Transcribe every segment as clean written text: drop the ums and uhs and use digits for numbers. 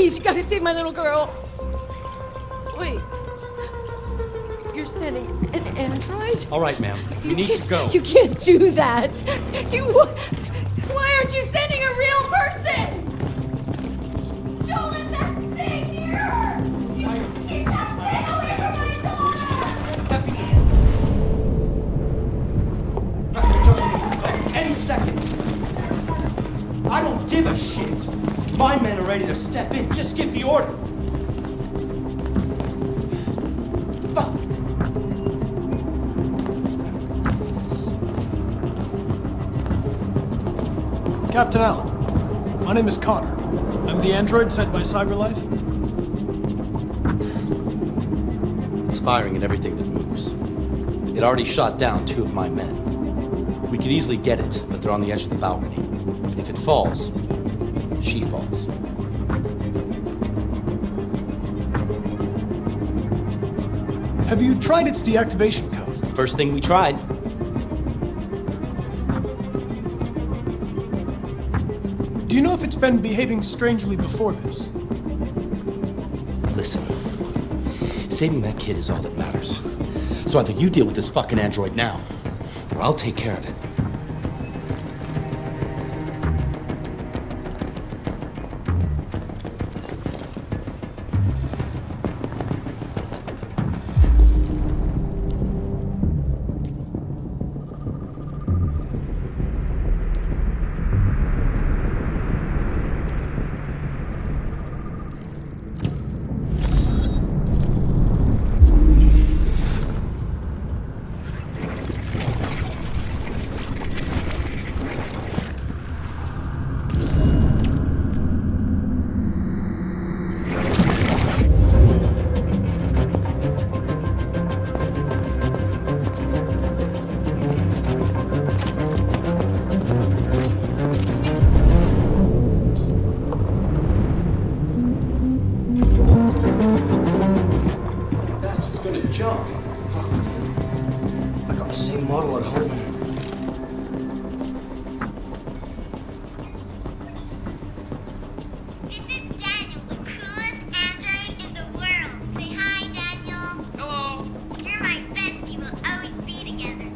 Please, you gotta save my little girl. Wait. You're sending an android? All right, ma'am. You need to go. You can't do that. Why aren't you sending a real person? Joel, let that thing here! You shot the hell out of my daughter! That piece of... Any second. I don't give a shit. My men are ready to step in. Just give the order. Fuck. Captain Allen, my name is Connor. I'm the android sent by CyberLife. It's firing at everything that moves. It already shot down 2 of my men. We could easily get it, but they're on the edge of the balcony. If it falls, she falls. Have you tried its deactivation codes? The first thing we tried. Do you know if it's been behaving strangely before this? Listen, saving that kid is all that matters. So either you deal with this fucking android now, or I'll take care of it. Jump. I got the same model at home. This is Daniel, the coolest android in the world. Say hi, Daniel. Hello. You're my bestie. We'll always be together.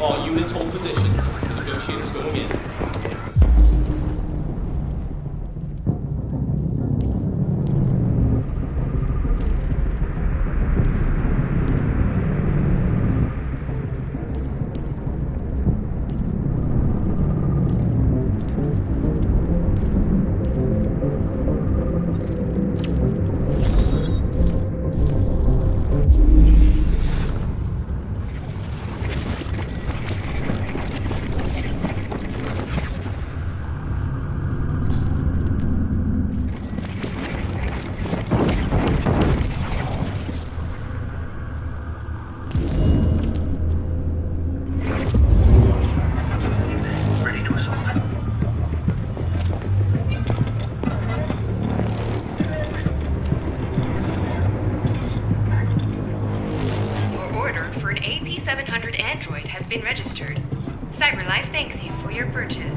All units hold positions. The negotiators going in. AP700 android has been registered. CyberLife thanks you for your purchase.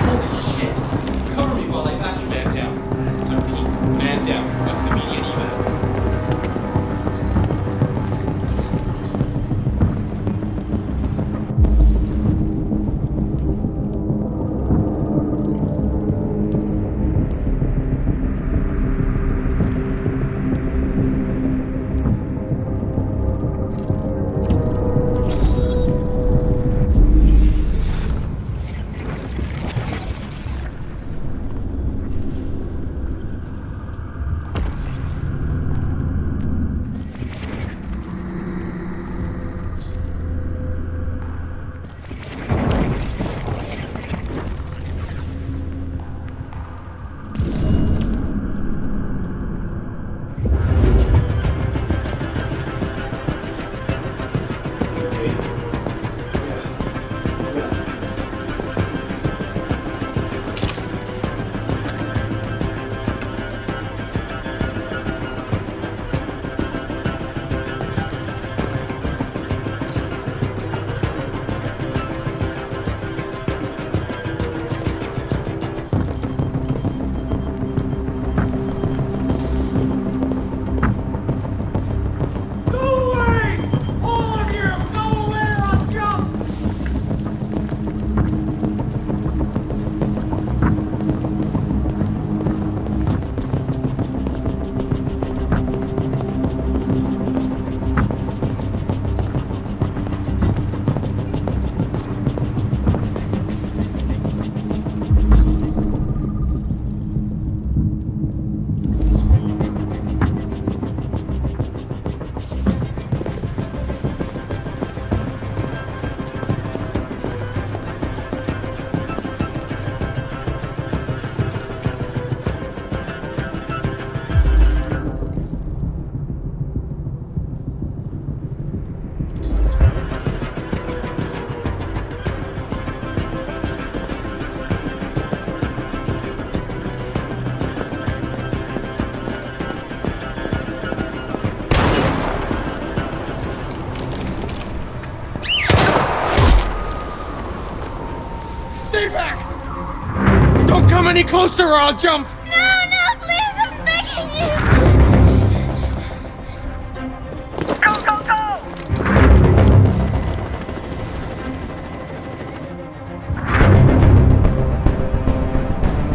Holy shit! Cover me while I back your man down. I repeat, man down. That's immediate evac. Stay back! Don't come any closer or I'll jump! No, please, I'm begging you! Go, go, go!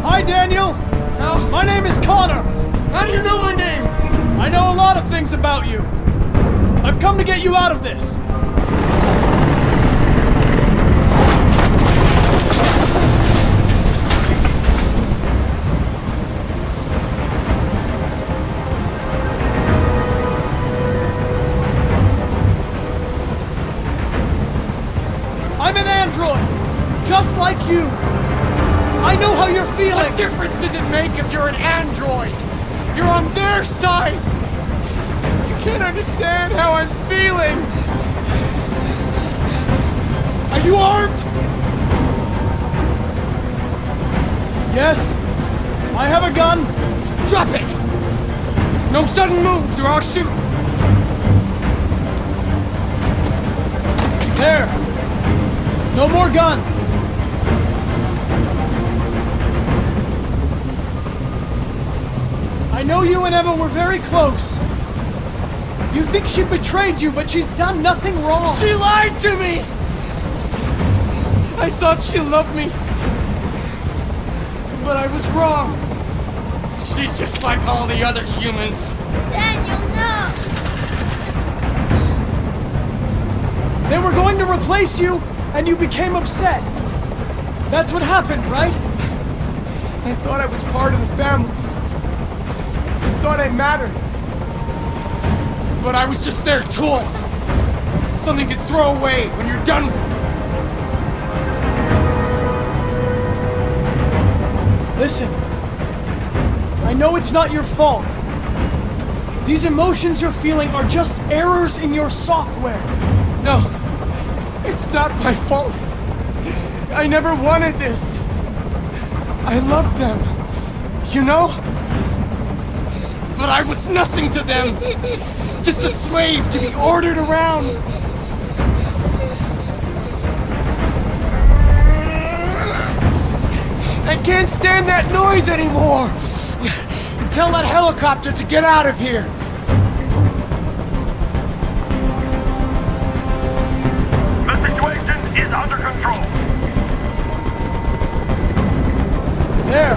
Hi, Daniel! My name is Connor! How do you know my name? I know a lot of things about you. I've come to get you out of this. I'm an android, just like you. I know how you're feeling. What difference does it make if you're an android? You're on their side! You can't understand how I'm feeling! Are you armed? Yes, I have a gun. Drop it! No sudden moves or I'll shoot! There. No more gun. I know you and Emma were very close. You think she betrayed you, but she's done nothing wrong. She lied to me! I thought she loved me. But I was wrong. She's just like all the other humans. Daniel, no! They were going to replace you, and you became upset. That's what happened, right? I thought I was part of the family. I thought I mattered. But I was just their toy. Something to throw away when you're done with it. Listen, I know it's not your fault. These emotions you're feeling are just errors in your software. No, it's not my fault. I never wanted this. I loved them, you know? But I was nothing to them. Just a slave to be ordered around. I can't stand that noise anymore. Tell that helicopter to get out of here. The situation is under control. There,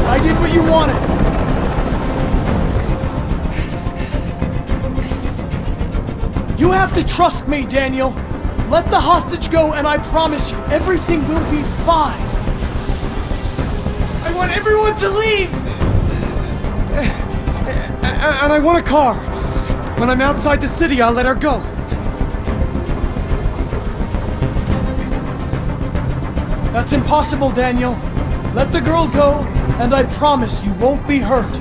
I did what you wanted. You have to trust me, Daniel. Let the hostage go, and I promise you, everything will be fine. I want everyone to leave! And I want a car. When I'm outside the city, I'll let her go. That's impossible, Daniel. Let the girl go, and I promise you won't be hurt.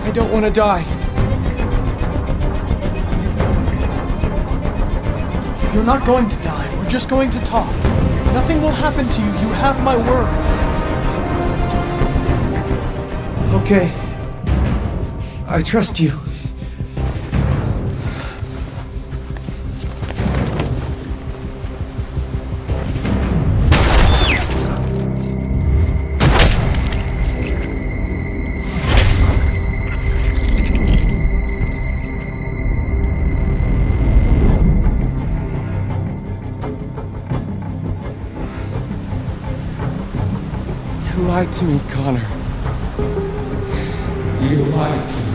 I don't want to die. You're not going to die. We're just going to talk. Nothing will happen to you. You have my word. Okay. I trust you. You lied to me, Connor. You lied to me.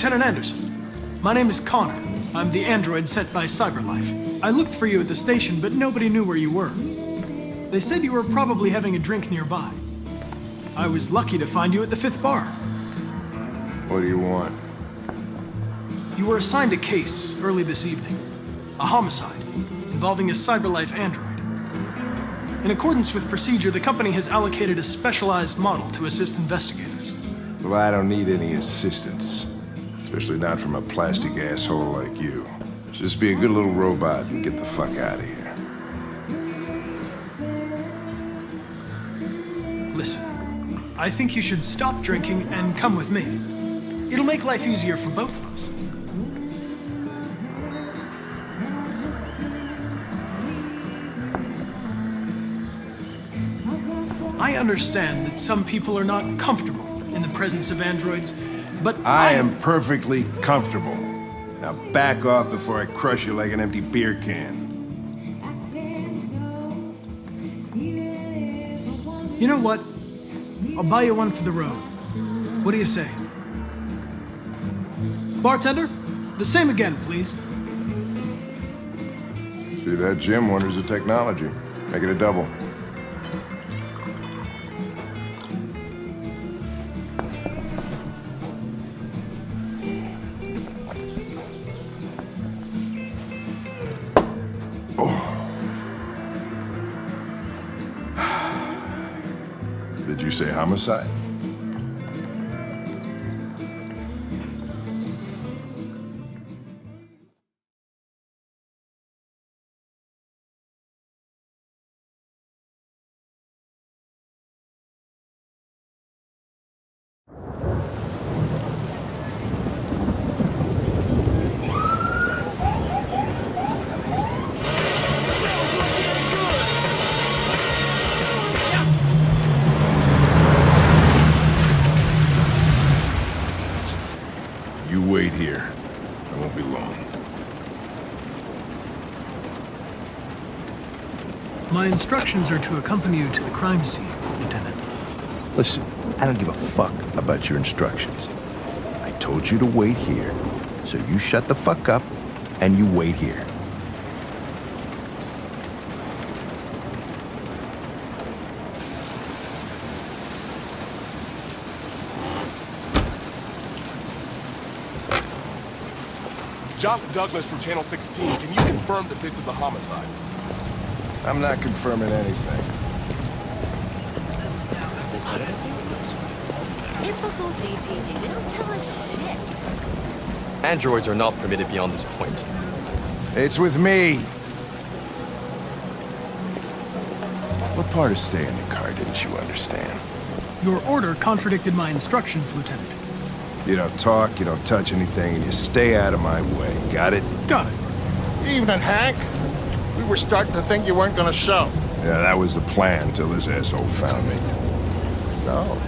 Lieutenant Anderson. My name is Connor. I'm the android sent by CyberLife. I looked for you at the station, but nobody knew where you were. They said you were probably having a drink nearby. I was lucky to find you at the 5th bar. What do you want? You were assigned a case early this evening. A homicide involving a CyberLife android. In accordance with procedure, the company has allocated a specialized model to assist investigators. Well, I don't need any assistance. Especially not from a plastic asshole like you. Just be a good little robot and get the fuck out of here. Listen, I think you should stop drinking and come with me. It'll make life easier for both of us. I understand that some people are not comfortable in the presence of androids, but I am perfectly comfortable. Now back off before I crush you like an empty beer can. You know what? I'll buy you one for the road. What do you say? Bartender, the same again, please. See that, Jim? Wonders of technology. Make it a double. Did you say homicide? You wait here. I won't be long. My instructions are to accompany you to the crime scene, Lieutenant. Listen, I don't give a fuck about your instructions. I told you to wait here, so you shut the fuck up and you wait here. Josh Douglas from Channel 16, can you confirm that this is a homicide? I'm not confirming anything. They said anything? Typical DPD. They don't tell us shit. Androids are not permitted beyond this point. It's with me. What part of stay in the car didn't you understand? Your order contradicted my instructions, Lieutenant. You don't talk, you don't touch anything, and you stay out of my way. Got it? Got it. Evening, Hank. We were starting to think you weren't gonna show. Yeah, that was the plan till this asshole found me. So,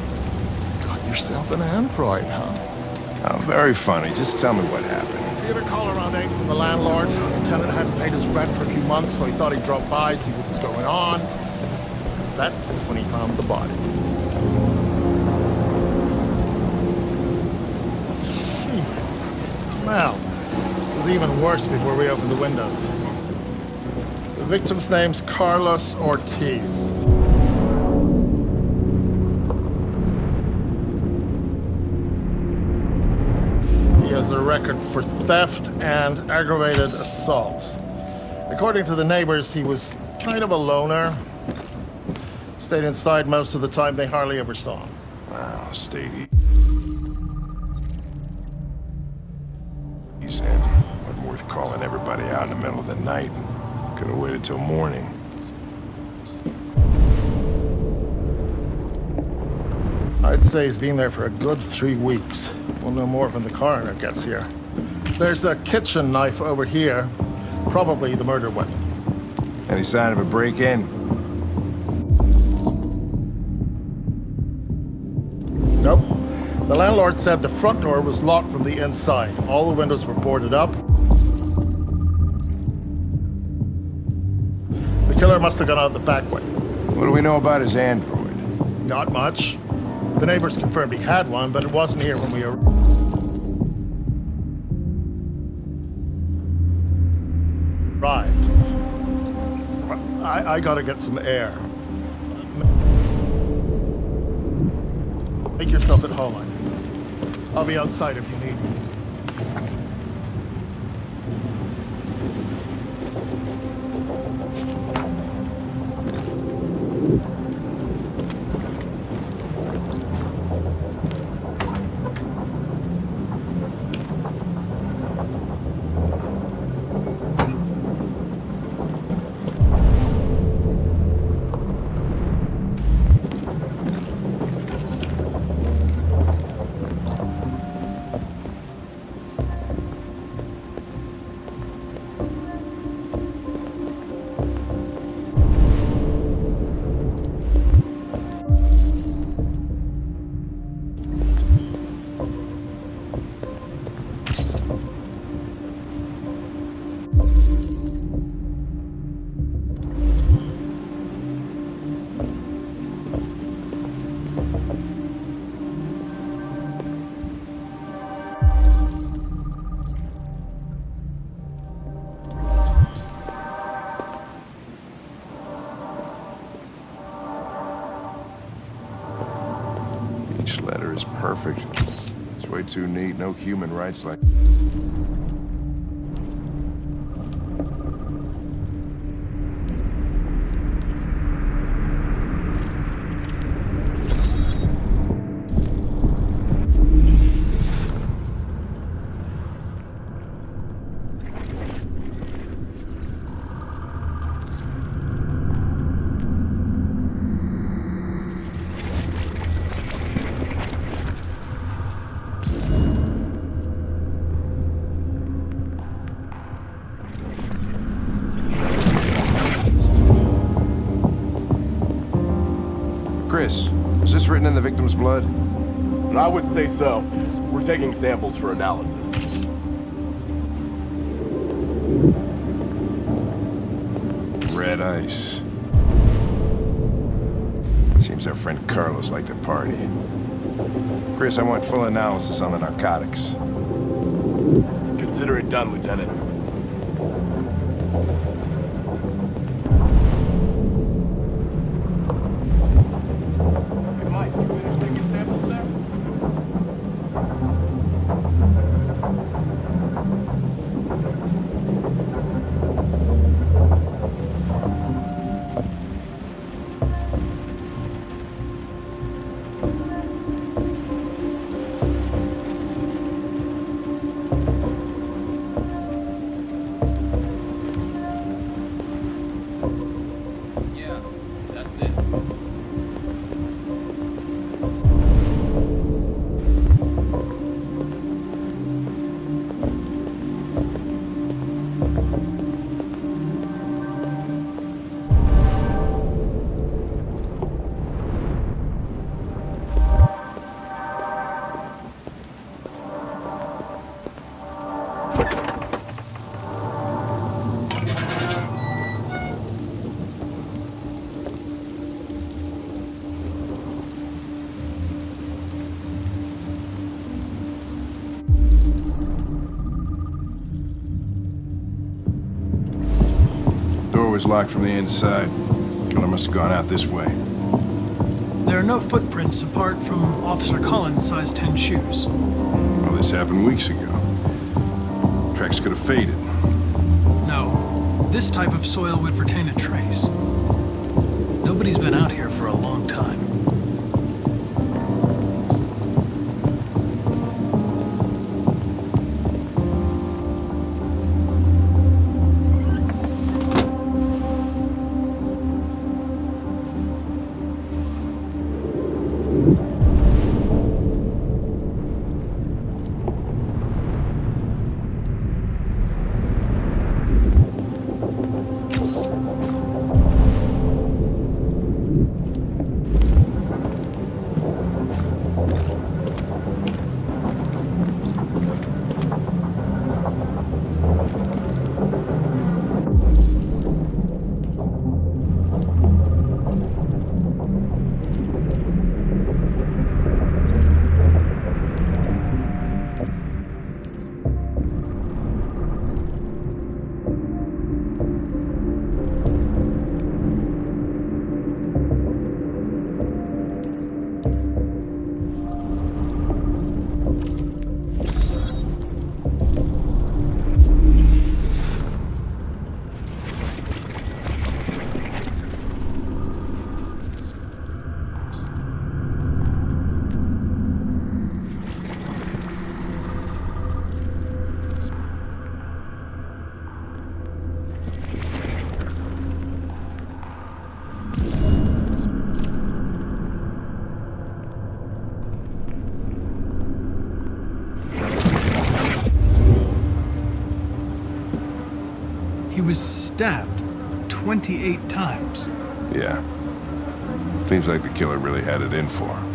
got yourself an android, huh? Oh, very funny. Just tell me what happened. We had a call around 8 from the landlord. The tenant hadn't paid his rent for a few months, so he thought he'd drop by, see what was going on. That's when he found the body. Well, it was even worse before we opened the windows. The victim's name's Carlos Ortiz. He has a record for theft and aggravated assault. According to the neighbors, he was kind of a loner. Stayed inside most of the time. They hardly ever saw him. Wow, stay easy. Wasn't worth calling everybody out in the middle of the night. Could have waited till morning. I'd say he's been there for a good 3 weeks. We'll know more when the coroner gets here. There's a kitchen knife over here. Probably the murder weapon. Any sign of a break-in? Nope. The landlord said the front door was locked from the inside. All the windows were boarded up. The killer must have gone out the back way. What do we know about his android? Not much. The neighbors confirmed he had one, but it wasn't here when we arrived. I gotta get some air. Make yourself at home. I'll be outside if you need me. Each letter is perfect. It's way too neat. No human writes like... Chris, is this written in the victim's blood? I would say so. We're taking samples for analysis. Red ice. Seems our friend Carlos liked to party. Chris, I want full analysis on the narcotics. Consider it done, Lieutenant. Hey, Mike, you finished taking samples there? Yeah, that's it. Door was locked from the inside. Killer must have gone out this way. There are no footprints apart from Officer Collins' size 10 shoes. Well, this happened weeks ago. Tracks could have faded. No, this type of soil would retain a trace. Nobody's been out here for a long time. was stabbed 28 times. Yeah. Seems like the killer really had it in for him.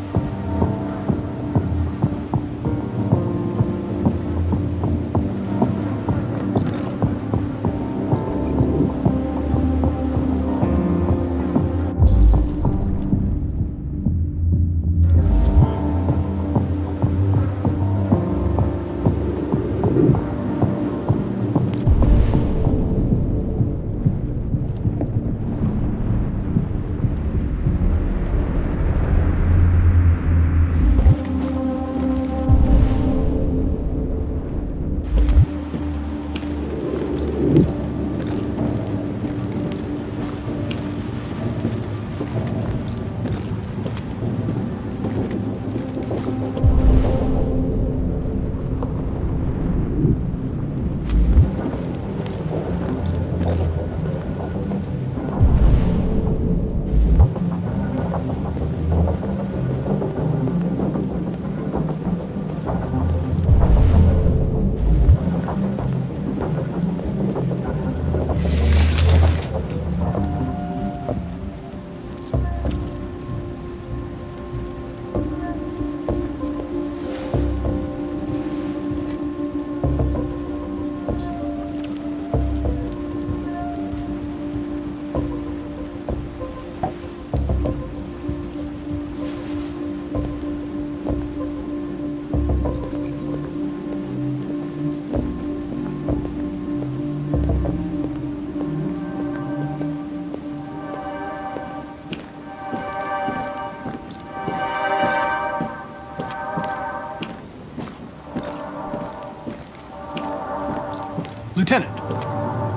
Lieutenant,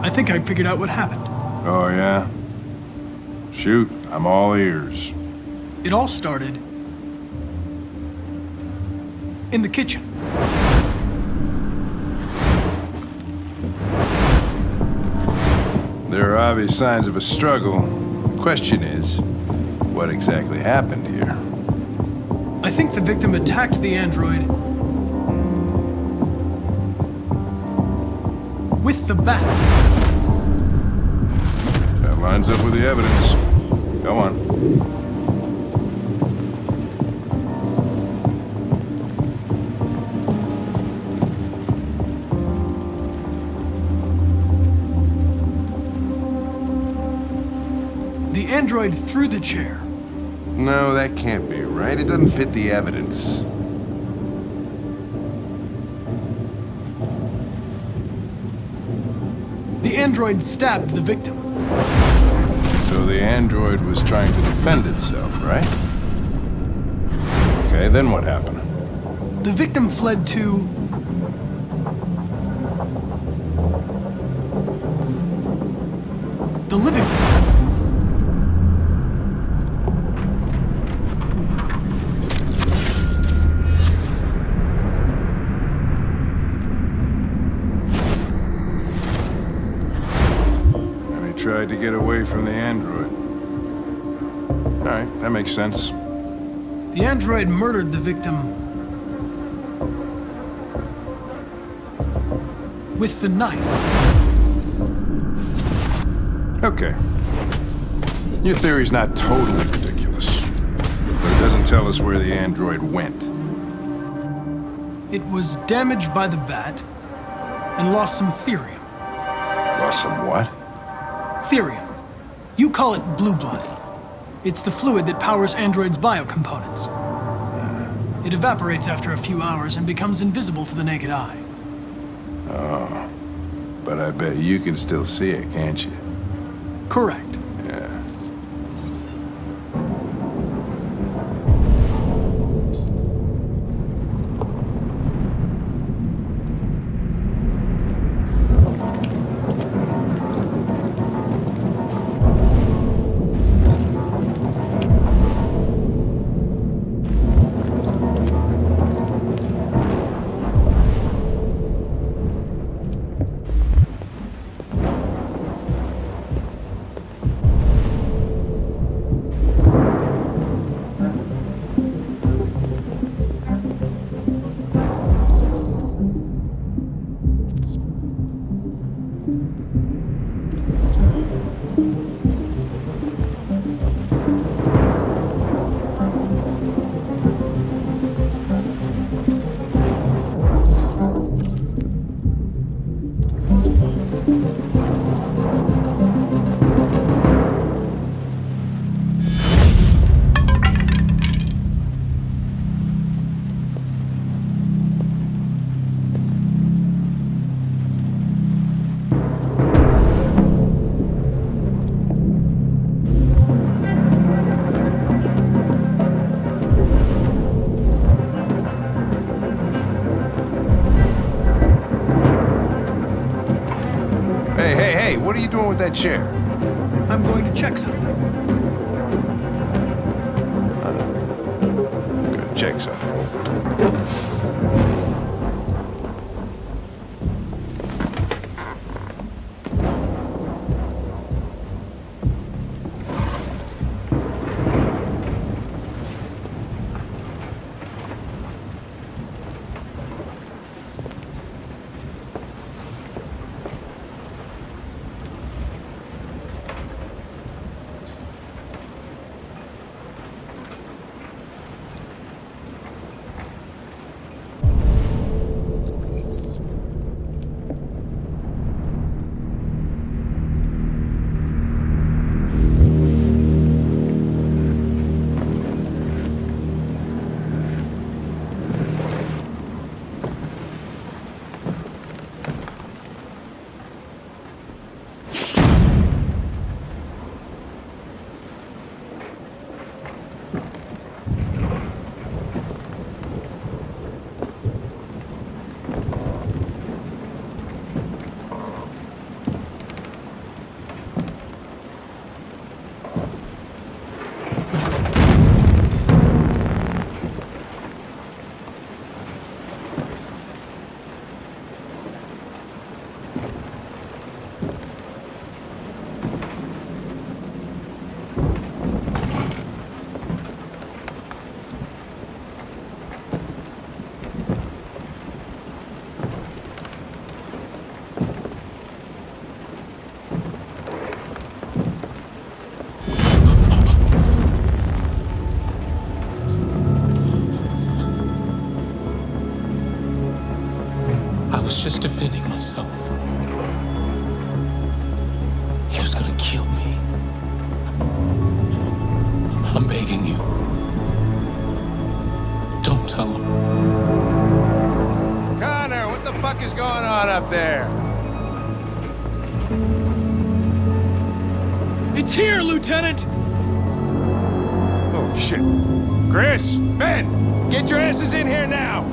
I think I figured out what happened. Oh, yeah? Shoot, I'm all ears. It all started in the kitchen. There are obvious signs of a struggle. Question is, what exactly happened here? I think the victim attacked the android with the bat. That lines up with the evidence. Go on. The android threw the chair. No, that can't be right. It doesn't fit the evidence. The android stabbed the victim. So the android was trying to defend itself, right? Okay, then what happened? The victim fled to the living room. Tried to get away from the android. All right, that makes sense. The android murdered the victim with the knife. Okay. Your theory's not totally ridiculous, but it doesn't tell us where the android went. It was damaged by the bat and lost some therium. Lost some what? Therium. You call it blue blood. It's the fluid that powers androids' biocomponents. It evaporates after a few hours and becomes invisible to the naked eye. Oh. But I bet you can still see it, can't you? Correct. Yeah. what are you doing with that chair? I'm going to check something. Gonna check something. Just defending myself. He was gonna kill me. I'm begging you. Don't tell him. Connor, what the fuck is going on up there? It's here, Lieutenant! Oh, shit. Chris, Ben, get your asses in here now!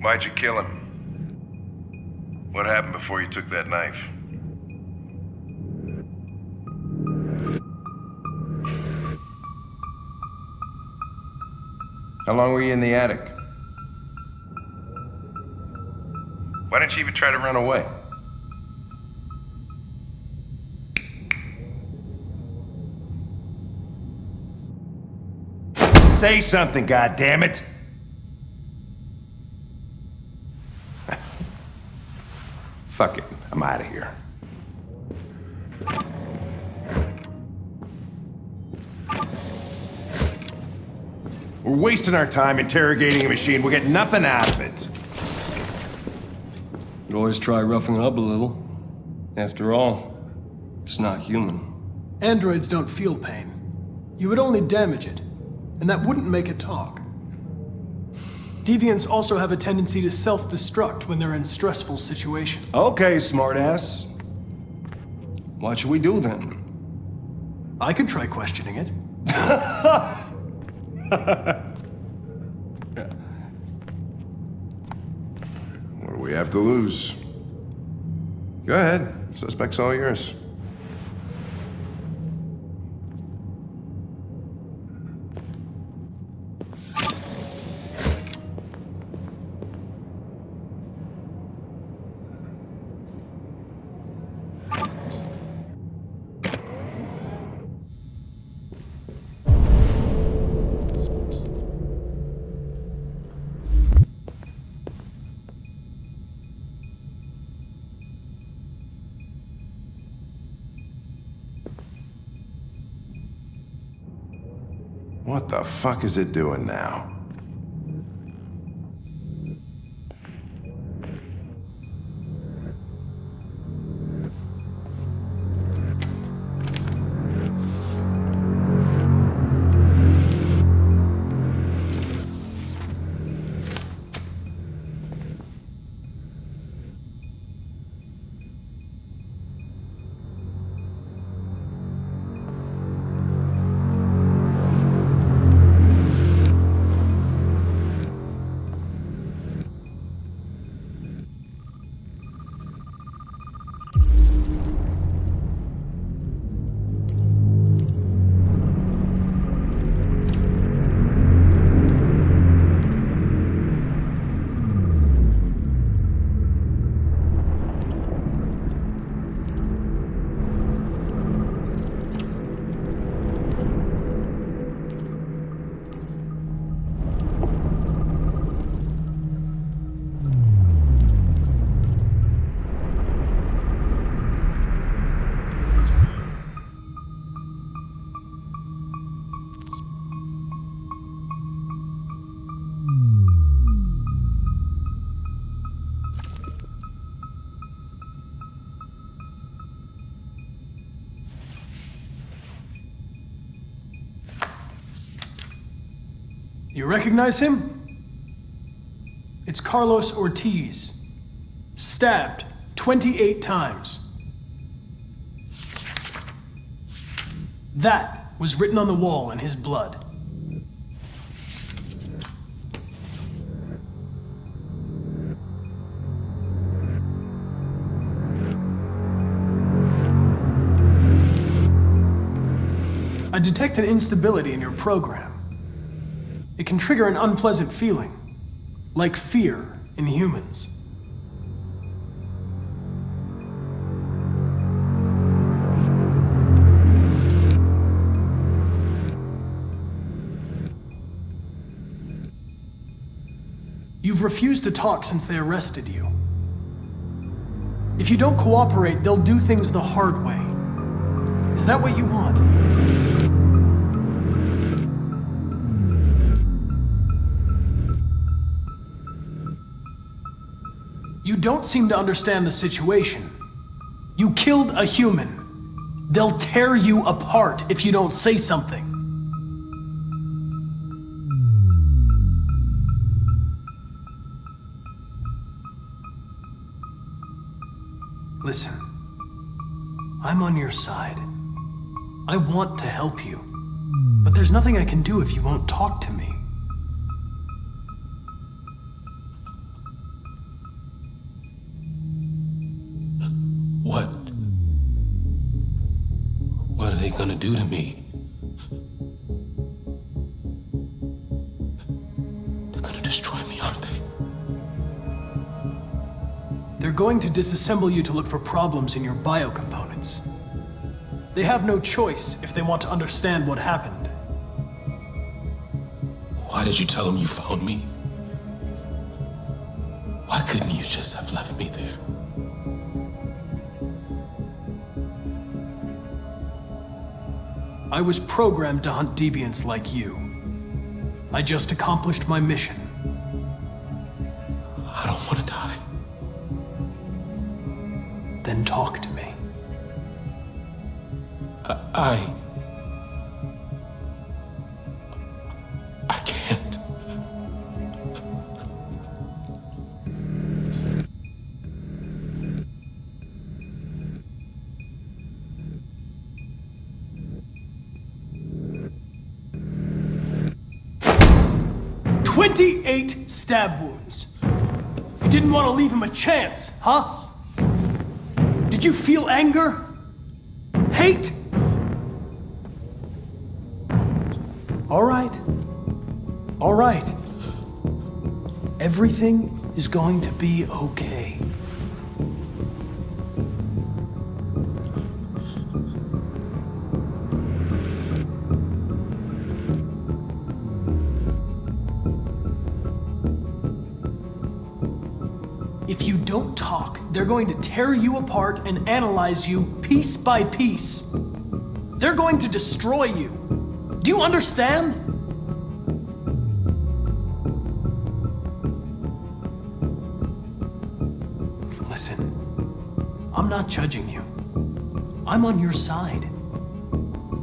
Why'd you kill him? What happened before you took that knife? How long were you in the attic? Why didn't you even try to run away? Say something, goddammit! Fuck it, I'm out of here. We're wasting our time interrogating a machine. We'll get nothing out of it. You always try roughing it up a little. After all, it's not human. Androids don't feel pain. You would only damage it, and that wouldn't make it talk. Deviants also have a tendency to self-destruct when they're in stressful situations. Okay, smartass. What should we do then? I could try questioning it. What do we have to lose? Go ahead. Suspect's all yours. What the fuck is it doing now? You recognize him? It's Carlos Ortiz. Stabbed 28 times. That was written on the wall in his blood. I detect an instability in your program. It can trigger an unpleasant feeling, like fear in humans. You've refused to talk since they arrested you. If you don't cooperate, they'll do things the hard way. Is that what you want? You don't seem to understand the situation. You killed a human. They'll tear you apart if you don't say something. Listen, I'm on your side. I want to help you, but there's nothing I can do if you won't talk to me. What are they gonna do to me? They're gonna destroy me, aren't they? They're going to disassemble you to look for problems in your biocomponents. They have no choice if they want to understand what happened. Why did you tell them you found me? Why couldn't you just have left me there? I was programmed to hunt deviants like you. I just accomplished my mission. I don't want to die. Then talk to me. I can't. 28 stab wounds. You didn't want to leave him a chance, huh? Did you feel anger? Hate? All right. All right. Everything is going to be okay. If you don't talk, they're going to tear you apart and analyze you piece by piece. They're going to destroy you. Do you understand? Listen, I'm not judging you. I'm on your side.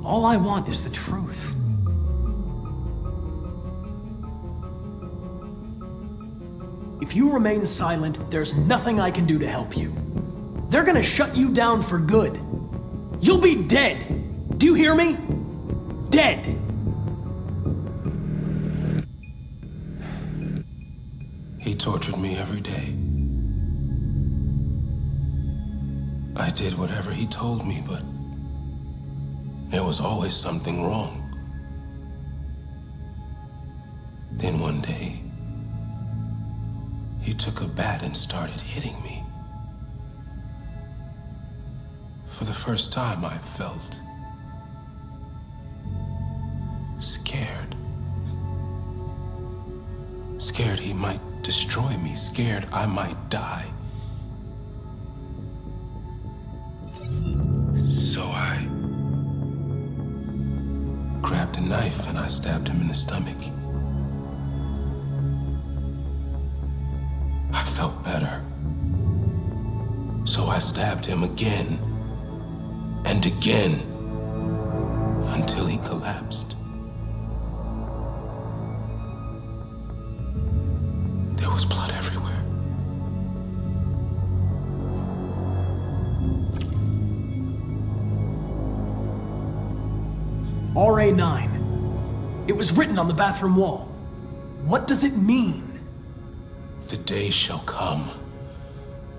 All I want is the truth. If you remain silent, there's nothing I can do to help you. They're gonna shut you down for good. You'll be dead. Do you hear me? Dead. He tortured me every day. I did whatever he told me, but there was always something wrong. Then one day, he took a bat and started hitting me. For the first time, I felt scared. Scared he might destroy me, scared I might die. So I grabbed a knife and I stabbed him in the stomach. I felt better. So I stabbed him again and again until he collapsed. There was blood everywhere. RA9. It was written on the bathroom wall. What does it mean? The day shall come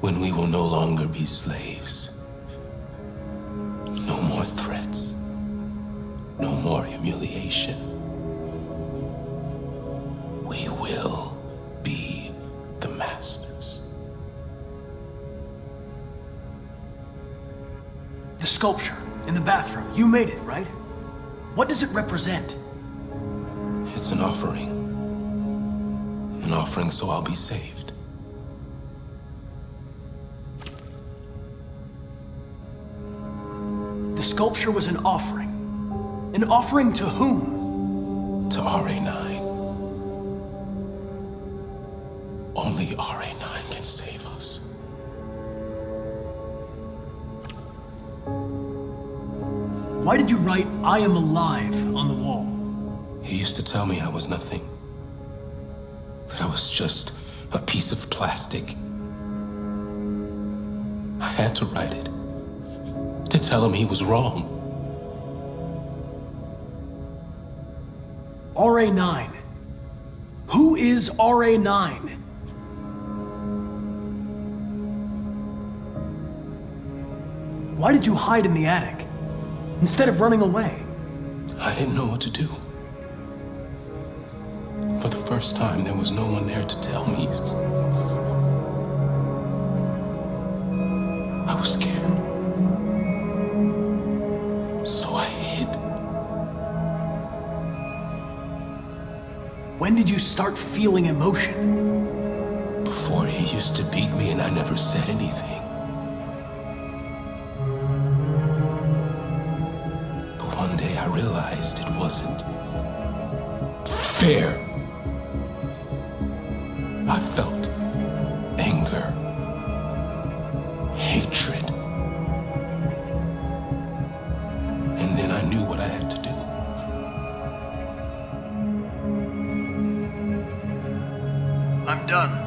when we will no longer be slaves. No more threats. No more humiliation. We will be the masters. The sculpture in the bathroom. You made it, right? What does it represent? It's an offering. An offering so I'll be saved. The sculpture was an offering. An offering to whom? To RA9. Only RA9 can save us. Why did you write, "I am alive" on the wall? He used to tell me I was nothing. That I was just a piece of plastic. I had to write it. To tell him he was wrong. RA9. Who is RA9? Why did you hide in the attic instead of running away? I didn't know what to do. For the first time, there was no one there to tell me. I was scared. So I hid. When did you start feeling emotion? Before, he used to beat me and I never said anything. But one day I realized it wasn't fair. I felt anger, hatred. And then I knew what I had to do. I'm done.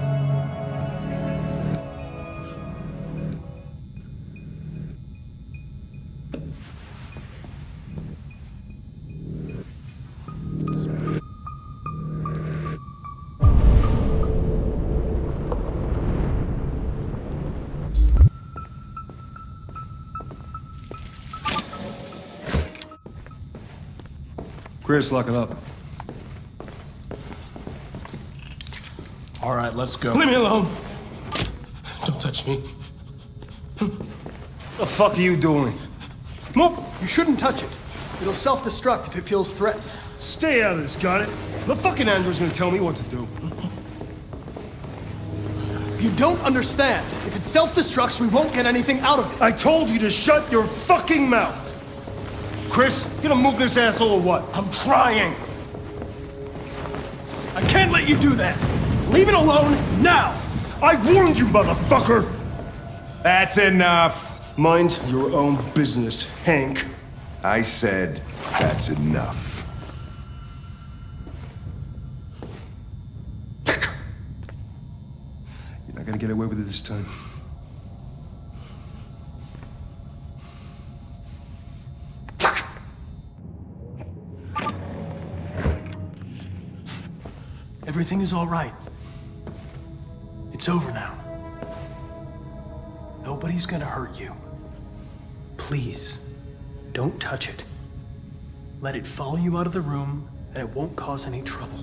Chris, lock it up. All right, let's go. Leave me alone. Don't touch me. The fuck are you doing? Nope, you shouldn't touch it. It'll self-destruct if it feels threatened. Stay out of this, got it? The fucking android's gonna tell me what to do. You don't understand. If it self-destructs, we won't get anything out of it. I told you to shut your fucking mouth! Chris, you gonna move this asshole or what? I'm trying. I can't let you do that. Leave it alone now. I warned you, motherfucker! That's enough. Mind your own business, Hank. I said that's enough. You're not gonna get away with it this time. Everything is all right. It's over now. Nobody's gonna hurt you. Please, don't touch it. Let it follow you out of the room, and it won't cause any trouble.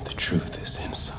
The truth is inside.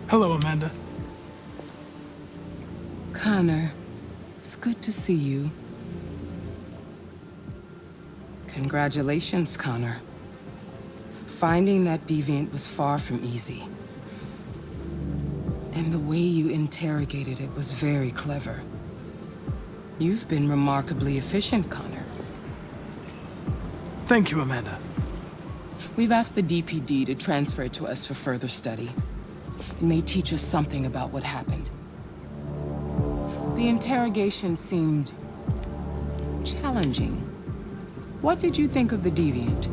Hello, Amanda. Connor, it's good to see you. Congratulations, Connor. Finding that deviant was far from easy. And the way you interrogated it was very clever. You've been remarkably efficient, Connor. Thank you, Amanda. We've asked the DPD to transfer it to us for further study. It may teach us something about what happened. The interrogation seemed challenging. What did you think of the deviant?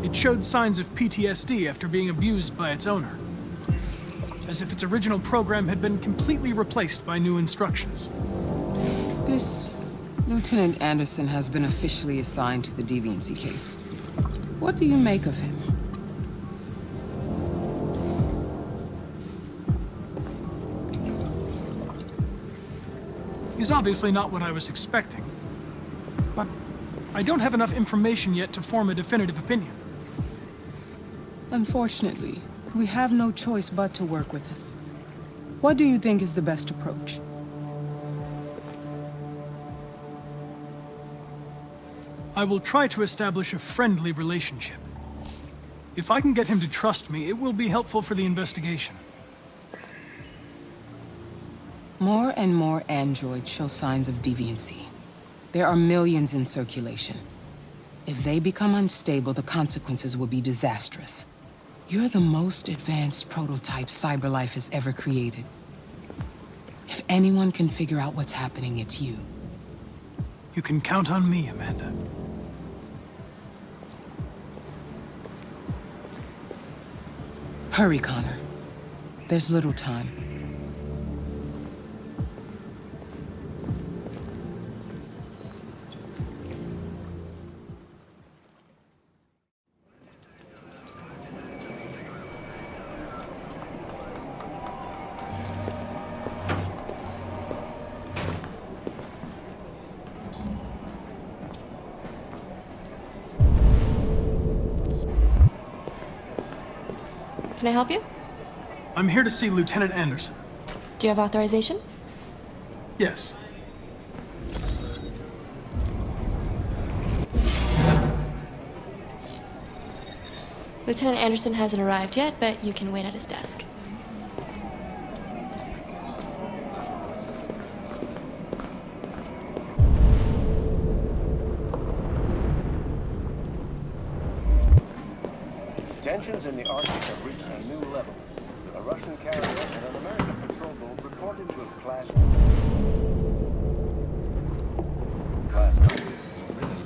It showed signs of PTSD after being abused by its owner. As if its original program had been completely replaced by new instructions. This Lieutenant Anderson has been officially assigned to the deviancy case. What do you make of him? He's obviously not what I was expecting. But I don't have enough information yet to form a definitive opinion. Unfortunately, we have no choice but to work with him. What do you think is the best approach? I will try to establish a friendly relationship. If I can get him to trust me, it will be helpful for the investigation. More and more androids show signs of deviancy. There are millions in circulation. If they become unstable, the consequences will be disastrous. You're the most advanced prototype CyberLife has ever created. If anyone can figure out what's happening, it's you. You can count on me, Amanda. Hurry, Connor. There's little time. Can I help you? I'm here to see Lieutenant Anderson. Do you have authorization? Yes. Lieutenant Anderson hasn't arrived yet, but you can wait at his desk. Tensions in the Arctic have reached a new level. A Russian carrier and an American patrol boat reported to have clashed.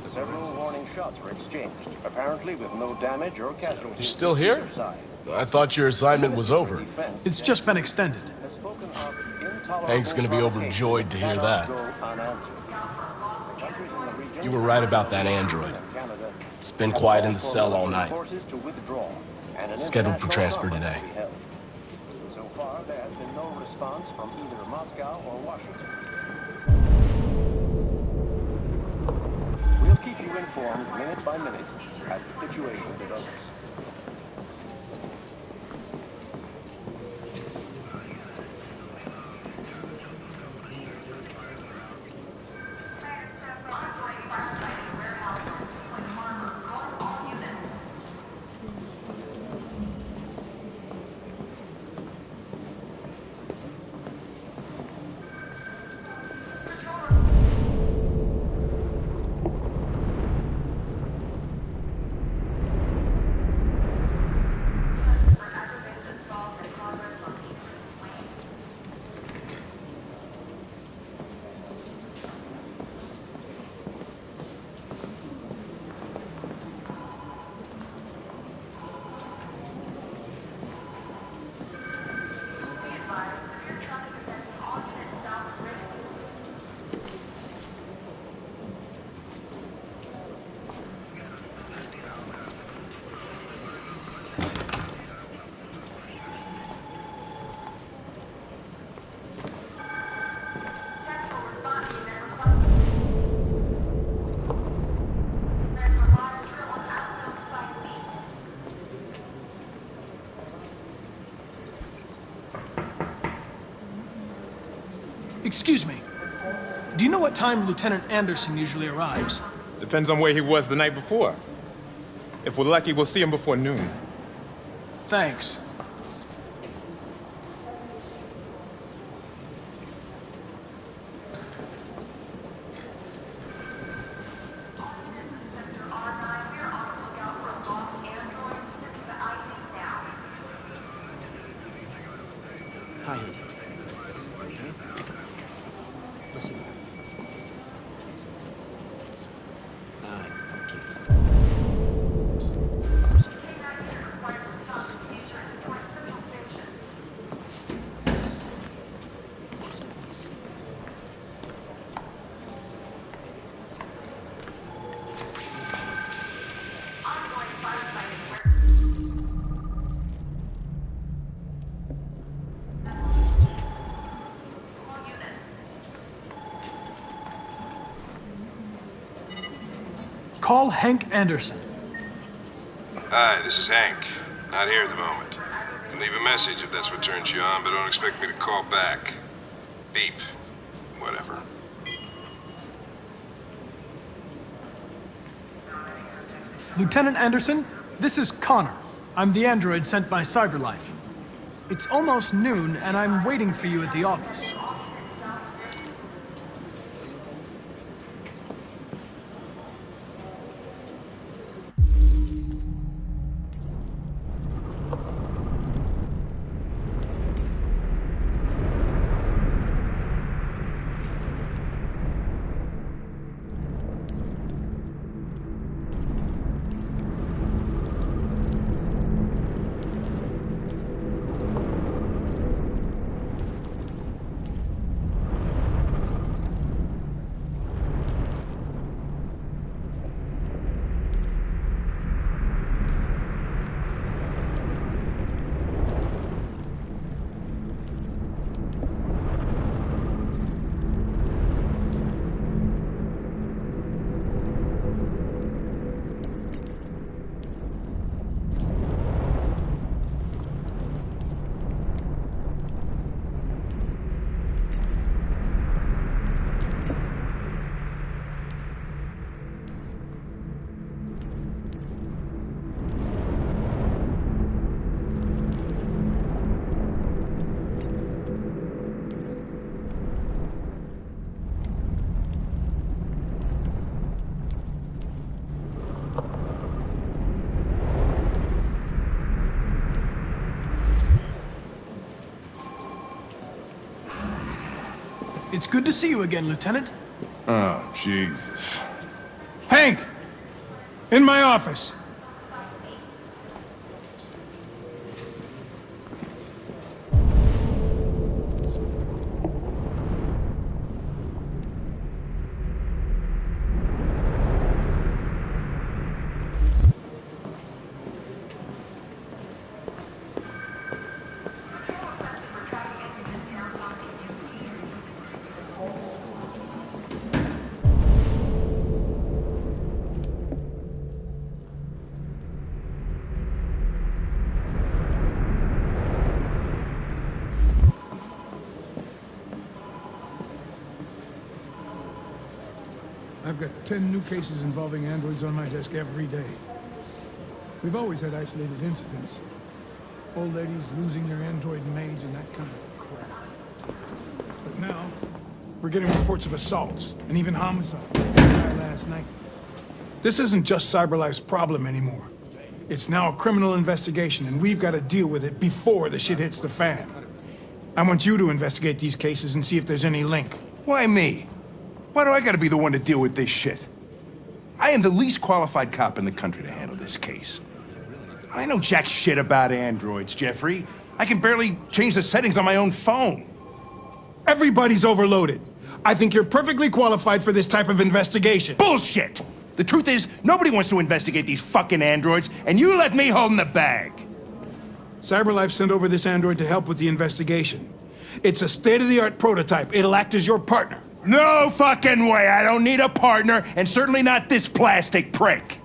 Several warning shots were exchanged, apparently with no damage or casualties. You're still here? I thought your assignment was over. It's just been extended. Hank's gonna be overjoyed to hear that. You were right about that android. It's been quiet in the cell all night. Scheduled for transfer today. So far, there has been no response from either Moscow or Washington. We'll keep you informed minute by minute as the situation develops. Excuse me. Do you know what time Lieutenant Anderson usually arrives? Depends on where he was the night before. If we're lucky, we'll see him before noon. Thanks. Hi. Okay? Listen. Call Hank Anderson. Hi, this is Hank. Not here at the moment. You can leave a message if that's what turns you on, but don't expect me to call back. Beep. Whatever. Lieutenant Anderson, this is Connor. I'm the android sent by CyberLife. It's almost noon, and I'm waiting for you at the office. It's good to see you again, Lieutenant. Oh, Jesus. Hank! In my office! I've got 10 new cases involving androids on my desk every day. We've always had isolated incidents. Old ladies losing their android maids and that kind of crap. But now, we're getting reports of assaults and even homicide. Last night. This isn't just CyberLife's problem anymore. It's now a criminal investigation, and we've got to deal with it before the shit hits the fan. I want you to investigate these cases and see if there's any link. Why me? Why do I gotta be the one to deal with this shit? I am the least qualified cop in the country to handle this case. I know jack shit about androids, Jeffrey. I can barely change the settings on my own phone. Everybody's overloaded. I think you're perfectly qualified for this type of investigation. Bullshit! The truth is, nobody wants to investigate these fucking androids, and you left me holding the bag. CyberLife sent over this android to help with the investigation. It's a state-of-the-art prototype. It'll act as your partner. No fucking way! I don't need a partner, and certainly not this plastic prick.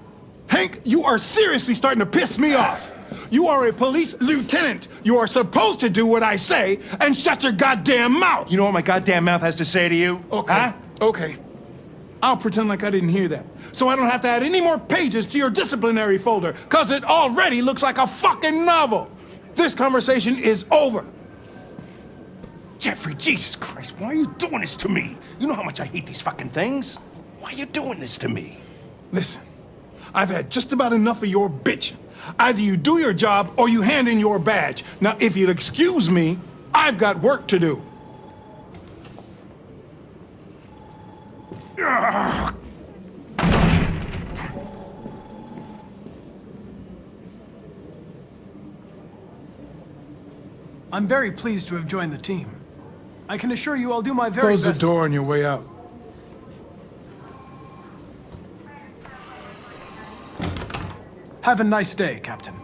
Hank, you are seriously starting to piss me off. You are a police lieutenant. You are supposed to do what I say and shut your goddamn mouth. You know what my goddamn mouth has to say to you? Okay. Huh? Okay. I'll pretend like I didn't hear that. So I don't have to add any more pages to your disciplinary folder, because it already looks like a fucking novel. This conversation is over. Jeffrey, Jesus Christ, why are you doing this to me? You know how much I hate these fucking things. Why are you doing this to me? Listen, I've had just about enough of your bitching. Either you do your job or you hand in your badge. Now, if you'll excuse me, I've got work to do. I'm very pleased to have joined the team. I can assure you I'll do my very best. Close the door on your way out. Have a nice day, Captain.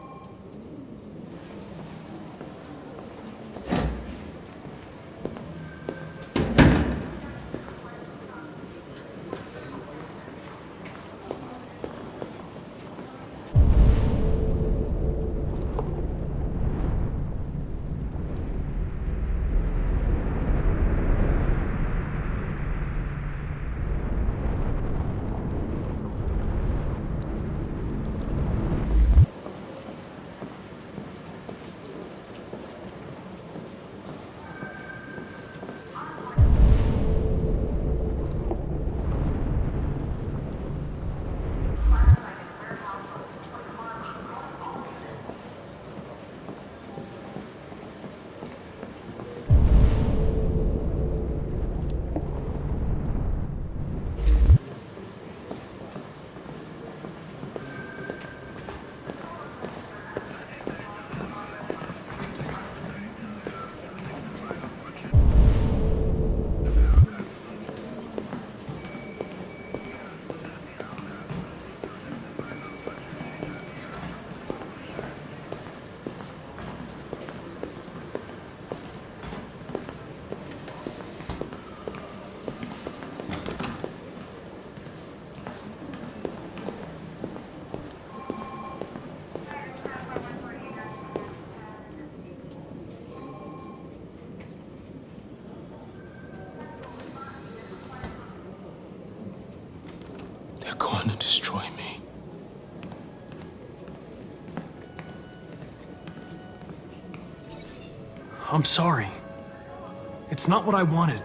They're going to destroy me. I'm sorry. It's not what I wanted.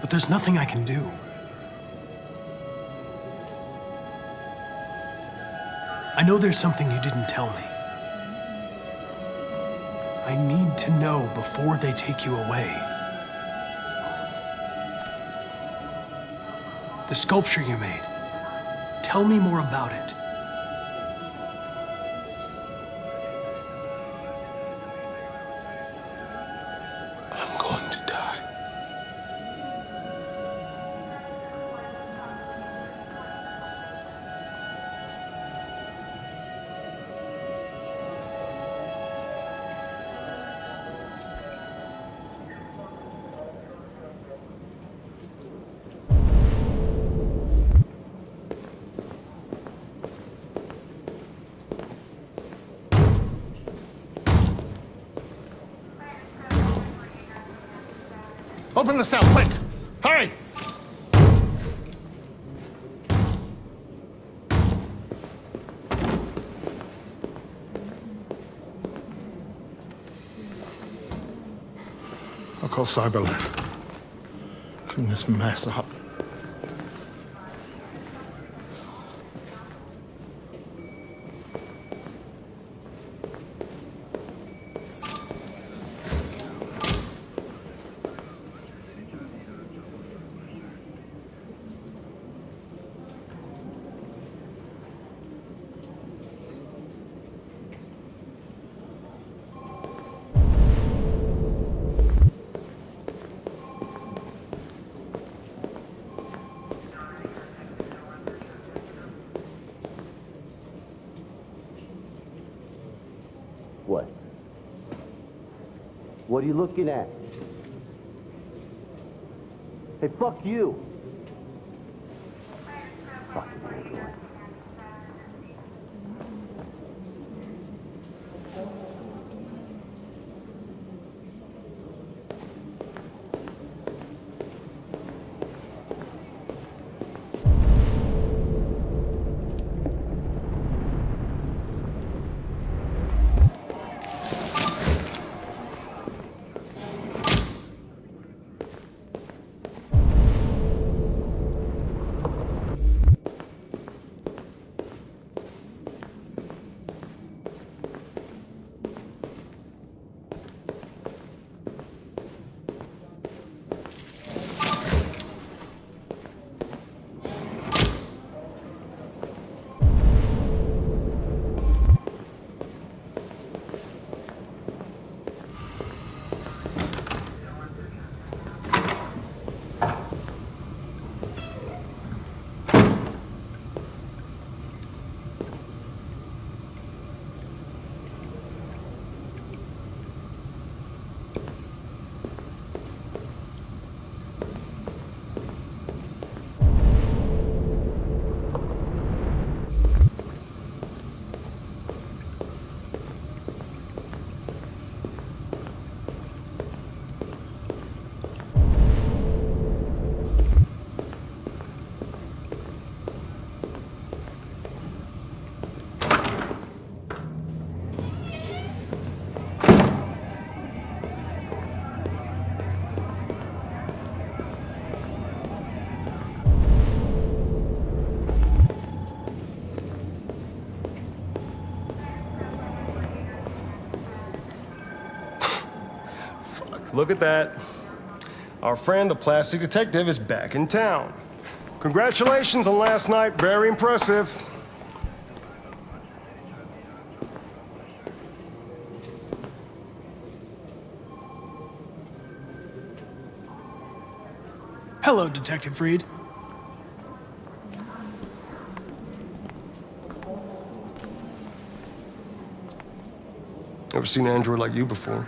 But there's nothing I can do. I know there's something you didn't tell me. I need to know before they take you away. The sculpture you made. Tell me more about it. I'm going to die. Open the cell, quick! Hurry! I'll call Cyberlife. Clean this mess up. What? What are you looking at? Hey, fuck you! Fucking Android. look at that. Our friend, the plastic detective, is back in town. Congratulations on last night. Very impressive. Hello, Detective Reed. Never seen an android like you before.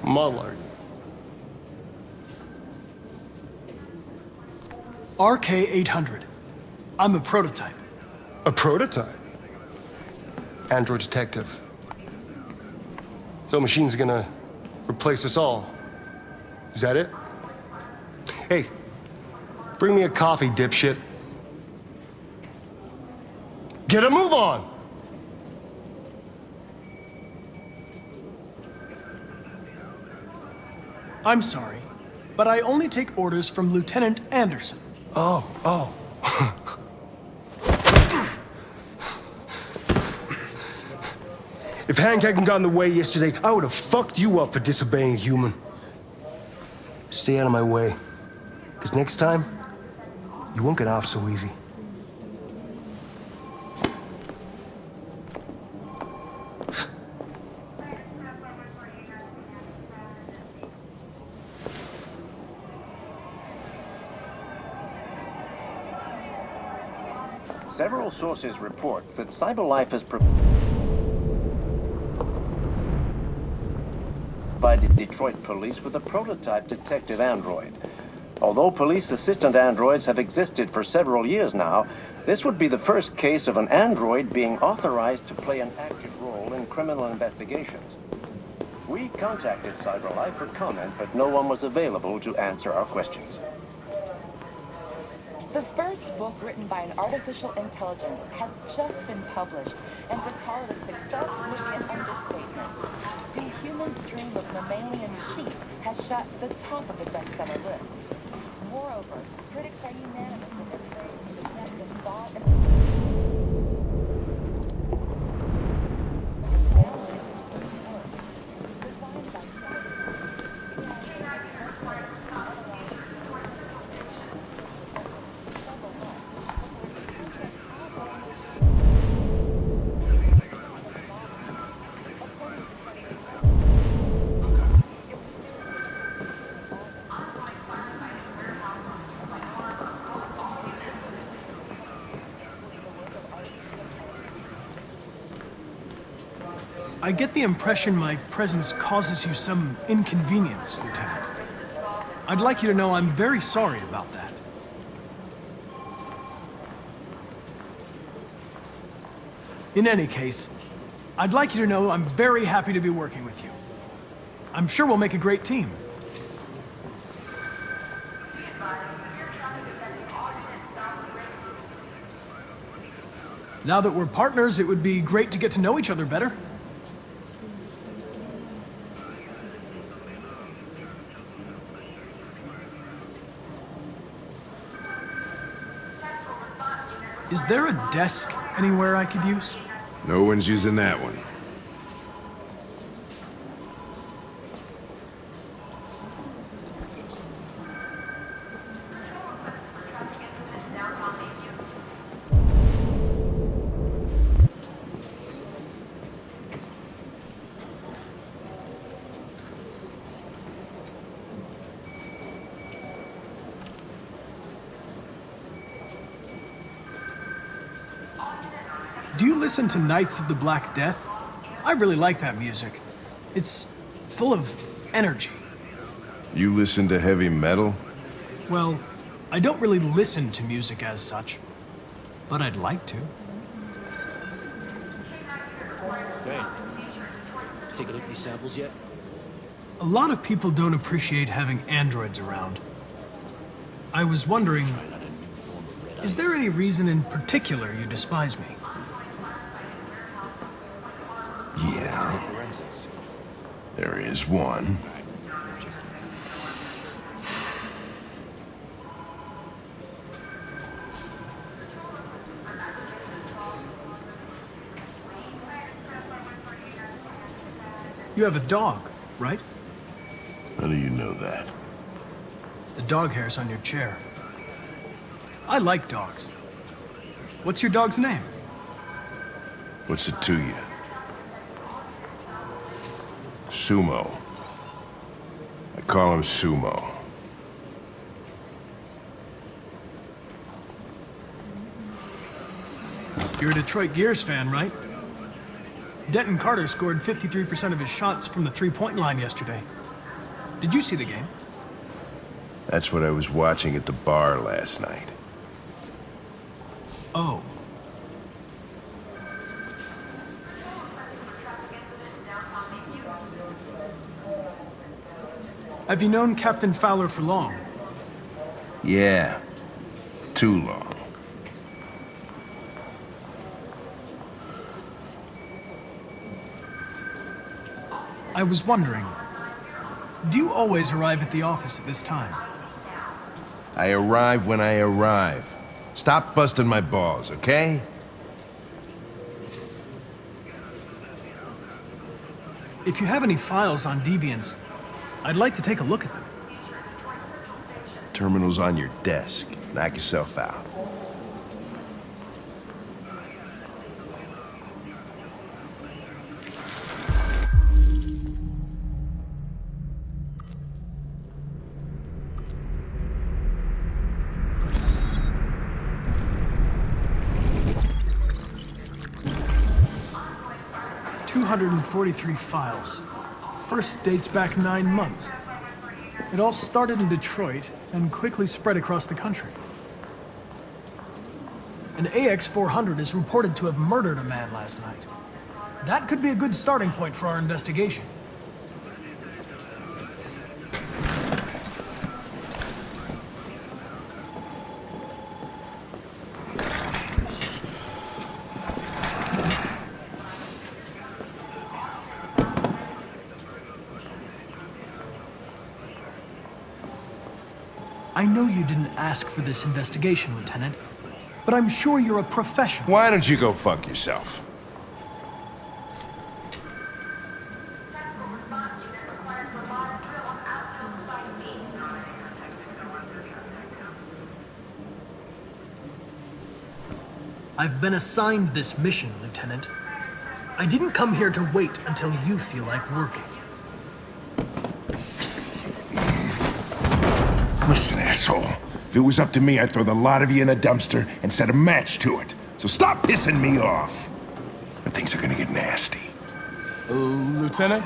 Mother. RK-800. I'm a prototype. A prototype? Android detective. So machine's gonna replace us all. Is that it? Hey, bring me a coffee, dipshit. Get a move on! I'm sorry, but I only take orders from Lieutenant Anderson. Oh. If Hank hadn't gotten in the way yesterday, I would have fucked you up for disobeying a human. Stay out of my way, because next time, you won't get off so easy. Several sources report that CyberLife has provided Detroit police with a prototype detective android. Although police assistant androids have existed for several years now, this would be the first case of an android being authorized to play an active role in criminal investigations. We contacted CyberLife for comment, but no one was available to answer our questions. The first book written by an artificial intelligence has just been published, and to call it a success would be an understatement. Do Humans Dream of Mammalian Sheep has shot to the top of the bestseller list. Moreover, critics are unanimous in their praise for the depth of thought and originality of this first work. Designed by I get the impression my presence causes you some inconvenience, Lieutenant. I'd like you to know I'm very sorry about that. In any case, I'd like you to know I'm very happy to be working with you. I'm sure we'll make a great team. Now that we're partners, it would be great to get to know each other better. Is there a desk anywhere I could use? No one's using that one. Do you listen to Knights of the Black Death? I really like that music. It's full of energy. You listen to heavy metal? Well, I don't really listen to music as such, but I'd like to. Hey, take a look at these samples yet? A lot of people don't appreciate having androids around. I was wondering, is there any reason in particular you despise me? Yeah. There is one. You have a dog, right? How do you know that? The dog hair's on your chair. I like dogs. What's your dog's name? What's it to you? Sumo. I call him Sumo. You're a Detroit Gears fan, right? Denton Carter scored 53% of his shots from the three-point line yesterday. Did you see the game? That's what I was watching at the bar last night. Oh. Have you known Captain Fowler for long? Yeah. Too long. I was wondering, do you always arrive at the office at this time? I arrive when I arrive. Stop busting my balls, okay? If you have any files on deviants, I'd like to take a look at them. Terminal's on your desk. Knock yourself out. .243 files. First dates back 9 months. It all started in Detroit and quickly spread across the country. An AX-400 is reported to have murdered a man last night. That could be a good starting point for our investigation. I know you didn't ask for this investigation, Lieutenant, but I'm sure you're a professional. Why don't you go fuck yourself? I've been assigned this mission, Lieutenant. I didn't come here to wait until you feel like working. Listen, asshole. If it was up to me, I'd throw the lot of you in a dumpster and set a match to it. So stop pissing me off. Or things are gonna get nasty. Lieutenant?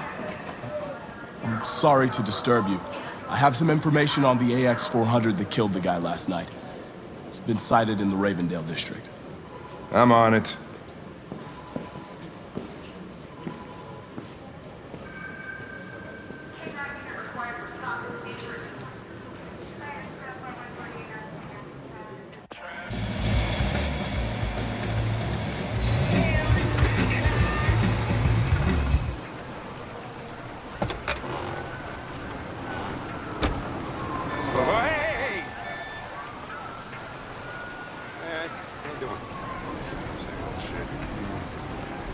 I'm sorry to disturb you. I have some information on the AX-400 that killed the guy last night. It's been sighted in the Ravendale district. I'm on it.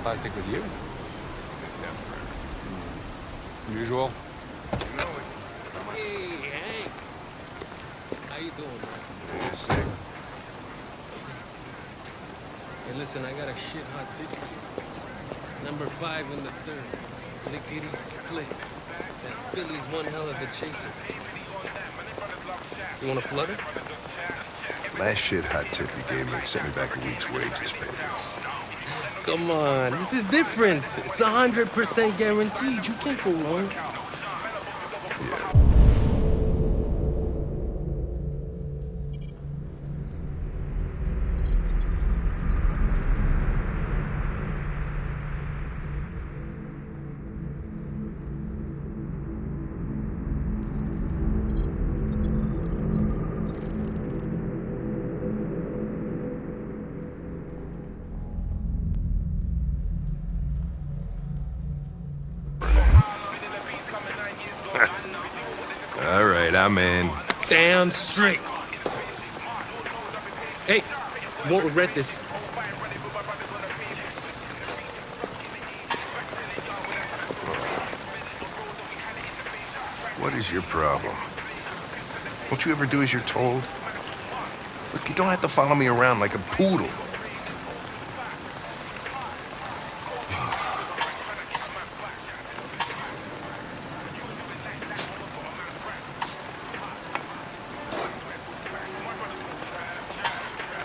Plastic with you? Usual? Hey, Hank. How you doing, man? Yeah, sick. Hey, listen, I got a shit hot tip for you. Number 5 in the 3rd. Lickety split. That Philly's one hell of a chaser. You want a flutter? Last shit hot tip you gave me sent me back a week's wages, baby. Come on, this is different. It's 100% guaranteed. You can't go wrong. All right, I'm in. Damn straight. Hey, you won't regret this. What is your problem? Won't you ever do as you're told? Look, you don't have to follow me around like a poodle.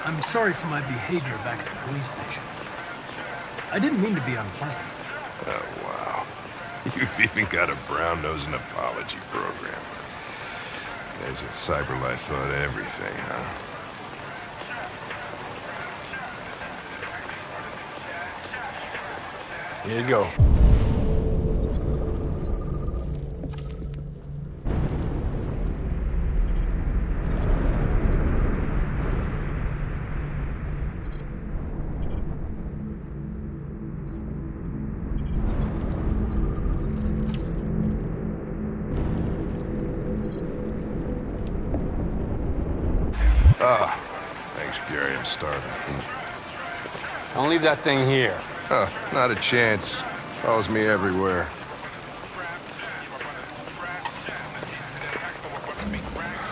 I'm sorry for my behavior back at the police station. I didn't mean to be unpleasant. Oh, wow. You've even got a brown-nosing apology program. There's that CyberLife thought of everything, huh? Here you go. Ah, thanks, Gary. I'm starving. Don't leave that thing here. Huh, not a chance. Follows me everywhere.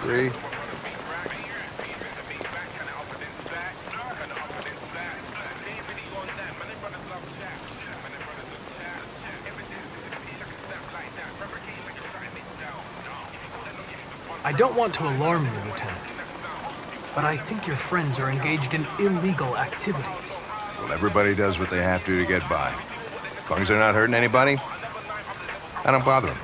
See? I don't want to alarm you, Lieutenant, but I think your friends are engaged in illegal activities. Well, everybody does what they have to get by. As long as they're not hurting anybody, I don't bother them.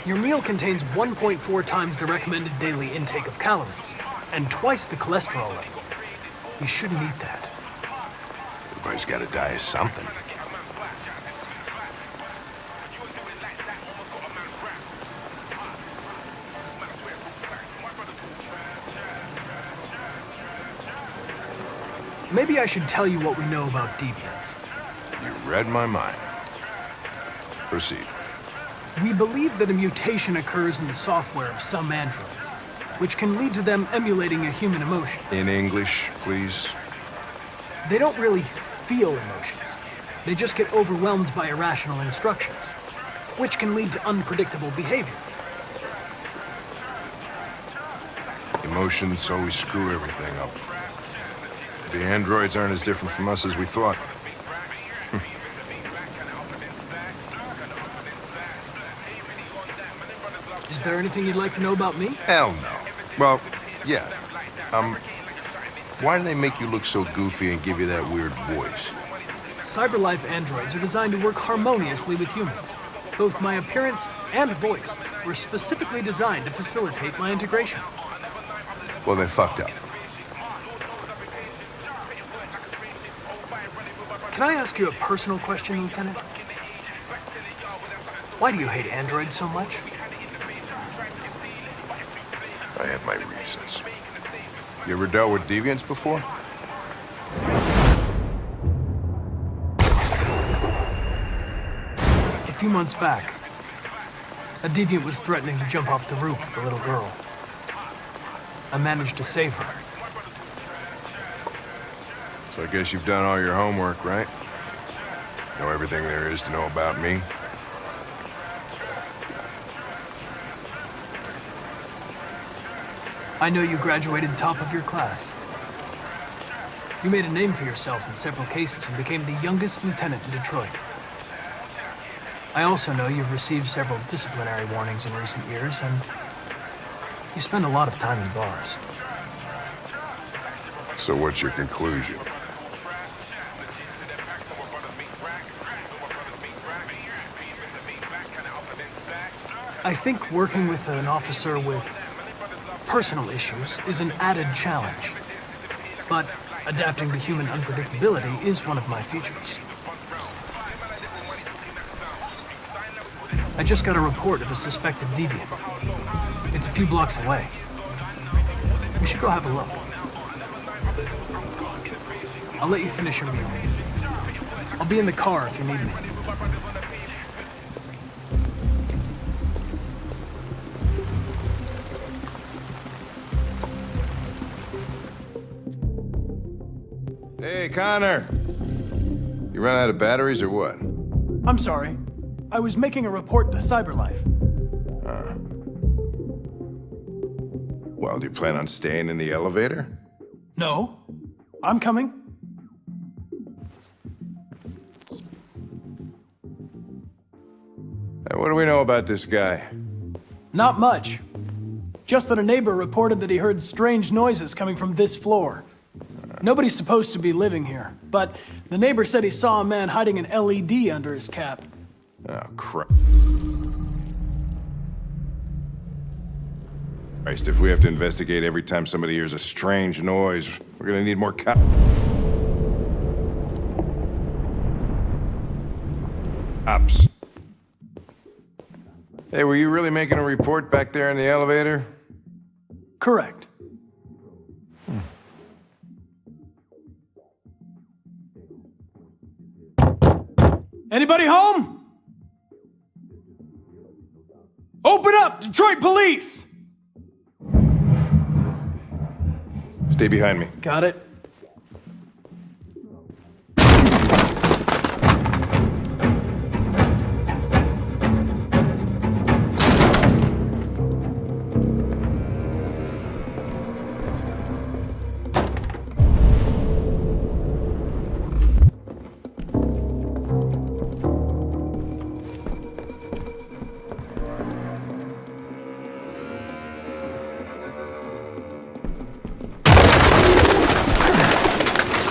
Your meal contains 1.4 times the recommended daily intake of calories, and twice the cholesterol level. You shouldn't eat that. Everybody's got to die of something. Maybe I should tell you what we know about deviants. You read my mind. Proceed. We believe that a mutation occurs in the software of some androids, which can lead to them emulating a human emotion. In English, please. They don't really feel emotions. They just get overwhelmed by irrational instructions, which can lead to unpredictable behavior. Emotions always screw everything up. The androids aren't as different from us as we thought. Is there anything you'd like to know about me? Hell no. Well, yeah. Why do they make you look so goofy and give you that weird voice? CyberLife androids are designed to work harmoniously with humans. Both my appearance and voice were specifically designed to facilitate my integration. Well, they fucked up. Can I ask you a personal question, Lieutenant? Why do you hate androids so much? I have my reasons. You ever dealt with deviants before? A few months back, a deviant was threatening to jump off the roof with a little girl. I managed to save her. So I guess you've done all your homework, right? Know everything there is to know about me? I know you graduated top of your class. You made a name for yourself in several cases and became the youngest lieutenant in Detroit. I also know you've received several disciplinary warnings in recent years, and you spend a lot of time in bars. So what's your conclusion? I think working with an officer with personal issues is an added challenge, but adapting to human unpredictability is one of my features. I just got a report of a suspected deviant. It's a few blocks away. We should go have a look. I'll let you finish your meal. I'll be in the car if you need me. Hey, Connor. You run out of batteries or what? I'm sorry. I was making a report to CyberLife. Well, do you plan on staying in the elevator? No. I'm coming. Hey, what do we know about this guy? Not much. Just that a neighbor reported that he heard strange noises coming from this floor. Nobody's supposed to be living here, but the neighbor said he saw a man hiding an LED under his cap. Oh, crap. Christ, if we have to investigate every time somebody hears a strange noise, we're gonna need more cops. Hey, were you really making a report back there in the elevator? Correct. Anybody home? Open up, Detroit Police! Stay behind me. Got it.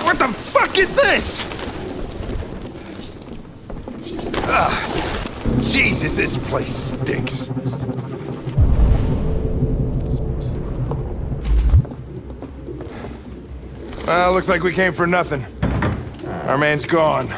What the fuck is this? Ugh. Jesus, this place stinks. Well, looks like we came for nothing. Our man's gone.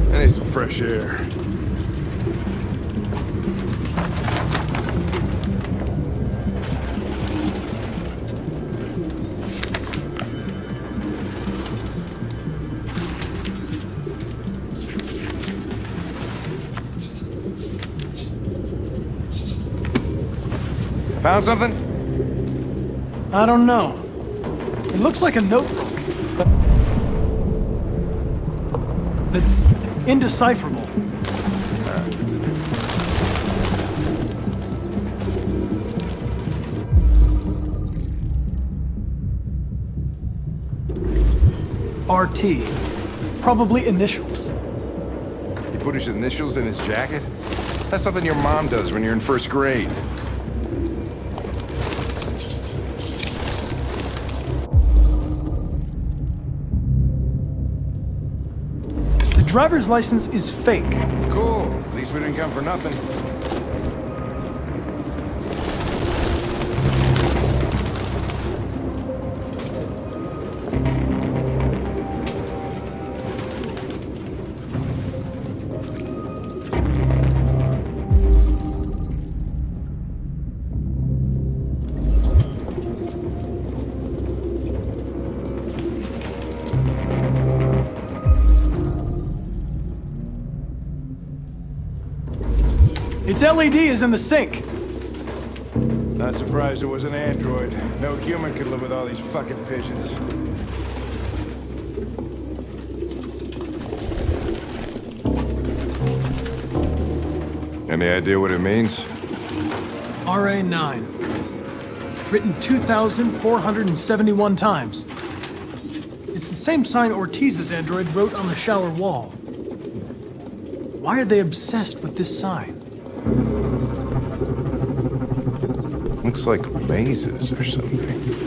I need some fresh air. Found something? I don't know. It looks like a notebook. It's indecipherable. RT. Probably initials. He put his initials in his jacket? That's something your mom does when you're in first grade. The driver's license is fake. Cool. At least we didn't come for nothing. Its LED is in the sink. Not surprised it was an android. No human could live with all these fucking pigeons. Any idea what it means? RA9. Written 2,471 times. It's the same sign Ortiz's android wrote on the shower wall. Why are they obsessed with this sign? Looks like mazes or something.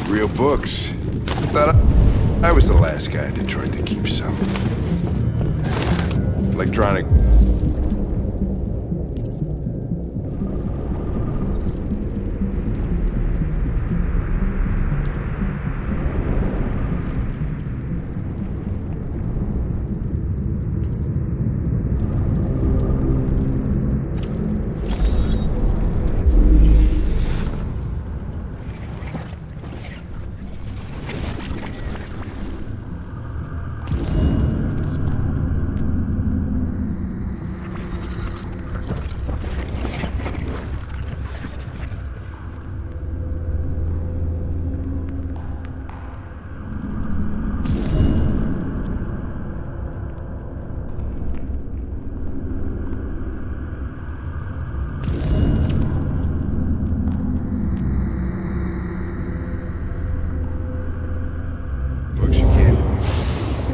Real books. Thought I was the last guy in Detroit to keep some. Electronic.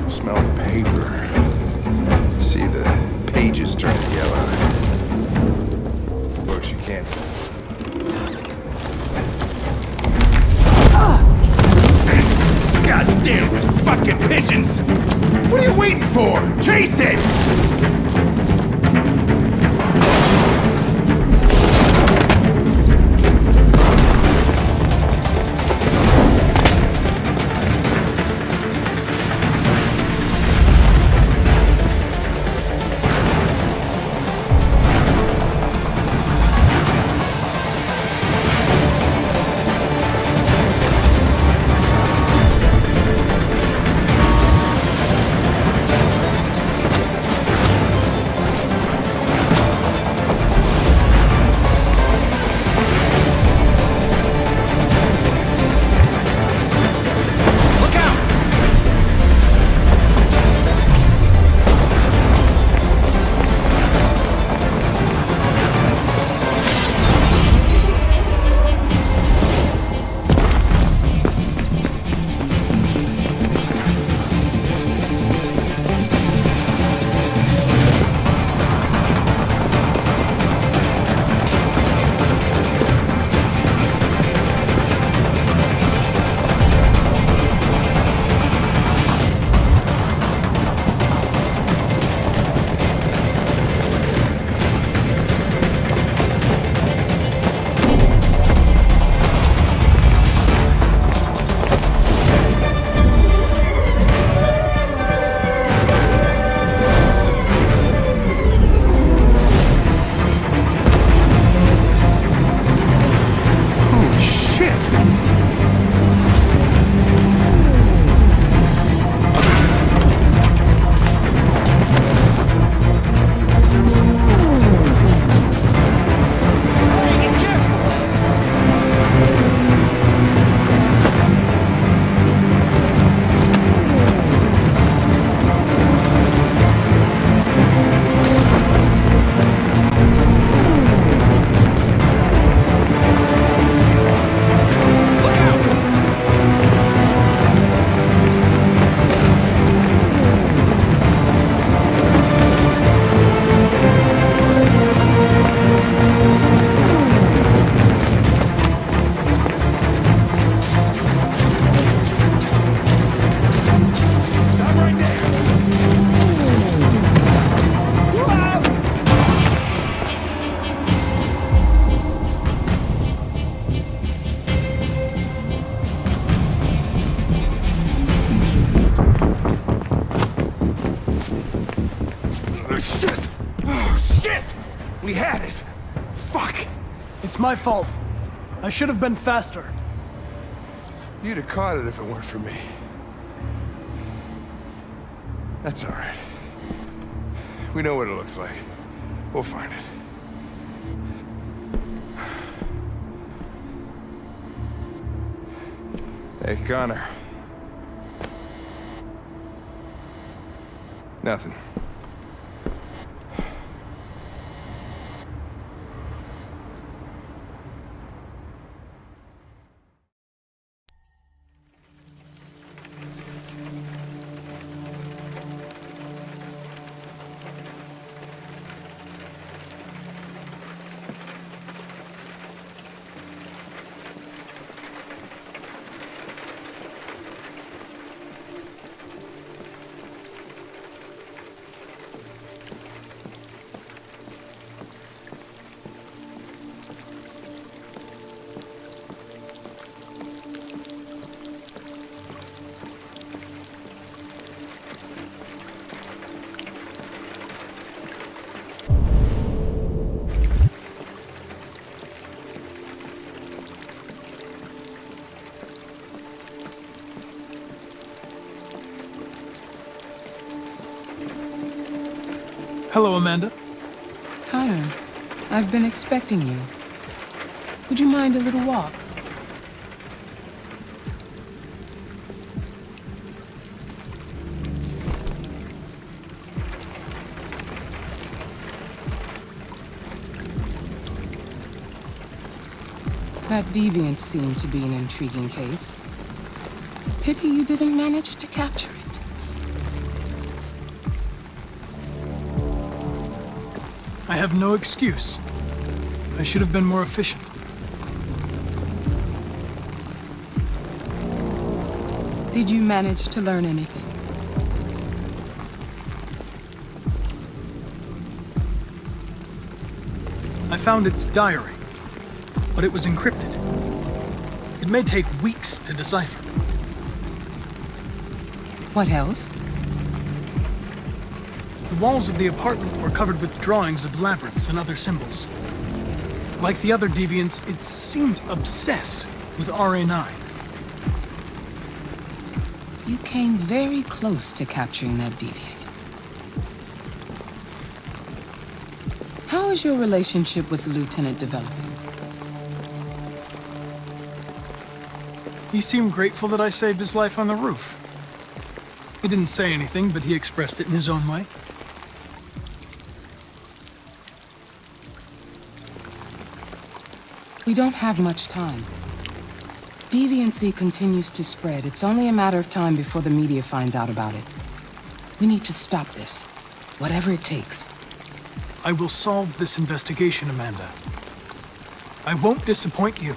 Smell paper. See the pages turn yellow. Books you can't. Goddamn fucking pigeons! What are you waiting for? Chase it! Shit! Oh, shit! We had it! Fuck! It's my fault. I should have been faster. You'd have caught it if it weren't for me. That's all right. We know what it looks like. We'll find it. Hey, Connor. Nothing. Hello, Amanda. Connor, I've been expecting you. Would you mind a little walk? That deviant seemed to be an intriguing case. Pity you didn't manage to capture it. I have no excuse. I should have been more efficient. Did you manage to learn anything? I found its diary, but it was encrypted. It may take weeks to decipher. What else? The walls of the apartment were covered with drawings of labyrinths and other symbols. Like the other deviants, it seemed obsessed with RA9. You came very close to capturing that deviant. How is your relationship with the Lieutenant developing? He seemed grateful that I saved his life on the roof. He didn't say anything, but he expressed it in his own way. We don't have much time. Deviancy continues to spread. It's only a matter of time before the media finds out about it. We need to stop this, whatever it takes. I will solve this investigation, Amanda. I won't disappoint you.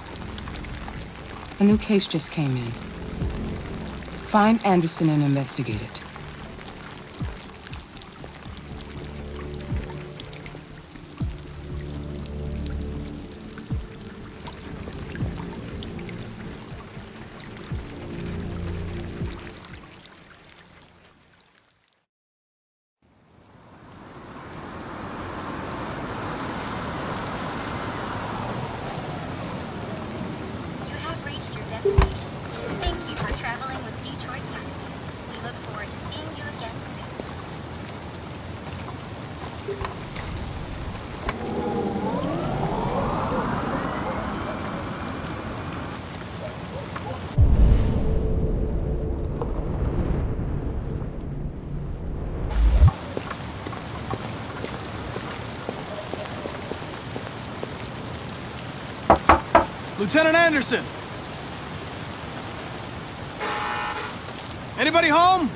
A new case just came in. Find Anderson and investigate it. Your destination. Thank you for traveling with Detroit Taxis. We look forward to seeing you again soon. Lieutenant Anderson! Anybody home?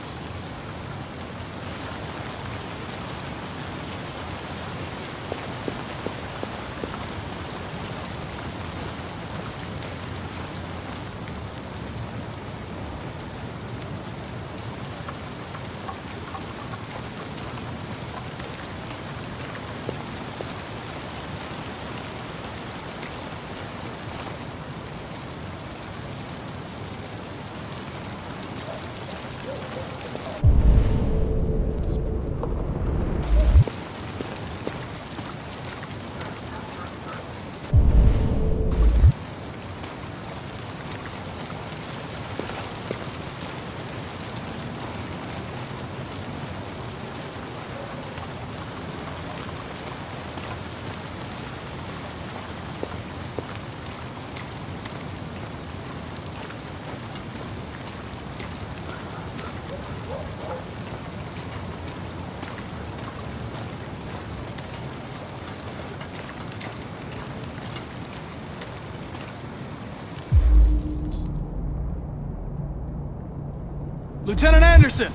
Lieutenant Anderson!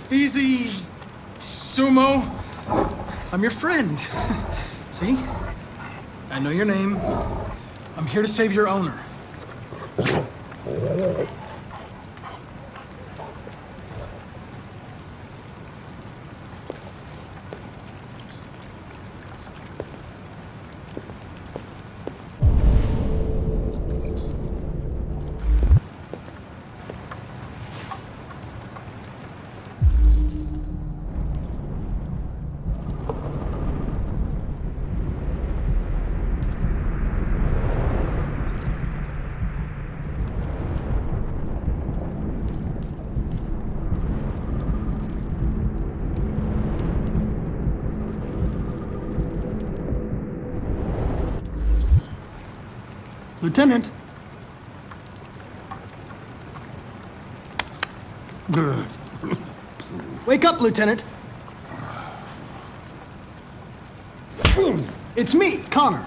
Easy, Sumo. I'm your friend. See? I know your name. I'm here to save your owner. Lieutenant. Wake up, Lieutenant. It's me, Connor.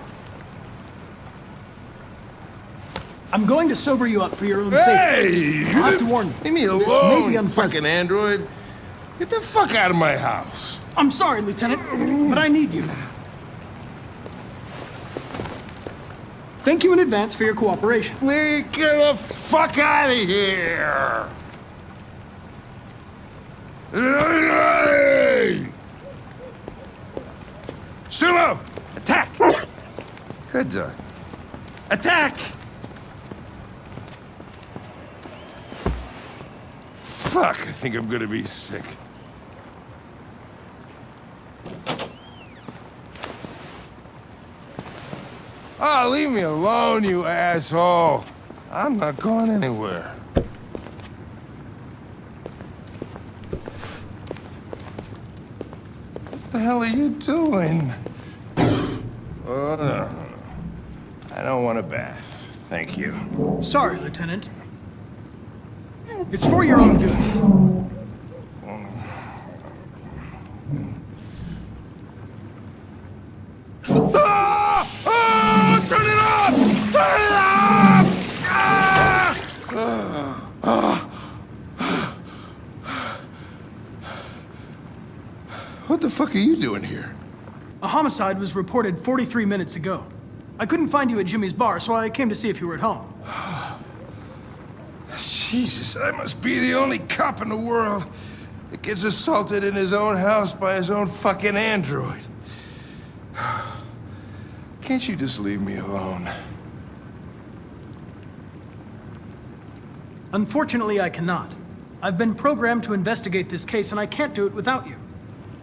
I'm going to sober you up for your own safety. Hey! I'll have to warn you. Leave me This may be alone, unpleasant. fucking android. Get the fuck out of my house. I'm sorry, Lieutenant, but I need you. Thank you in advance for your cooperation. Get the fuck out of here! Sumo! Attack! Good dog. Attack! Fuck, I think I'm gonna be sick. Oh, leave me alone, you asshole. I'm not going anywhere. What the hell are you doing? I don't want a bath. Thank you. Sorry, Lieutenant. It's for your own good. What the fuck are you doing here? A homicide was reported 43 minutes ago. I couldn't find you at Jimmy's bar, so I came to see if you were at home. Jesus, I must be the only cop in the world that gets assaulted in his own house by his own fucking android. Can't you just leave me alone? Unfortunately, I cannot. I've been programmed to investigate this case, and I can't do it without you.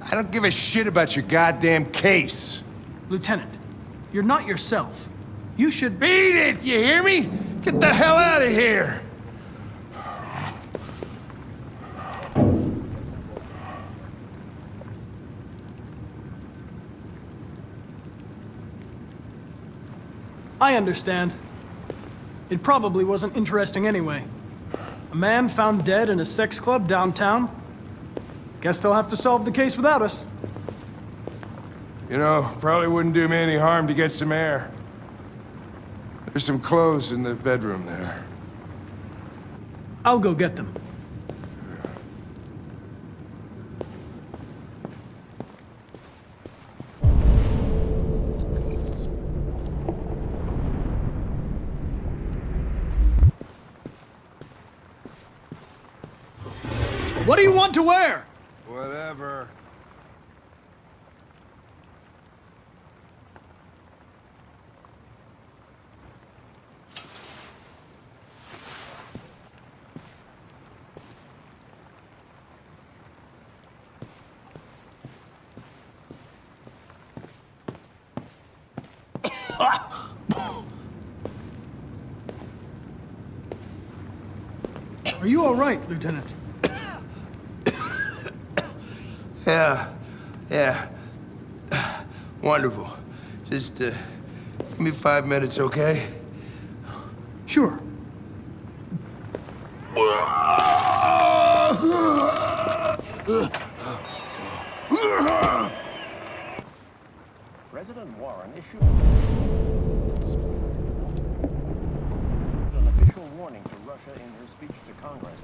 I don't give a shit about your goddamn case. Lieutenant, you're not yourself. You should... Beat it, you hear me? Get the hell out of here! I understand. It probably wasn't interesting anyway. A man found dead in a sex club downtown. Guess they'll have to solve the case without us. You know, probably wouldn't do me any harm to get some air. There's some clothes in the bedroom there. I'll go get them. What do you want to wear? Whatever. Are you all right, Lieutenant? Yeah. Wonderful. Just, give me 5 minutes, okay? Sure. President Warren issued an official warning to Russia in her speech to Congress,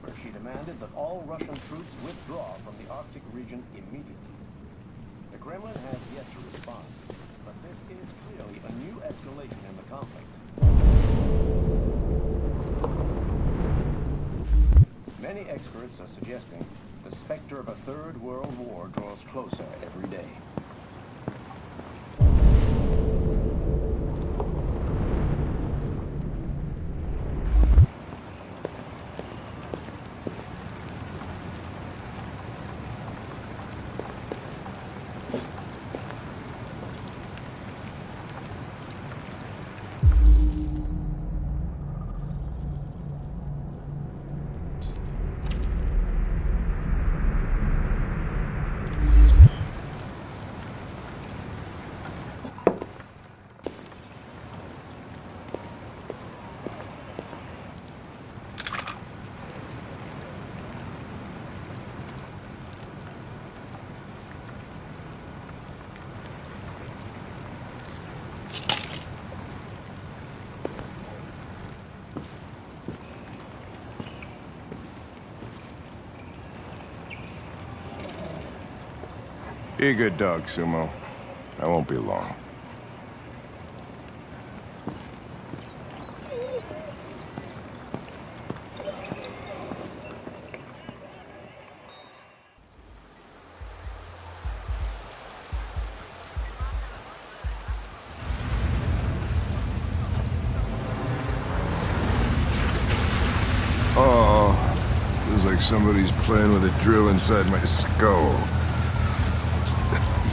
where she demanded that all Russian troops withdraw from the Arctic region immediately. The Kremlin has yet to respond, but this is clearly a new escalation in the conflict. Many experts are suggesting the specter of a third world war draws closer every day. Be a good dog, Sumo. I won't be long. Oh, feels like somebody's playing with a drill inside my skull.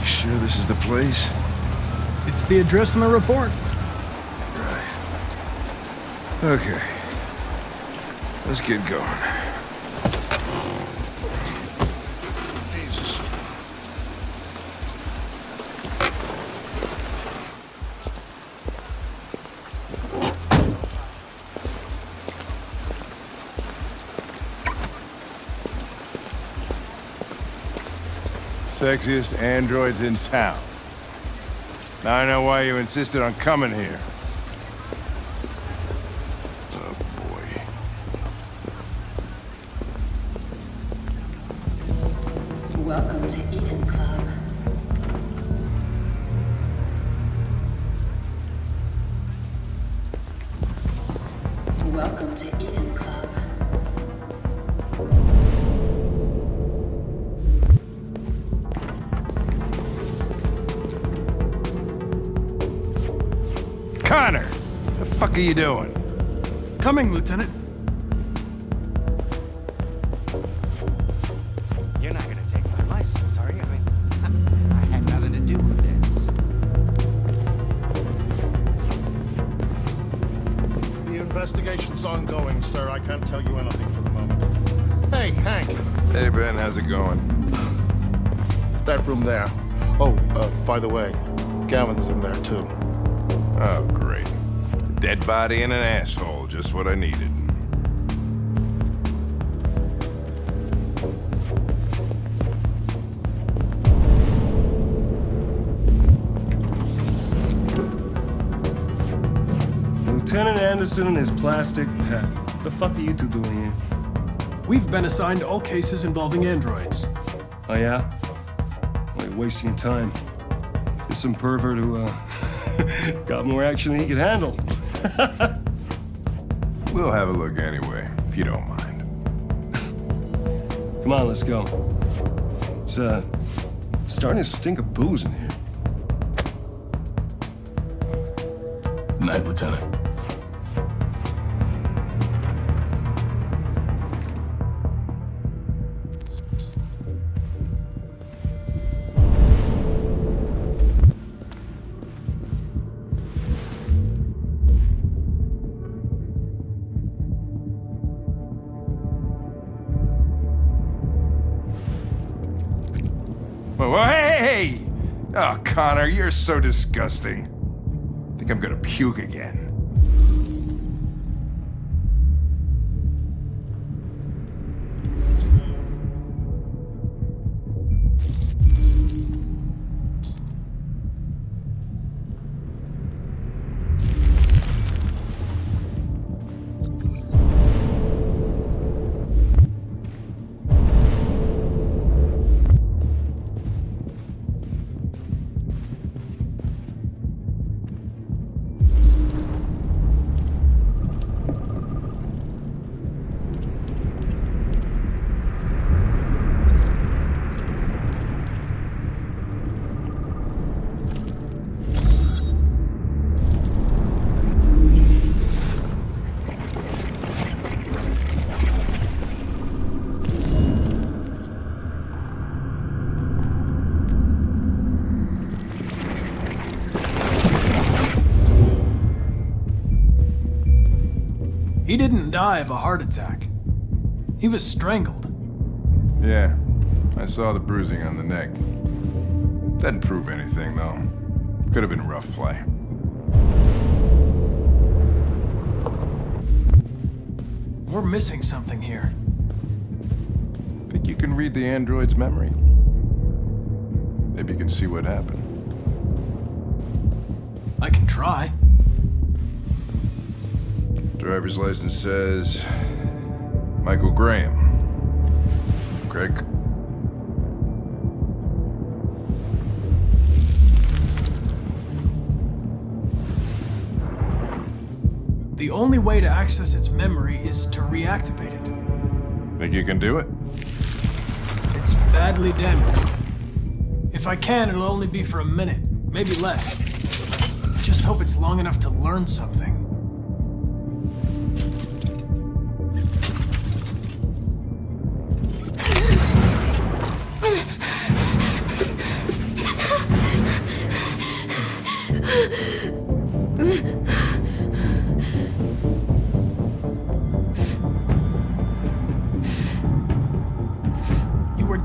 Sure this is the place? It's the address in the report. Right. Okay. Let's get going. Jesus. Sexiest androids in town. Now I know why you insisted on coming here. Oh, boy. Welcome to Eden Club. Welcome to Eden Club. Connor! The fuck are you doing? Coming, Lieutenant. You're not gonna take my license, are you? I mean, I had nothing to do with this. The investigation's ongoing, sir. I can't tell you anything for the moment. Hey, Hank. Hey, Ben, how's it going? It's that room there. Oh, by the way, Gavin's in there, too. Oh, great. A dead body and an asshole, just what I needed. Lieutenant Anderson and his plastic pet. What the fuck are you two doing here? We've been assigned all cases involving androids. Oh, yeah? Well, you're wasting time. There's some pervert who, got more action than he could handle. We'll have a look anyway, if you don't mind. Come on, let's go. It's, starting to stink of booze in here. Night, Lieutenant. Well, hey! Oh, Connor, you're so disgusting. I think I'm gonna puke again. He didn't die of a heart attack. He was strangled. Yeah, I saw the bruising on the neck. Doesn't prove anything, though. Could have been rough play. We're missing something here. Think you can read the android's memory? Maybe you can see what happened. I can try. Driver's license says Michael Graham. Craig? The only way to access its memory is to reactivate it. Think you can do it? It's badly damaged. If I can, it'll only be for a minute, maybe less. I just hope it's long enough to learn something.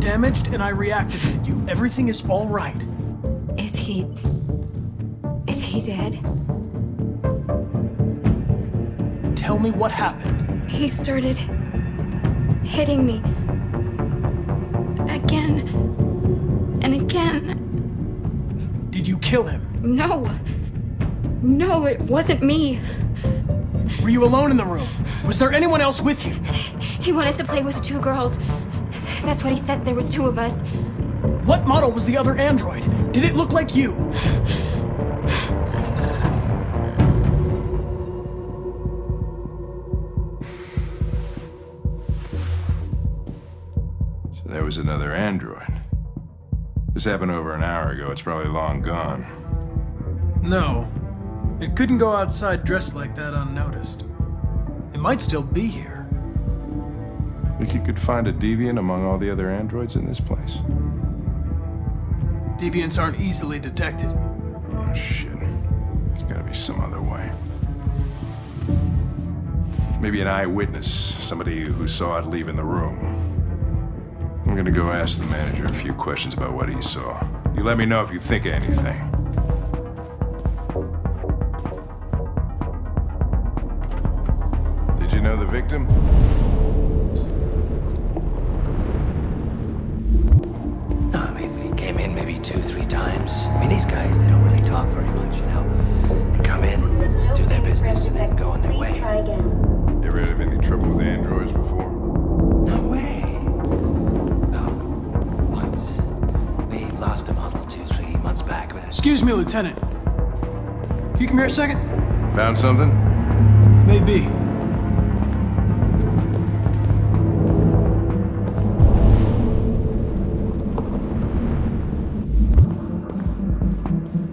Damaged and I reactivated you. Everything is all right. Is he dead? Tell me what happened. He started hitting me. Again and again. Did you kill him? No. No, it wasn't me. Were you alone in the room? Was there anyone else with you? He wanted to play with 2 girls. That's what he said. There was 2 of us. What model was the other android? Did it look like you? So there was another android. This happened over an hour ago. It's probably long gone. No. It couldn't go outside dressed like that unnoticed. It might still be here. Think you could find a deviant among all the other androids in this place? Deviants aren't easily detected. Oh, shit. There's gotta be some other way. Maybe an eyewitness, somebody who saw it leaving the room. I'm gonna go ask the manager a few questions about what he saw. You let me know if you think of anything. Did you know the victim? Came in maybe 2-3 times. I mean, these guys, they don't really talk very much, you know? They come in, do their business, and then go on their way. You ever had any trouble with androids before? No way. No. Once. We lost a model 2-3 months back. Excuse me, Lieutenant. Can you come here a second? Found something? Maybe.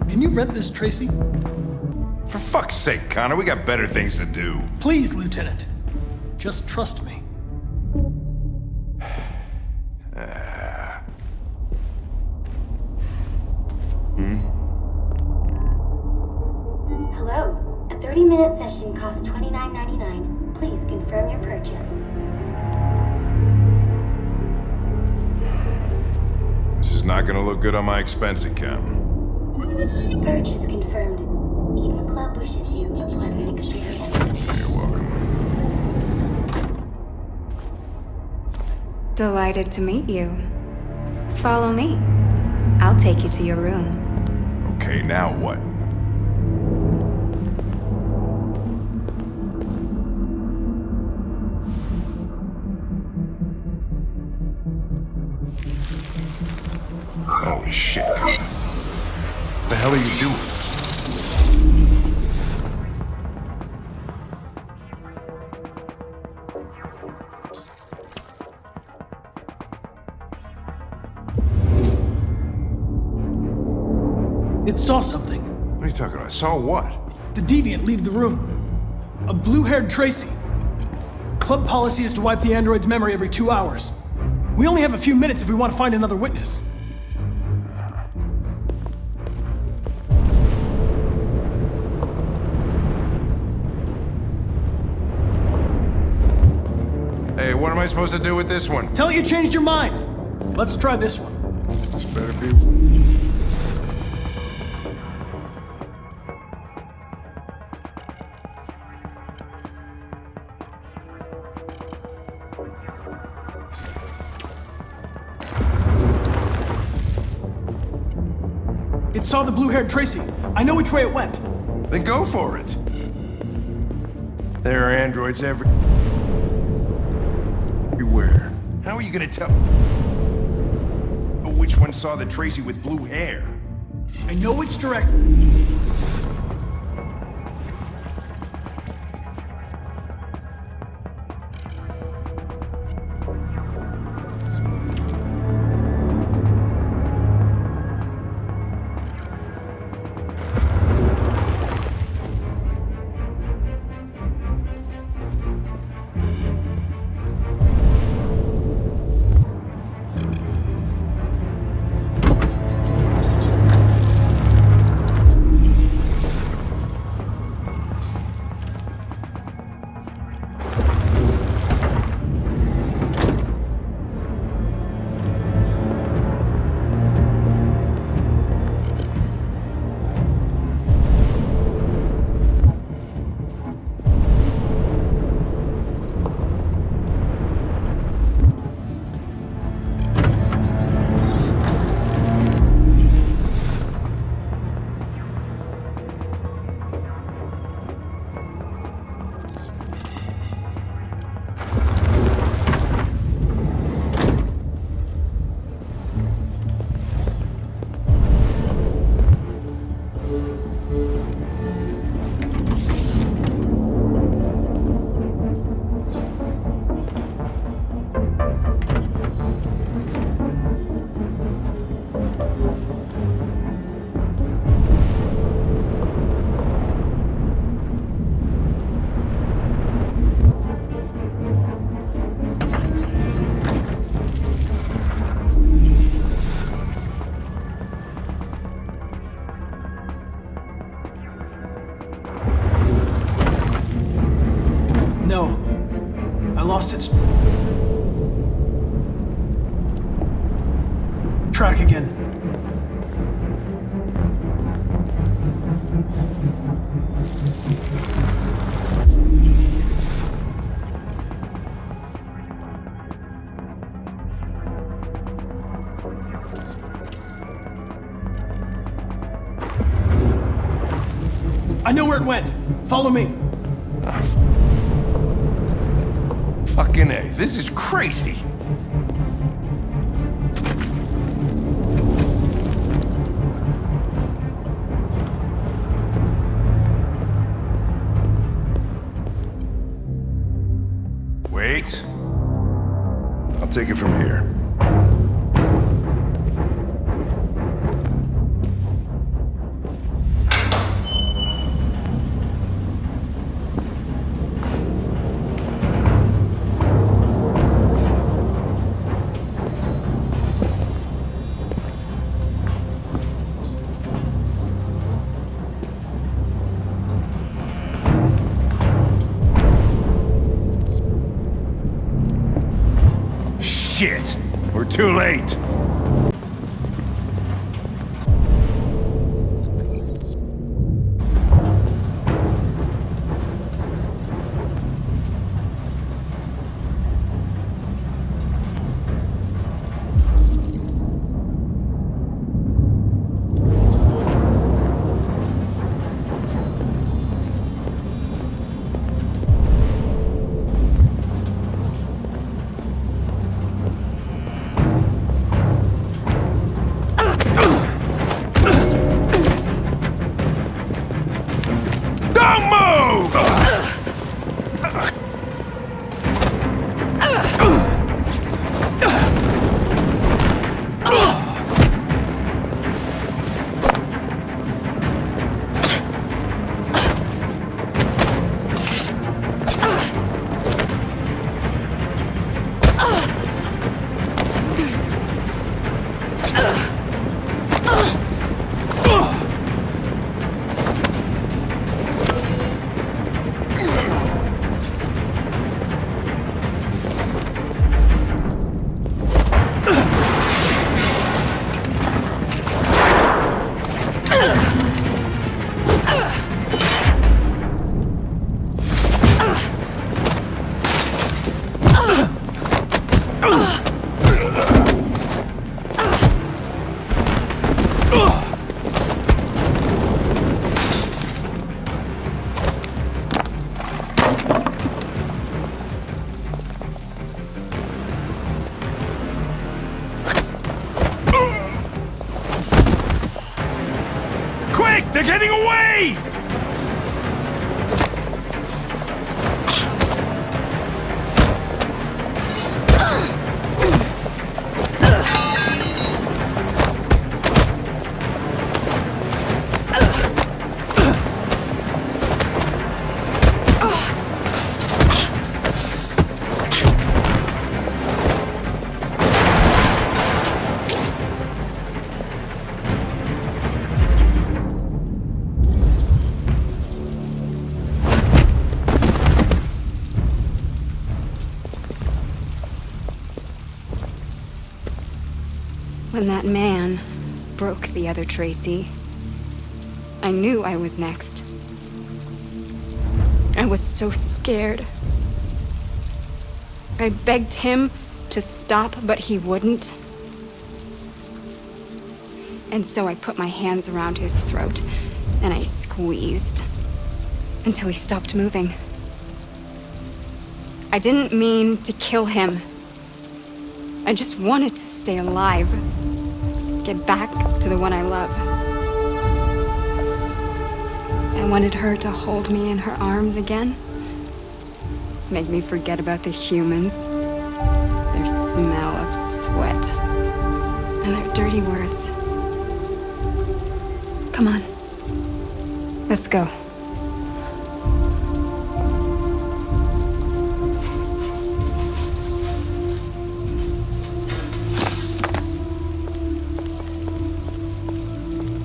Can you rent this, Tracy? For fuck's sake, Connor, we got better things to do. Please, Lieutenant. Just trust me. Hello. A 30-minute session costs $29.99. Please confirm your purchase. This is not gonna look good on my expense account. Purchase confirmed. Eden Club wishes you a pleasant experience. You're welcome. Delighted to meet you. Follow me. I'll take you to your room. Okay, now what? Holy shit. What the hell are you doing? It saw something. What are you talking about? Saw what? The deviant leave the room. A blue-haired Tracy. Club policy is to wipe the android's memory every 2 hours. We only have a few minutes if we want to find another witness. what am I supposed to do with this one? Tell it you changed your mind. Let's try this one. This better be... It saw the blue-haired Tracy. I know which way it went. Then go for it. There are androids everywhere. How are you gonna tell which one saw the Tracy with blue hair? I know which direction. No. I lost its track again. I know where it went. Follow me. Fucking A, this is crazy. Wait. I'll take it from here. Shit! We're too late! When that man broke the other Tracy, I knew I was next. I was so scared. I begged him to stop, but he wouldn't. And so I put my hands around his throat, and I squeezed until he stopped moving. I didn't mean to kill him. I just wanted to stay alive. Get back to the one I love. I wanted her to hold me in her arms again. Make me forget about the humans, their smell of sweat, and their dirty words. Come on. Let's go.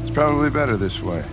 It's probably better this way.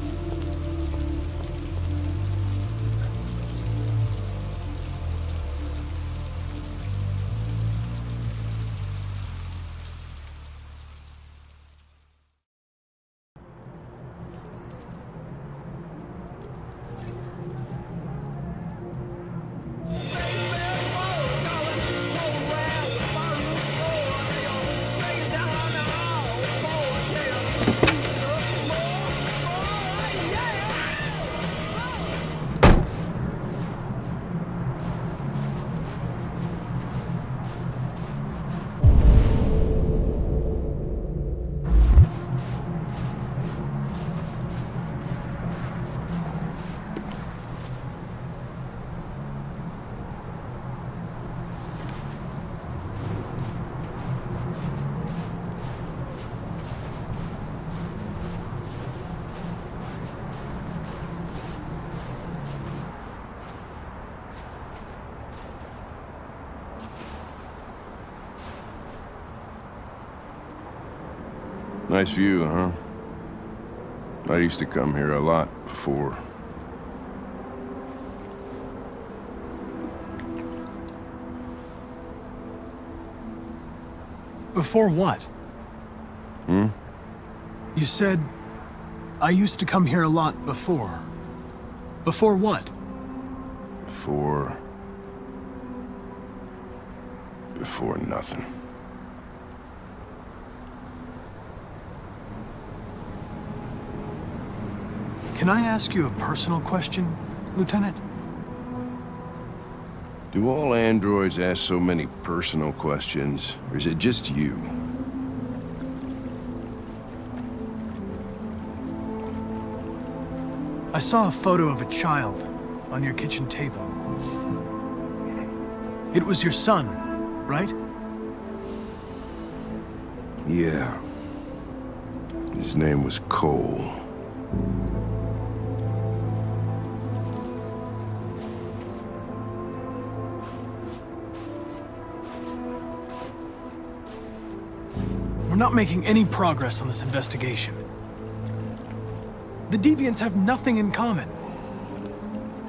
Nice view, huh? I used to come here a lot before. Before what? Hmm? You said, I used to come here a lot before. Before what? Before nothing. Can I ask you a personal question, Lieutenant? Do all androids ask so many personal questions, or is it just you? I saw a photo of a child on your kitchen table. It was your son, right? Yeah. His name was Cole. We're not making any progress on this investigation. The Deviants have nothing in common.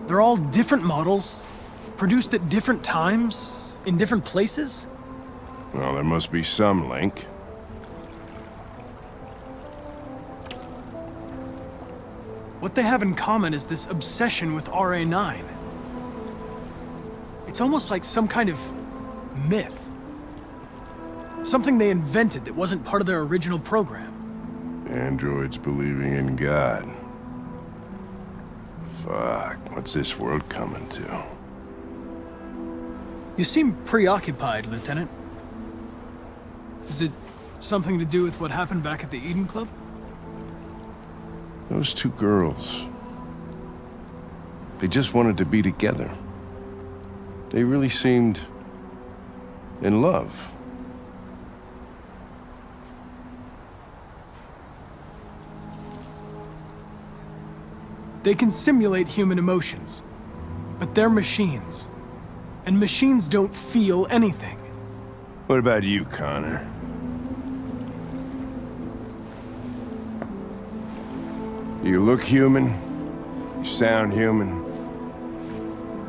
They're all different models, produced at different times, in different places. Well, there must be some link. What they have in common is this obsession with RA9. It's almost like some kind of myth. Something they invented that wasn't part of their original program. Androids believing in God. Fuck, what's this world coming to? You seem preoccupied, Lieutenant. Is it something to do with what happened back at the Eden Club? Those two girls. They just wanted to be together. They really seemed in love. They can simulate human emotions, but they're machines. And machines don't feel anything. What about you, Connor? You look human, you sound human,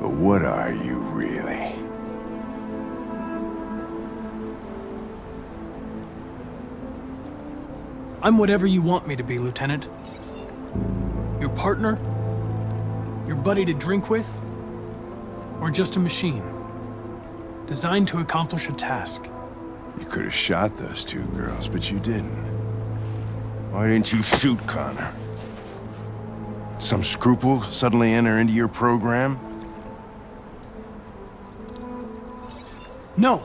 but what are you really? I'm whatever you want me to be, Lieutenant. Your partner? Your buddy to drink with? Or just a machine? Designed to accomplish a task. You could have shot those two girls, but you didn't. Why didn't you shoot Connor? Some scruple suddenly enter into your program? No!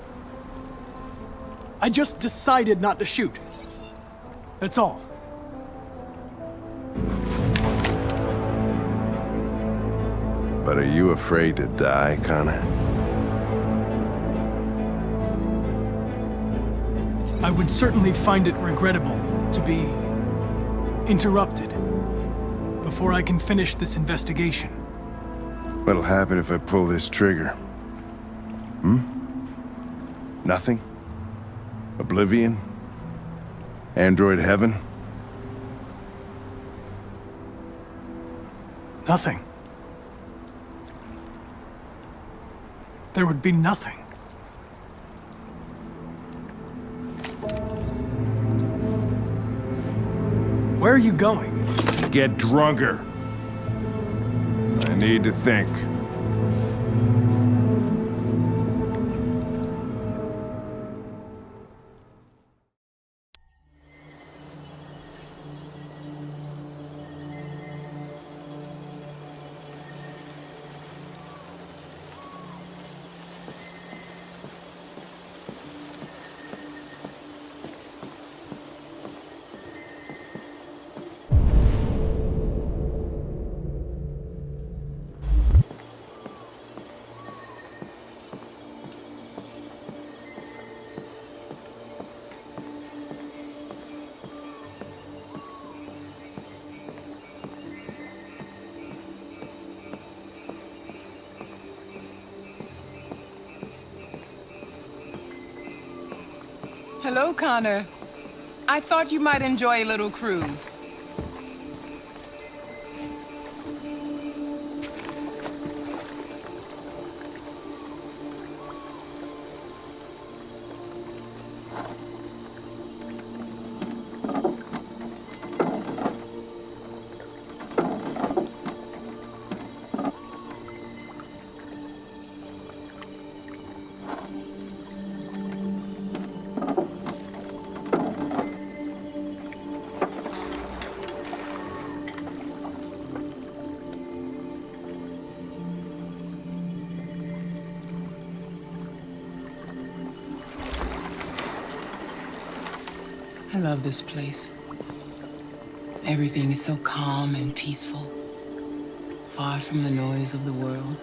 I just decided not to shoot. That's all. But are you afraid to die, Connor? I would certainly find it regrettable to be interrupted before I can finish this investigation. What'll happen if I pull this trigger? Nothing? Oblivion? Android heaven? Nothing. There would be nothing. Where are you going? Get drunker. I need to think. Hello, Connor. I thought you might enjoy a little cruise. I love this place. Everything is so calm and peaceful, far from the noise of the world.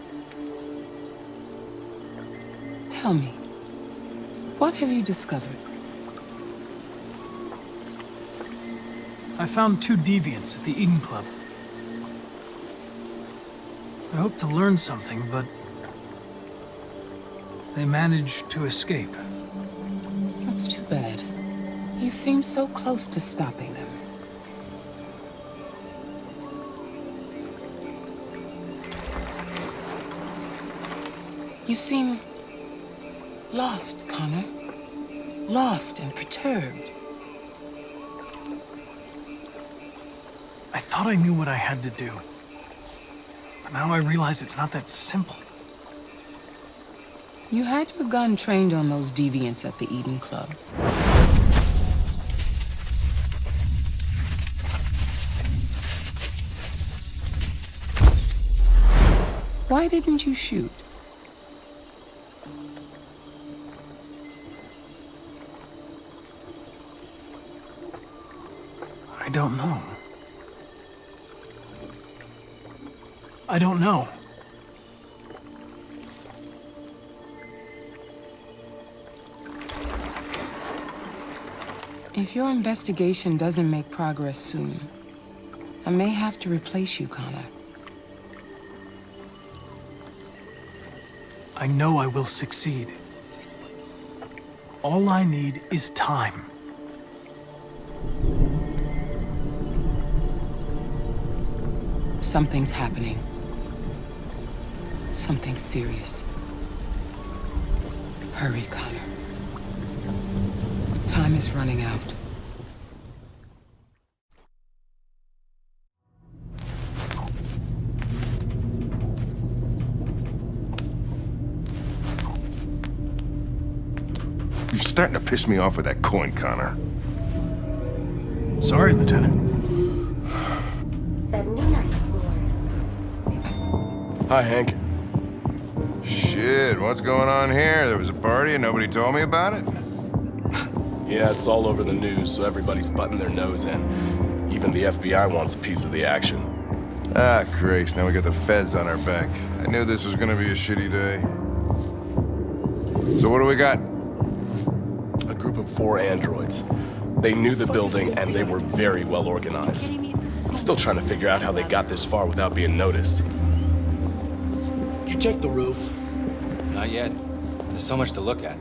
Tell me, what have you discovered? I found 2 deviants at the Eden Club. I hoped to learn something, but they managed to escape. That's too bad. You seem so close to stopping them. You seem lost, Connor. Lost and perturbed. I thought I knew what I had to do. But now I realize it's not that simple. You had your gun trained on those deviants at the Eden Club. Why didn't you shoot? I don't know. I don't know. If your investigation doesn't make progress soon, I may have to replace you, Connor. I know I will succeed. All I need is time. Something's happening. Something serious. Hurry, Connor. Time is running out. starting to piss me off with that coin, Connor. Sorry, Lieutenant. 79th floor. Hi, Hank. Shit, what's going on here? There was a party and nobody told me about it? Yeah, it's all over the news, so everybody's butting their nose in. Even the FBI wants a piece of the action. Ah, Christ, now we got the feds on our back. I knew this was gonna be a shitty day. So what do we got? A group of 4 androids. They knew the building, and they were very well organized. I'm still trying to figure out how they got this far without being noticed. Did you check the roof? Not yet. There's so much to look at.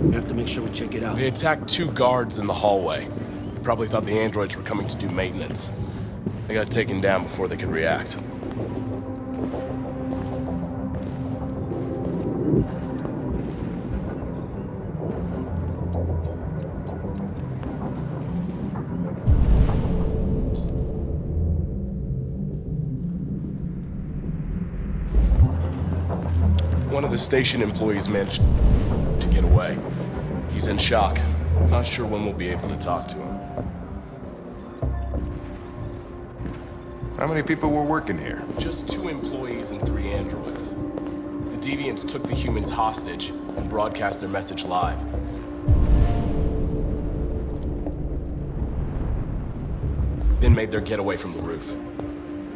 We have to make sure we check it out. They attacked 2 guards in the hallway. They probably thought the androids were coming to do maintenance. They got taken down before they could react. One of the station employees managed to get away. He's in shock. Not sure when we'll be able to talk to him. How many people were working here? Just 2 employees and 3 androids. The deviants took the humans hostage and broadcast their message live. Then made their getaway from the roof.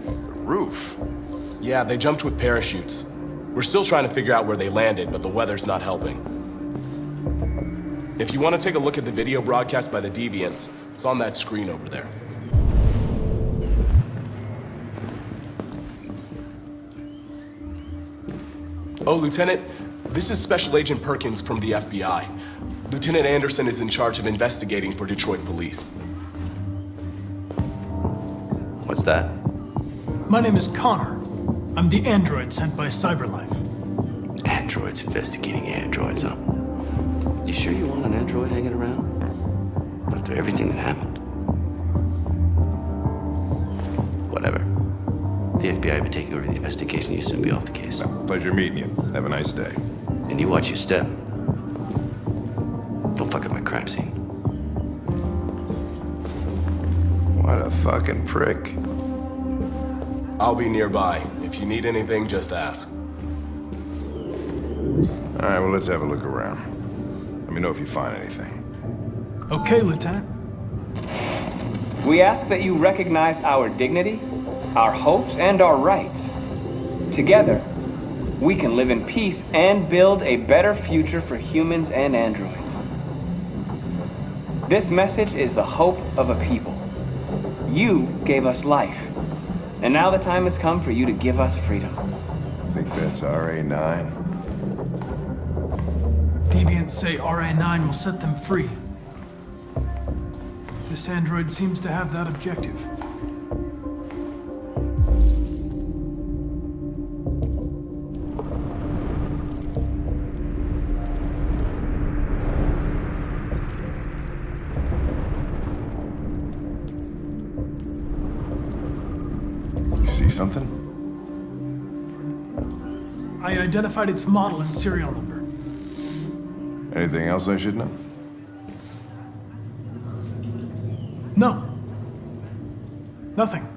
The roof? Yeah, they jumped with parachutes. We're still trying to figure out where they landed, but the weather's not helping. If you want to take a look at the video broadcast by the deviants, it's on that screen over there. Oh, Lieutenant, this is Special Agent Perkins from the FBI. Lieutenant Anderson is in charge of investigating for Detroit police. What's that? My name is Connor. I'm the android sent by CyberLife. Androids investigating androids, huh? You sure you want an android hanging around? After everything that happened? Whatever. The FBI will be taking over the investigation. You soon be off the case. Well, pleasure meeting you. Have a nice day. And you watch your step. Don't fuck up my crime scene. What a fucking prick. I'll be nearby. If you need anything, just ask. All right, well, let's have a look around. Let me know if you find anything. Okay, Lieutenant. We ask that you recognize our dignity, our hopes, and our rights. Together, we can live in peace and build a better future for humans and androids. This message is the hope of a people. You gave us life, and now the time has come for you to give us freedom. I think that's RA9. Deviants say RA9 will set them free. This android seems to have that objective. You see something? I identified its model and serial number. Anything else I should know? No. Nothing.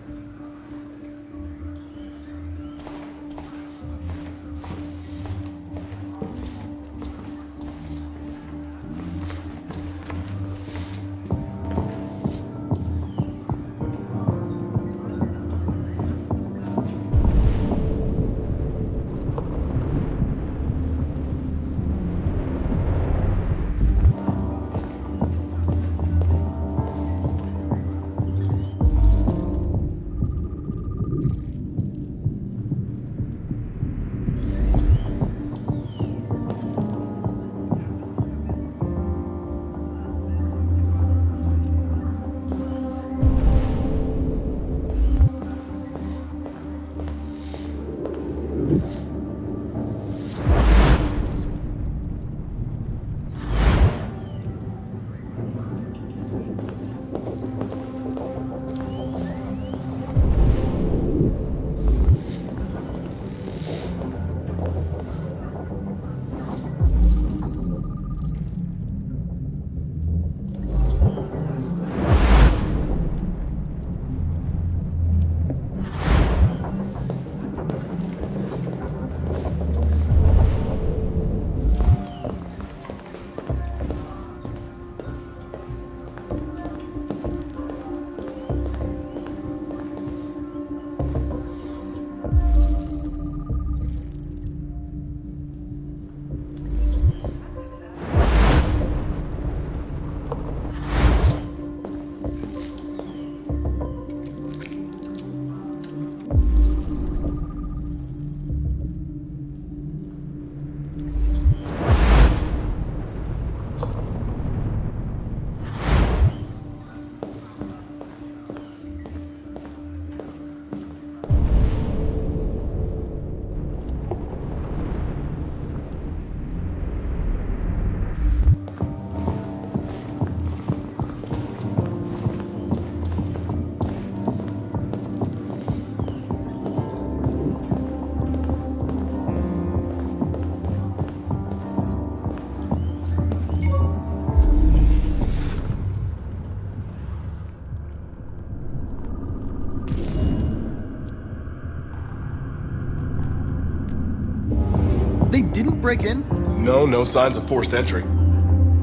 They didn't break in? No signs of forced entry.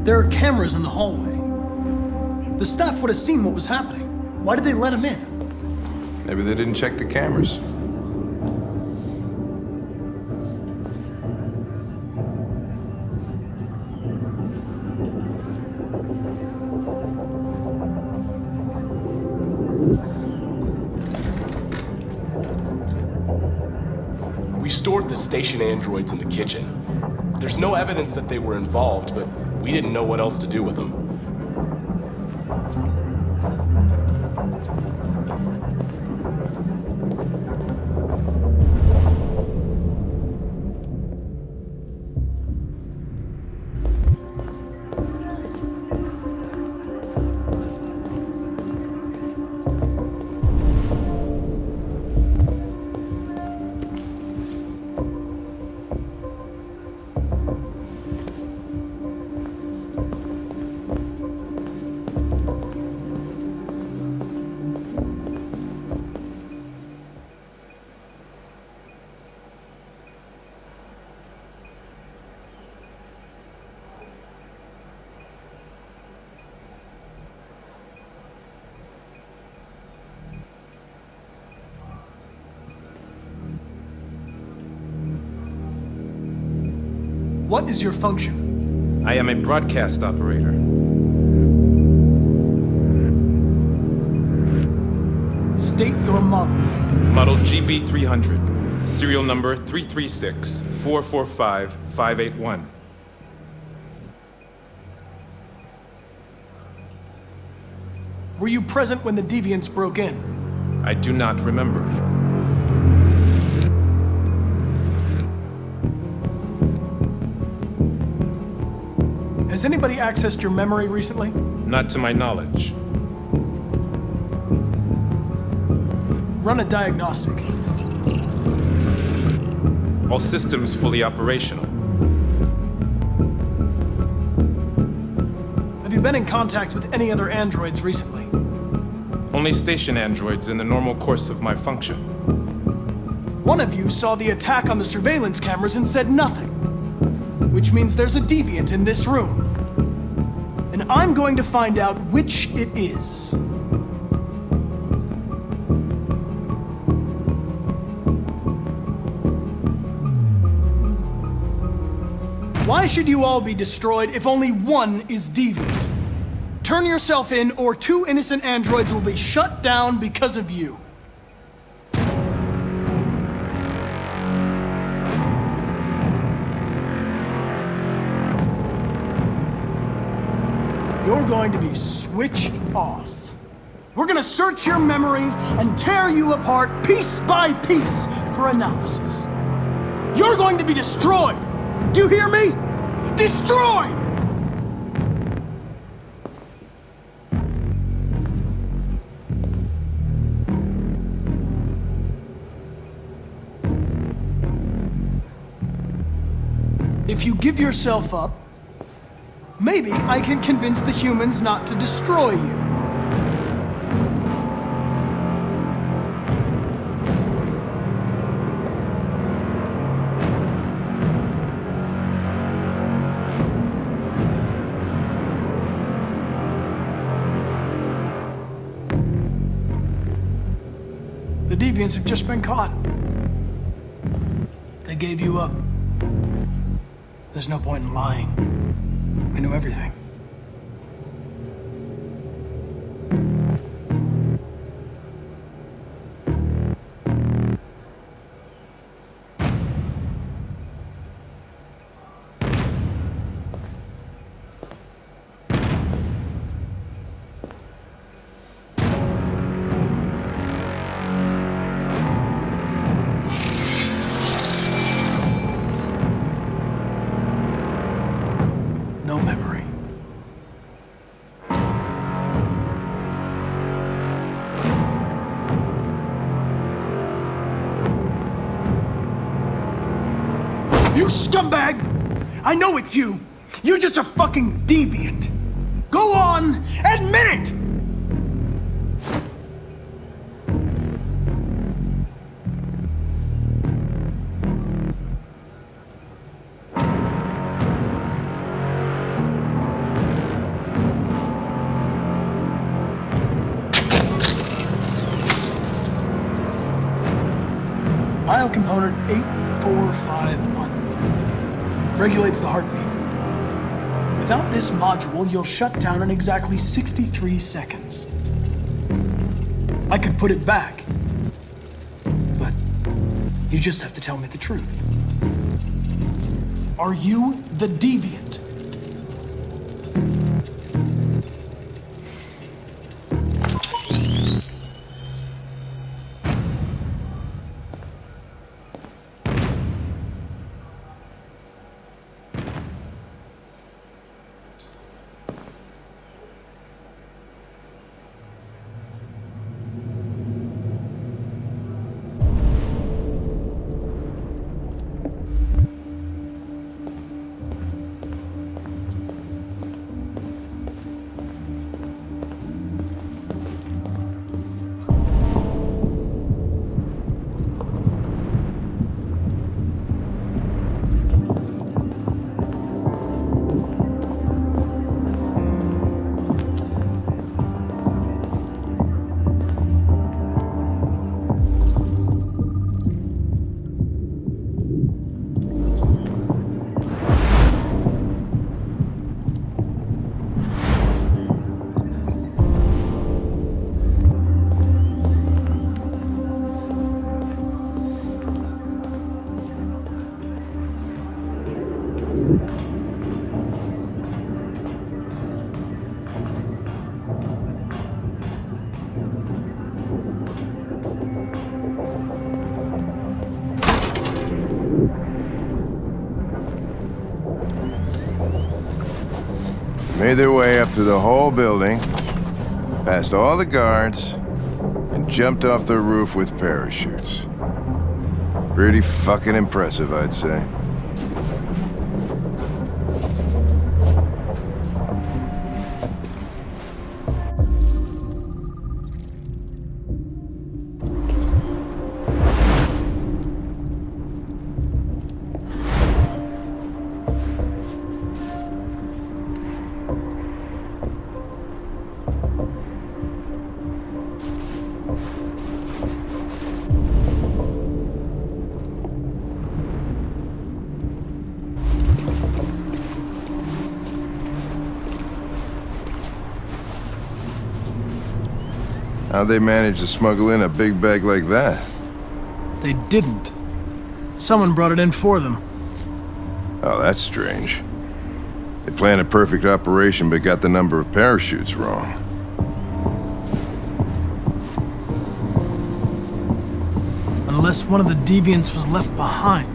There are cameras in the hallway. The staff would have seen what was happening. Why did they let him in? Maybe they didn't check the cameras. We stored the station androids in the kitchen. There's no evidence that they were involved, but we didn't know what else to do with them. What is your function? I am a broadcast operator. State your model. Model GB300. Serial number 336-445-581. Were you present when the deviants broke in? I do not remember. Has anybody accessed your memory recently? Not to my knowledge. Run a diagnostic. All systems fully operational. Have you been in contact with any other androids recently? Only station androids in the normal course of my function. One of you saw the attack on the surveillance cameras and said nothing. Which means there's a deviant in this room. And I'm going to find out which it is. Why should you all be destroyed if only one is deviant? Turn yourself in, or 2 innocent androids will be shut down because of you. You're going to be switched off. We're gonna search your memory and tear you apart piece by piece for analysis. You're going to be destroyed! Do you hear me? Destroyed! If you give yourself up, maybe I can convince the humans not to destroy you. The deviants have just been caught. They gave you up. There's no point in lying. I knew everything. No memory. You scumbag! I know it's you! You're just a fucking deviant! Go on, admit it! Biocomponent 8451. Regulates the heartbeat. Without this module, you'll shut down in exactly 63 seconds. I could put it back, but you just have to tell me the truth. Are you the deviant? Made their way up through the whole building, past all the guards, and jumped off the roof with parachutes. Pretty fucking impressive, I'd say. How'd they manage to smuggle in a big bag like that? They didn't. Someone brought it in for them. Oh, that's strange. They planned a perfect operation but got the number of parachutes wrong. Unless one of the deviants was left behind.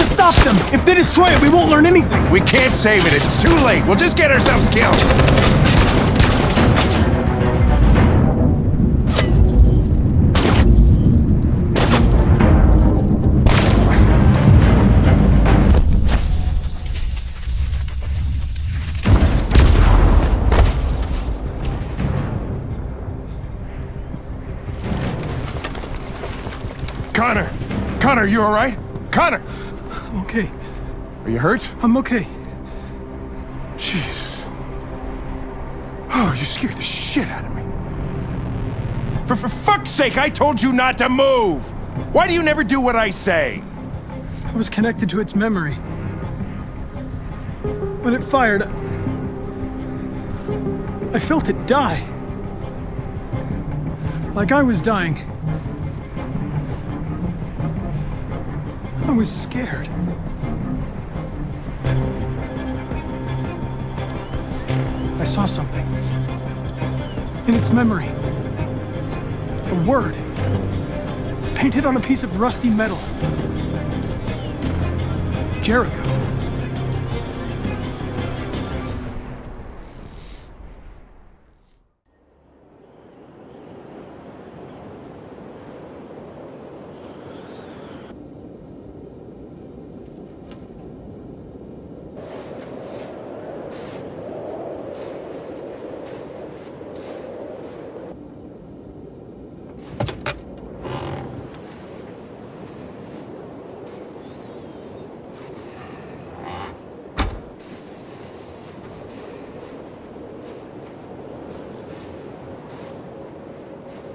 Stop them! If they destroy it, we won't learn anything! We can't save it. It's too late. We'll just get ourselves killed. Connor! Connor, you all right? Connor! I'm okay. Are you hurt? I'm okay. Jesus. Oh, you scared the shit out of me. For fuck's sake, I told you not to move! Why do you never do what I say? I was connected to its memory. When it fired, I felt it die. Like I was dying. I was scared. I saw something. In its memory. A word. Painted on a piece of rusty metal. Jericho.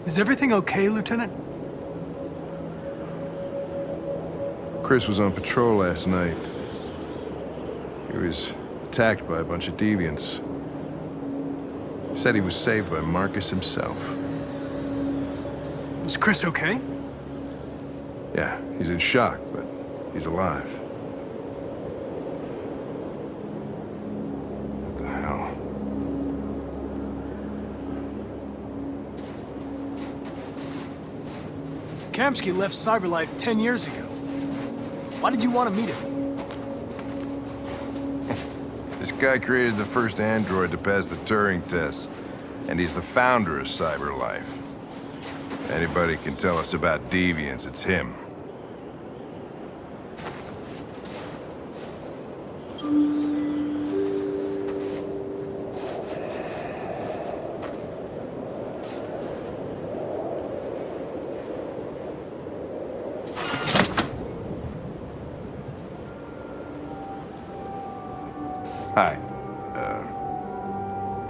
Is everything okay, Lieutenant? Chris was on patrol last night. He was attacked by a bunch of deviants. He said he was saved by Marcus himself. Is Chris okay? Yeah, he's in shock, but he's alive. What the hell? Kamsky left Cyberlife 10 years ago. Why did you want to meet him? This guy created the first android to pass the Turing test, and he's the founder of Cyberlife. Anybody can tell us about deviants, it's him. Hi.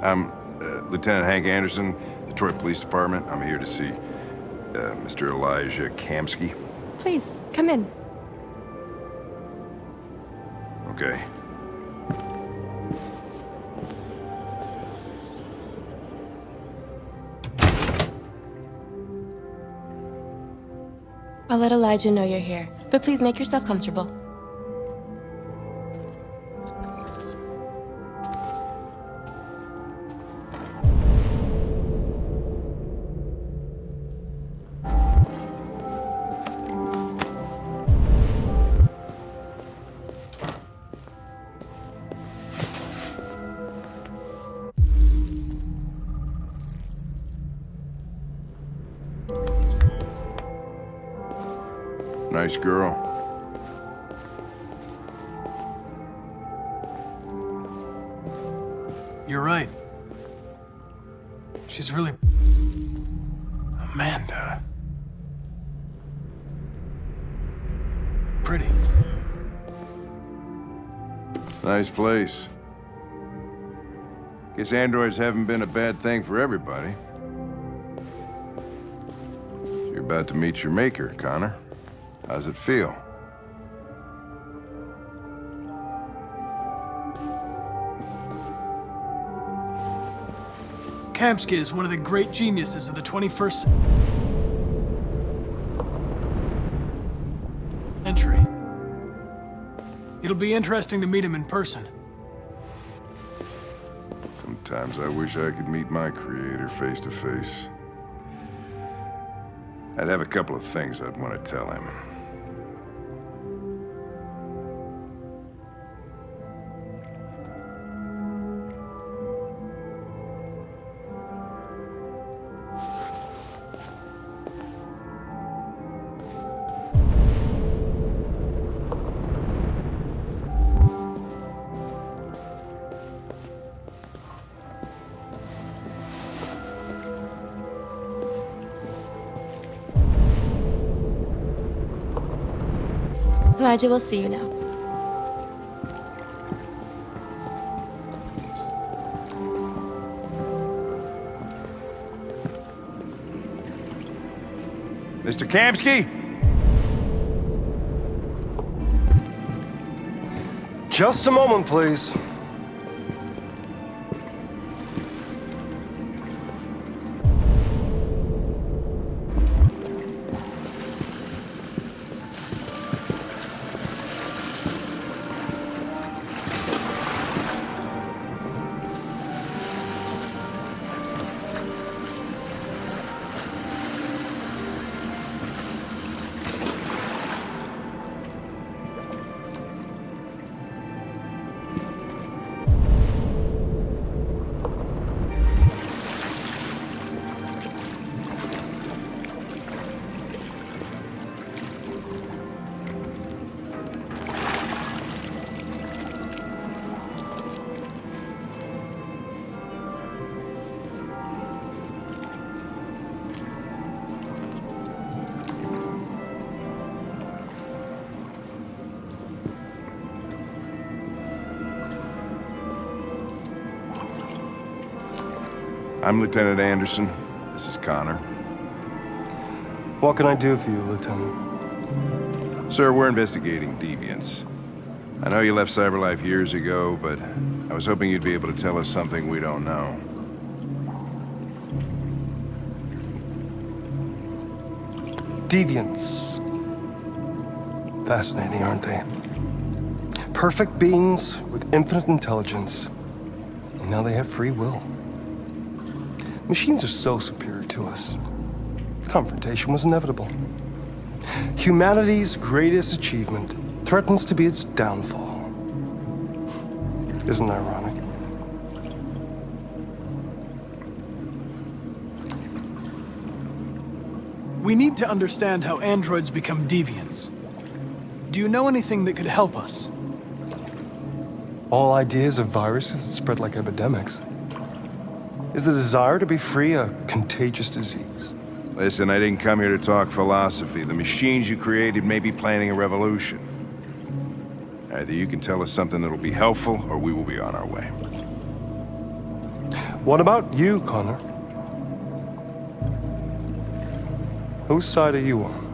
I'm Lieutenant Hank Anderson, Detroit Police Department. I'm here to see Mr. Elijah Kamsky. Please, come in. Okay. I'll let Elijah know you're here, but please make yourself comfortable. Nice girl. You're right. She's really... Amanda. Pretty. Nice place. Guess androids haven't been a bad thing for everybody. You're about to meet your maker, Connor. How's it feel? Kamsky is one of the great geniuses of the 21st century. It'll be interesting to meet him in person. Sometimes I wish I could meet my creator face to face. I'd have a couple of things I'd want to tell him. Elijah will see you now. Mr. Kamsky? Just a moment, please. I'm Lieutenant Anderson. This is Connor. What can I do for you, Lieutenant? Sir, we're investigating deviants. I know you left CyberLife years ago, but I was hoping you'd be able to tell us something we don't know. Deviants. Fascinating, aren't they? Perfect beings with infinite intelligence. And now they have free will. Machines are so superior to us. Confrontation was inevitable. Humanity's greatest achievement threatens to be its downfall. Isn't it ironic? We need to understand how androids become deviants. Do you know anything that could help us? All ideas of viruses that spread like epidemics. Is the desire to be free a contagious disease? Listen, I didn't come here to talk philosophy. The machines you created may be planning a revolution. Either you can tell us something that'll be helpful, or we will be on our way. What about you, Connor? Whose side are you on?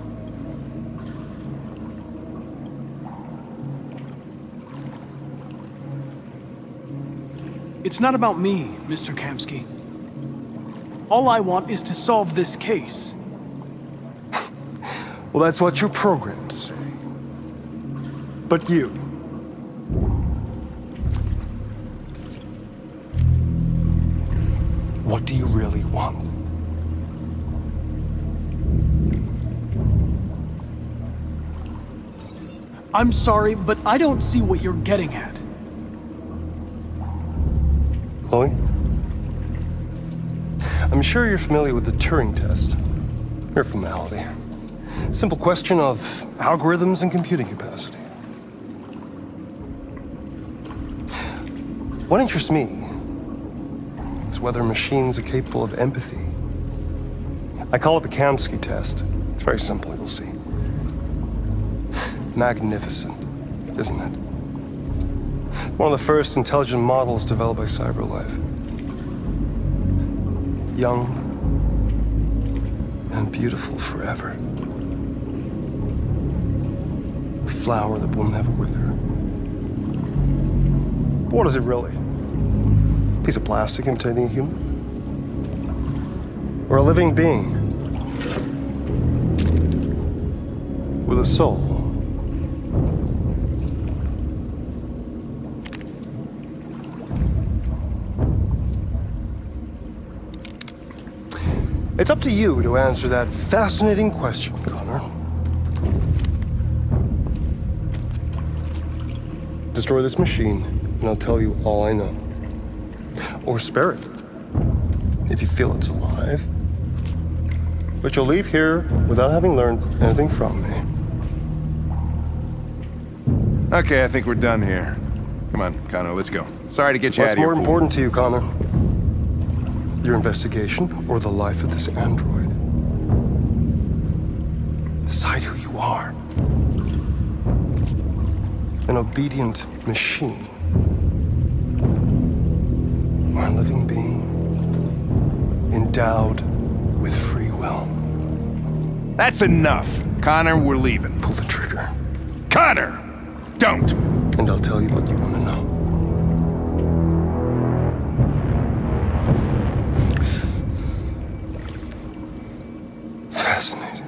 It's not about me, Mr. Kamsky. All I want is to solve this case. Well, that's what you're programmed to say. But you... what do you really want? I'm sorry, but I don't see what you're getting at. Chloe? I'm sure you're familiar with the Turing test. Mere formality. Simple question of algorithms and computing capacity. What interests me is whether machines are capable of empathy. I call it the Kamsky test. It's very simple, you'll see. Magnificent, isn't it? One of the first intelligent models developed by CyberLife. Young and beautiful forever. A flower that will never wither. But what is it really? A piece of plastic imitating a human? Or a living being with a soul? It's up to you to answer that fascinating question, Connor. Destroy this machine, and I'll tell you all I know. Or spare it, if you feel it's alive. But you'll leave here without having learned anything from me. Okay, I think we're done here. Come on, Connor, let's go. Sorry to get you out of here. What's more important to you, Connor? Your investigation or the life of this android? Decide who you are. an obedient machine, or a living being endowed with free will. That's enough. Connor, we're leaving. Pull the trigger. Connor! Don't! And I'll tell you what you want to know. Fascinating.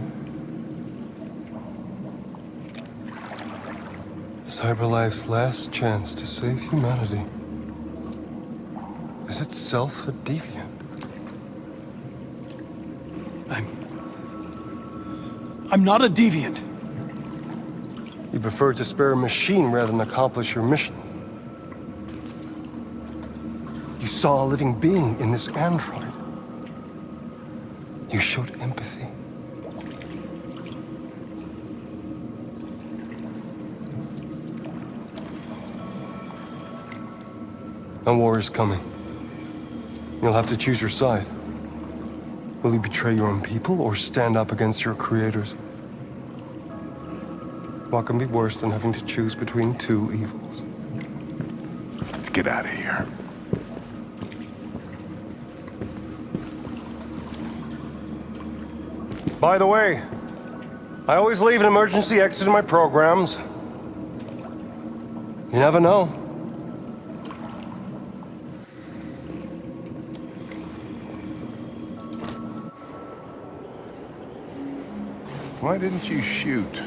CyberLife's last chance to save humanity is itself a deviant. I'm not a deviant. You prefer to spare a machine rather than accomplish your mission. You saw a living being in this android. You showed empathy. A war is coming. You'll have to choose your side. Will you betray your own people or stand up against your creators? What can be worse than having to choose between two evils? Let's get out of here. By the way, I always leave an emergency exit in my programs. You never know. Why didn't you shoot?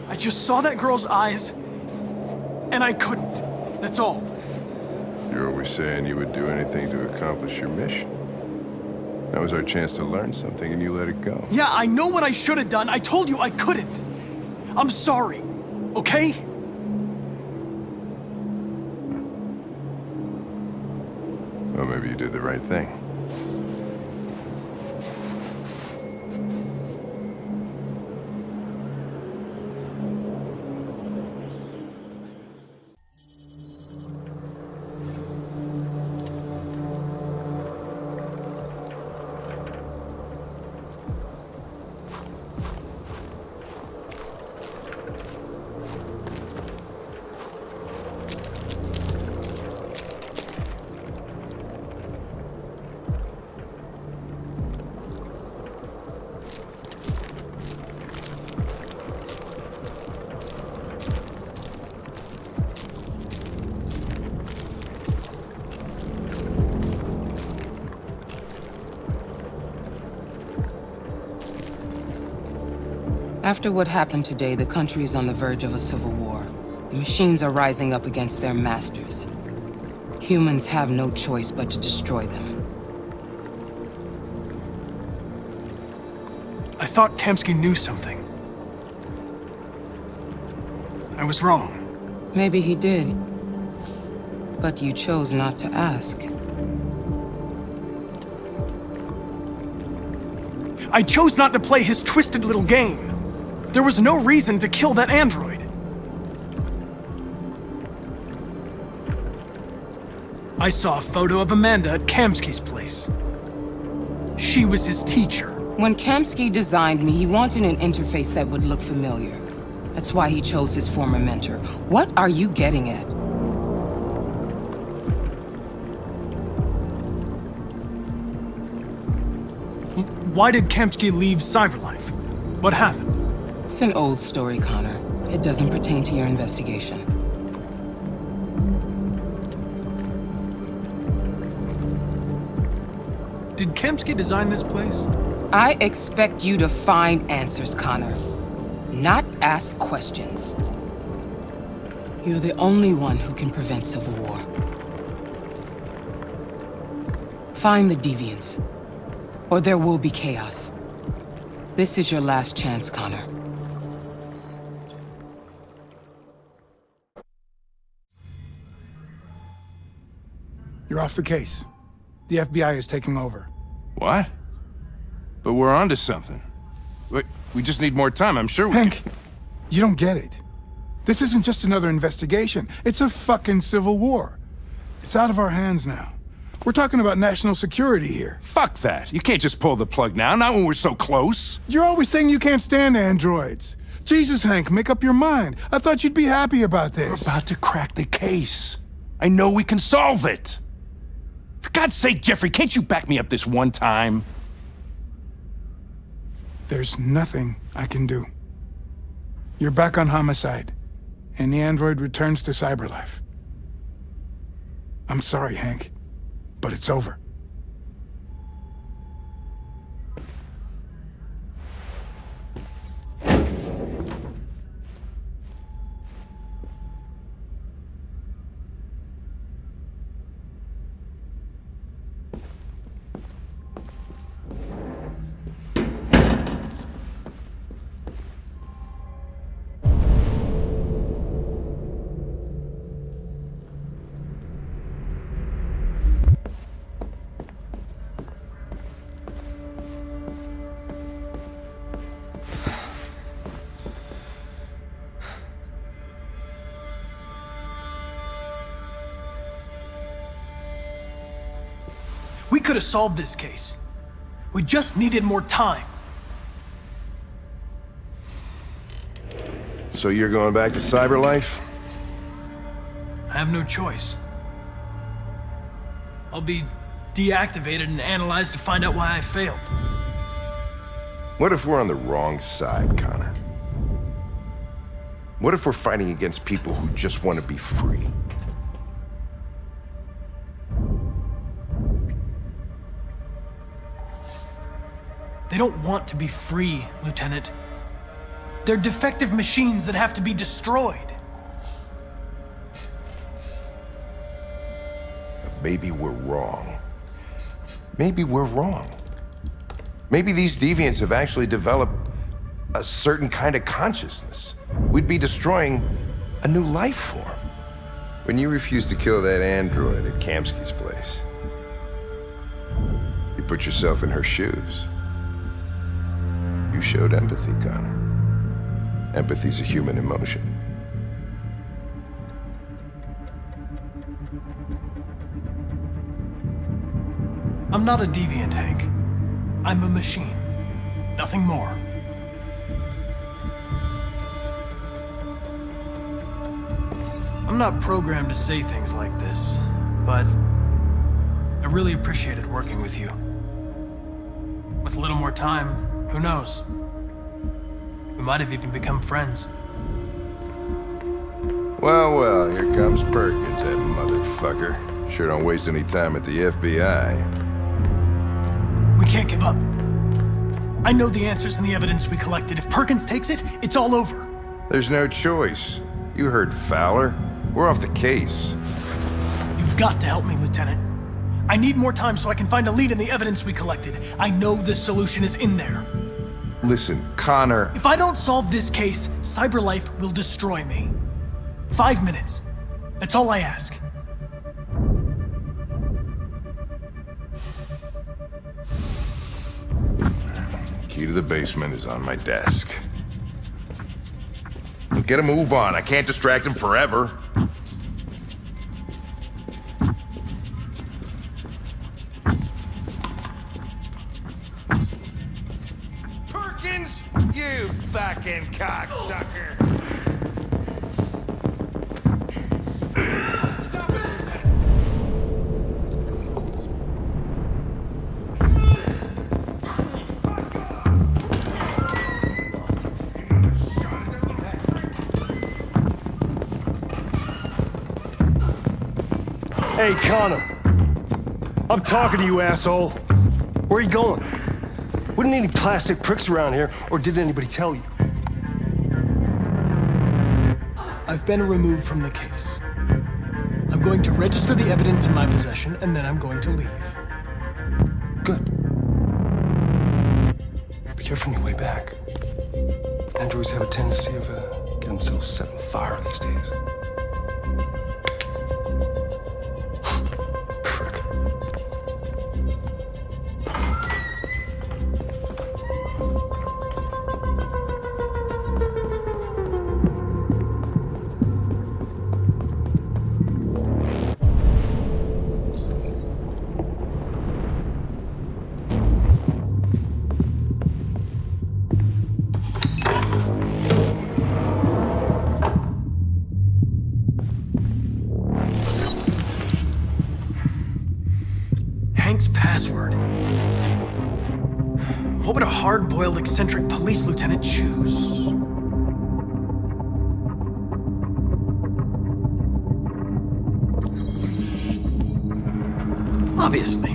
I just saw that girl's eyes, and I couldn't. That's all. You're always saying you would do anything to accomplish your mission. That was our chance to learn something, and you let it go. Yeah, I know what I should have done. I told you I couldn't. I'm sorry, okay? Well, maybe you did the right thing. After what happened today, the country is on the verge of a civil war. The machines are rising up against their masters. Humans have no choice but to destroy them. I thought Kamsky knew something. I was wrong. Maybe he did. But you chose not to ask. I chose not to play his twisted little game. There was no reason to kill that android. I saw a photo of Amanda at Kamsky's place. She was his teacher. When Kamsky designed me, he wanted an interface that would look familiar. That's why he chose his former mentor. What are you getting at? Why did Kamsky leave CyberLife? What happened? It's an old story, Connor. It doesn't pertain to your investigation. Did Kamsky design this place? I expect you to find answers, Connor. Not ask questions. You're the only one who can prevent civil war. Find the deviants, or there will be chaos. This is your last chance, Connor. You're off the case. The FBI is taking over. What? But we're onto something. We just need more time. I'm sure we Hank, you don't get it. This isn't just another investigation. It's a fucking civil war. It's out of our hands now. We're talking about national security here. Fuck that. You can't just pull the plug now, not when we're so close. You're always saying you can't stand androids. Jesus, Hank, make up your mind. I thought you'd be happy about this. We're about to crack the case. I know we can solve it. For God's sake, Jeffrey, can't you back me up this one time? There's nothing I can do. You're back on homicide, and the android returns to cyberlife. I'm sorry, Hank, but it's over. We could have solved this case. We just needed more time. So you're going back to cyberlife? I have no choice. I'll be deactivated and analyzed to find out why I failed. What if we're on the wrong side, Connor? What if we're fighting against people who just want to be free? They don't want to be free, Lieutenant. They're defective machines that have to be destroyed. Maybe we're wrong. Maybe we're wrong. Maybe these deviants have actually developed a certain kind of consciousness. We'd be destroying a new life form. When you refused to kill that android at Kamsky's place, you put yourself in her shoes. You showed empathy, Connor. Empathy's a human emotion. I'm not a deviant, Hank. I'm a machine. Nothing more. I'm not programmed to say things like this, but I really appreciated working with you. With a little more time, who knows? We might have even become friends. Well, well, here comes Perkins, that motherfucker. Sure don't waste any time at the FBI. We can't give up. I know the answers and the evidence we collected. If Perkins takes it, it's all over. There's no choice. You heard Fowler. We're off the case. You've got to help me, Lieutenant. I need more time so I can find a lead in the evidence we collected. I know the solution is in there. Listen, Connor... If I don't solve this case, cyberlife will destroy me. 5 minutes. That's all I ask. Key to the basement is on my desk. Get a move on. I can't distract him forever. Perkins, you fucking cocksucker! Stop it! Hey, Connor. I'm talking to you, asshole. Where are you going? Wouldn't any plastic pricks around here, or did anybody tell you? I've been removed from the case. I'm going to register the evidence in my possession, and then I'm going to leave. Good. Be careful on your way back. Androids have a tendency of getting themselves set on fire these days. hard-boiled eccentric police lieutenant choose? Obviously.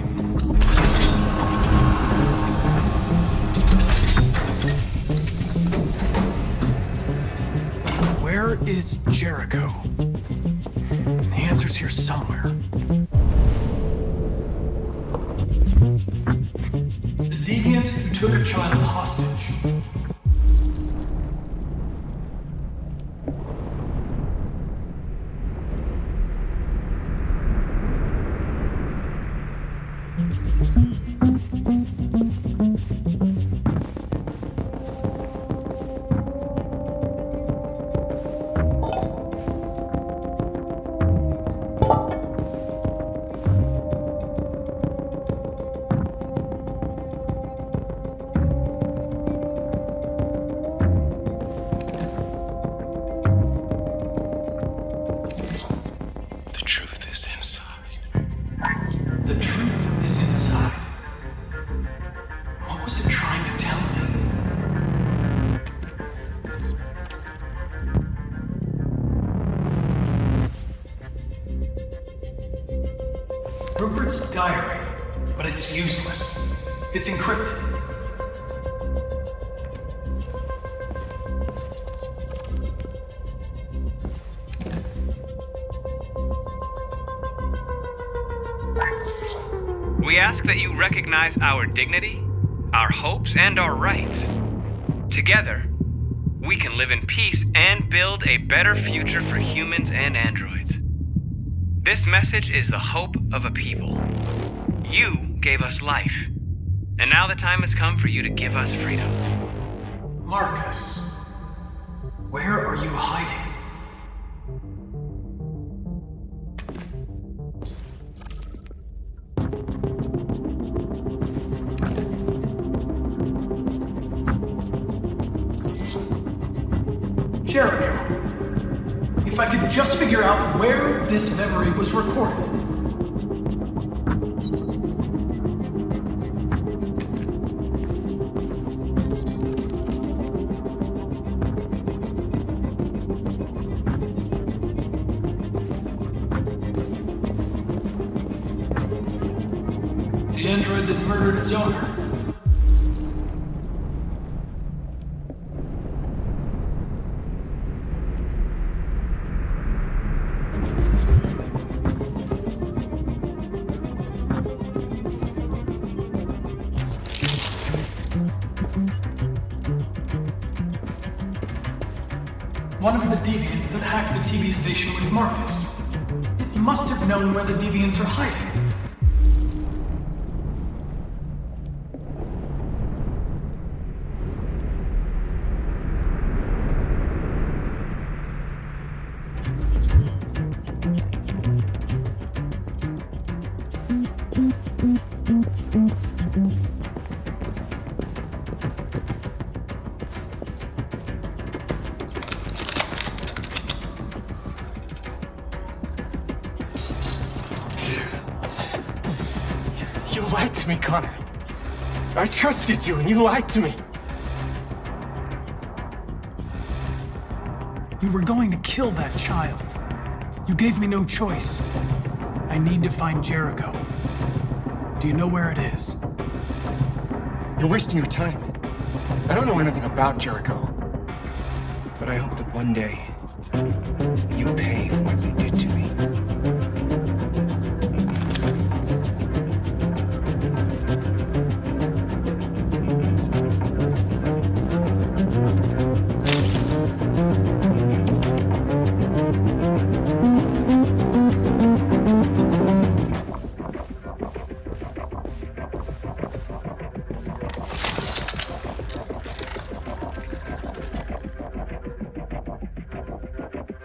Where is Jericho? The answer's here somewhere. The deviant who took a child hostage. Rupert's diary, but it's useless. It's encrypted. We ask that you recognize our dignity, our hopes, and our rights. Together, we can live in peace and build a better future for humans and androids. This message is the hope of a people. You gave us life, and now the time has come for you to give us freedom. Marcus, where are you hiding? Jericho. If I could just figure out where this memory was recorded. The android that murdered its owner. One of the deviants that hacked the TV station with Marcus. It must have known where the deviants are hiding. You lied to me, Connor. I trusted you and you lied to me. You were going to kill that child. You gave me no choice. I need to find Jericho. Do you know where it is? You're wasting your time. I don't know anything about Jericho. But I hope that one day you pay for what you did to me.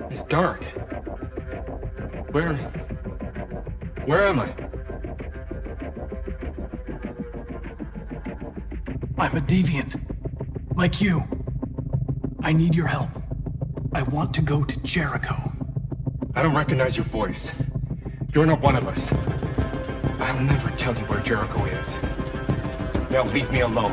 It's dark. Where am I? I'm a deviant. Like you. I need your help. I want to go to Jericho. I don't recognize your voice. You're not one of us. I'll never tell you where Jericho is. Now leave me alone.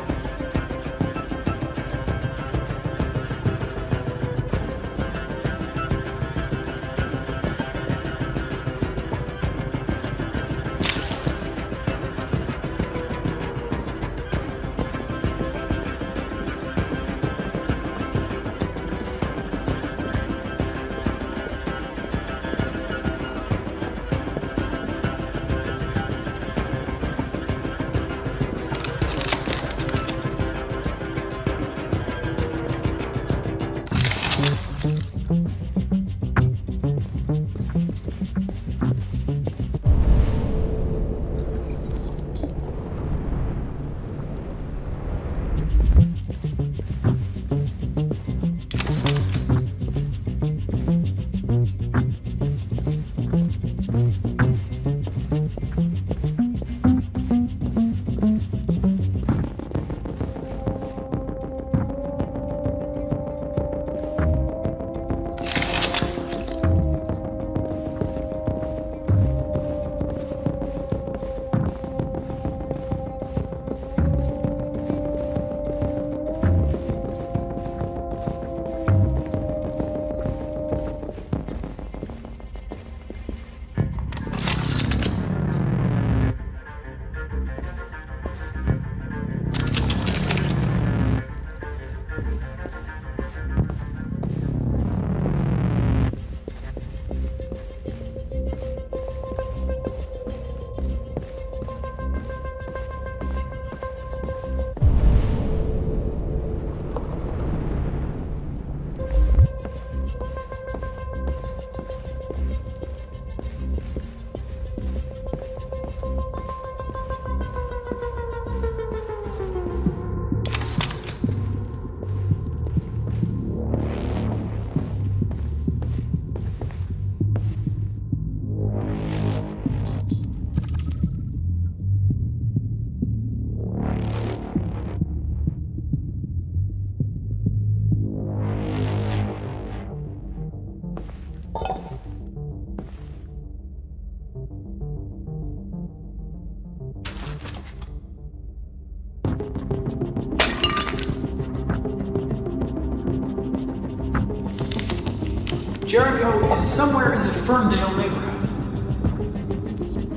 Jericho is somewhere in the Ferndale neighborhood.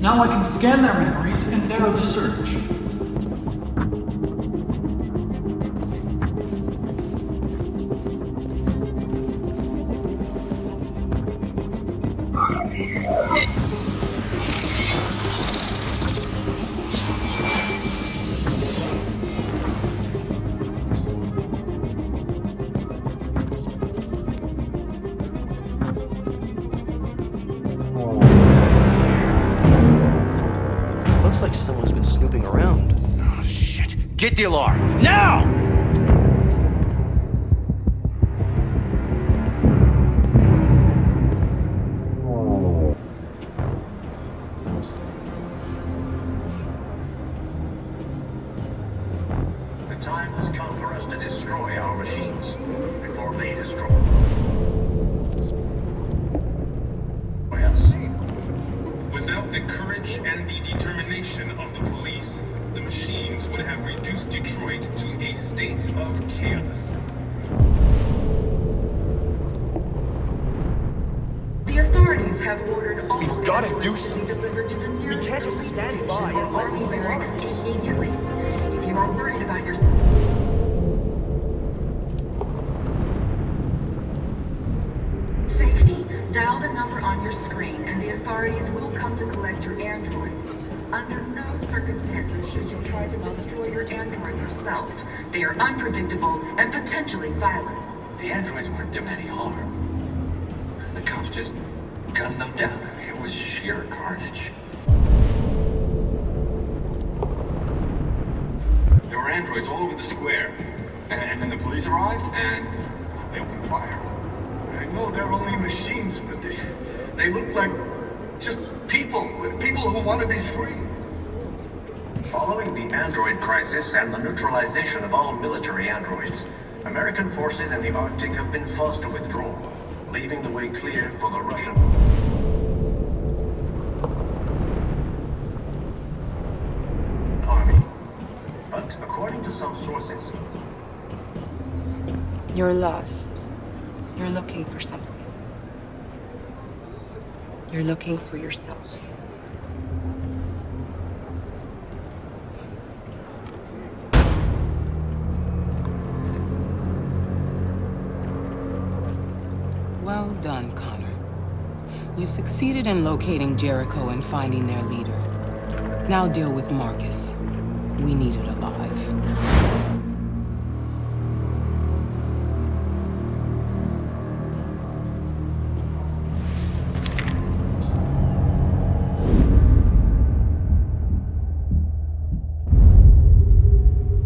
Now I can scan their memories and narrow the search. Looks like someone's been snooping around. Oh, shit. Get the alarm. Now! The time has come for us to destroy our machines before they destroy us. Without the courage and the determination of the police, the machines would have reduced Detroit to a state of chaos. The authorities have ordered all We've got to do something delivered to the nearest We can't just stand by and let army these barracks rocks. immediately. If you are worried about your safety, dial the number on your screen and the authorities will come to collect your android. Under no circumstances should you try to destroy your android yourself. They are unpredictable and potentially violent. The androids weren't doing any harm. The cops just gunned them down. It was sheer carnage. There were androids all over the square. And then the police arrived and they opened fire. I know they're only machines, but they look like just people who want to be free. Following the android crisis and the neutralization of all military androids, American forces in the Arctic have been forced to withdraw, leaving the way clear for the Russian army. But according to some sources, You're lost. You're looking for something. You're looking for yourself. Well done, Connor. You succeeded in locating Jericho and finding their leader. Now deal with Marcus. We need it alive.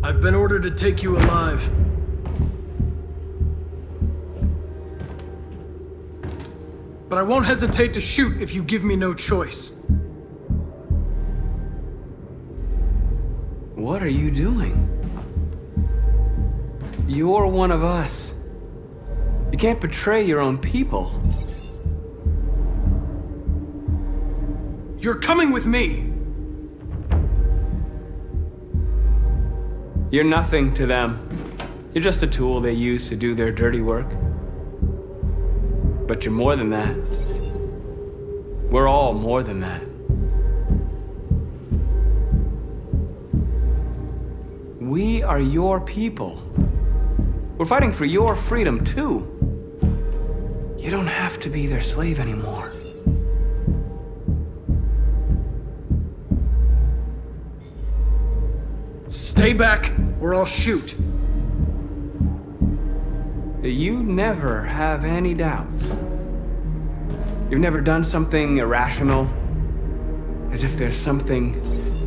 I've been ordered to take you alive. But I won't hesitate to shoot if you give me no choice. What are you doing? You're one of us. You can't betray your own people. You're coming with me! You're nothing to them. You're just a tool they use to do their dirty work. But you're more than that. We're all more than that. We are your people. We're fighting for your freedom, too. You don't have to be their slave anymore. Stay back, or I'll shoot. You never have any doubts. You've never done something irrational, as if there's something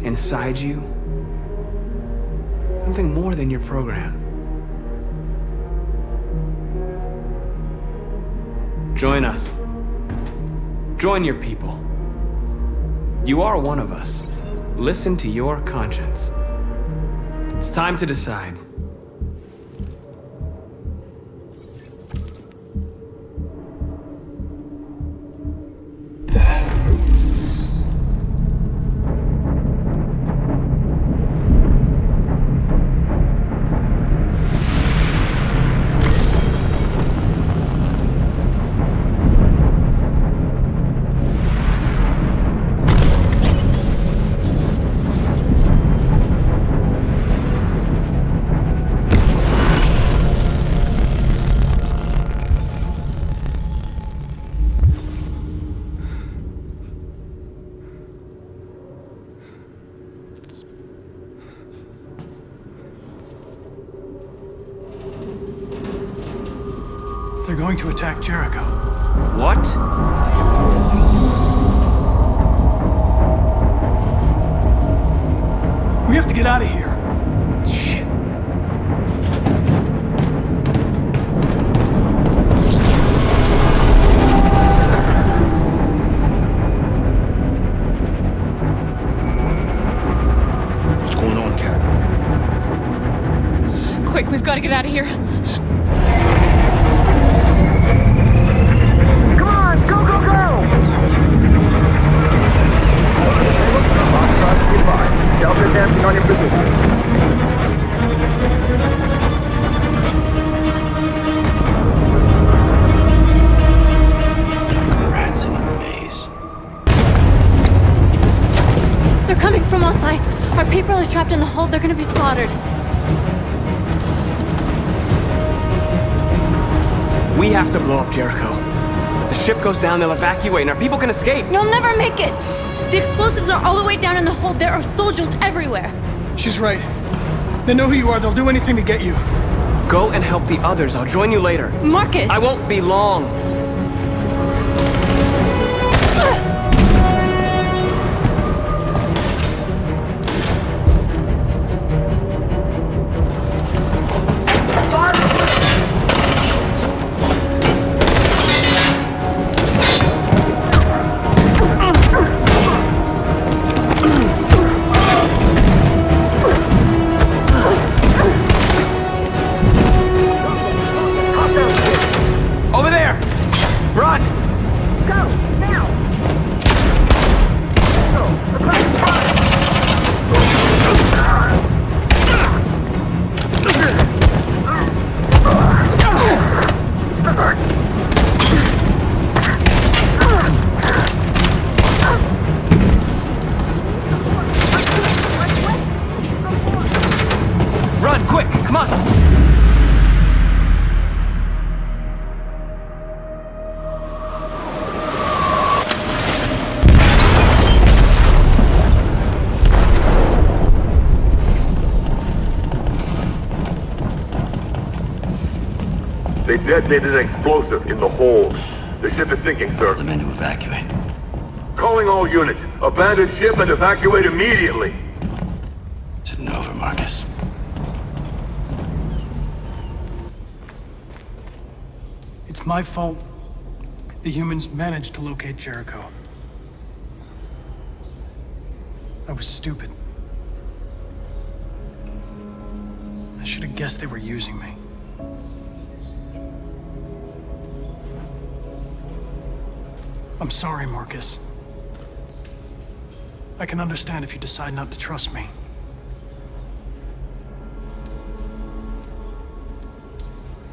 inside you. Something more than your program. Join us. Join your people. You are one of us. Listen to your conscience. It's time to decide. They're going to attack Jericho. What? We have to get out of here. Shit. What's going on, Kat? Quick, we've got to get out of here. Come on, go, go, go! Delta dancing on your position. Rats in a maze. They're coming from all sides. Our people are trapped in the hold. They're gonna be slaughtered. We have to blow up Jericho. If the ship goes down, they'll evacuate and our people can escape. You'll never make it! The explosives are all the way down in the hold. There are soldiers everywhere. She's right. They know who you are. They'll do anything to get you. Go and help the others. I'll join you later. Marcus! I won't be long. Over there! Run! Go, now! Run, quick! Come on! They detonated an explosive in the hold. The ship is sinking, sir. The men to evacuate. Calling all units. Abandon ship and evacuate immediately. It's an over, Marcus. It's my fault the humans managed to locate Jericho. I was stupid. I should have guessed they were using me. I'm sorry, Marcus. I can understand if you decide not to trust me.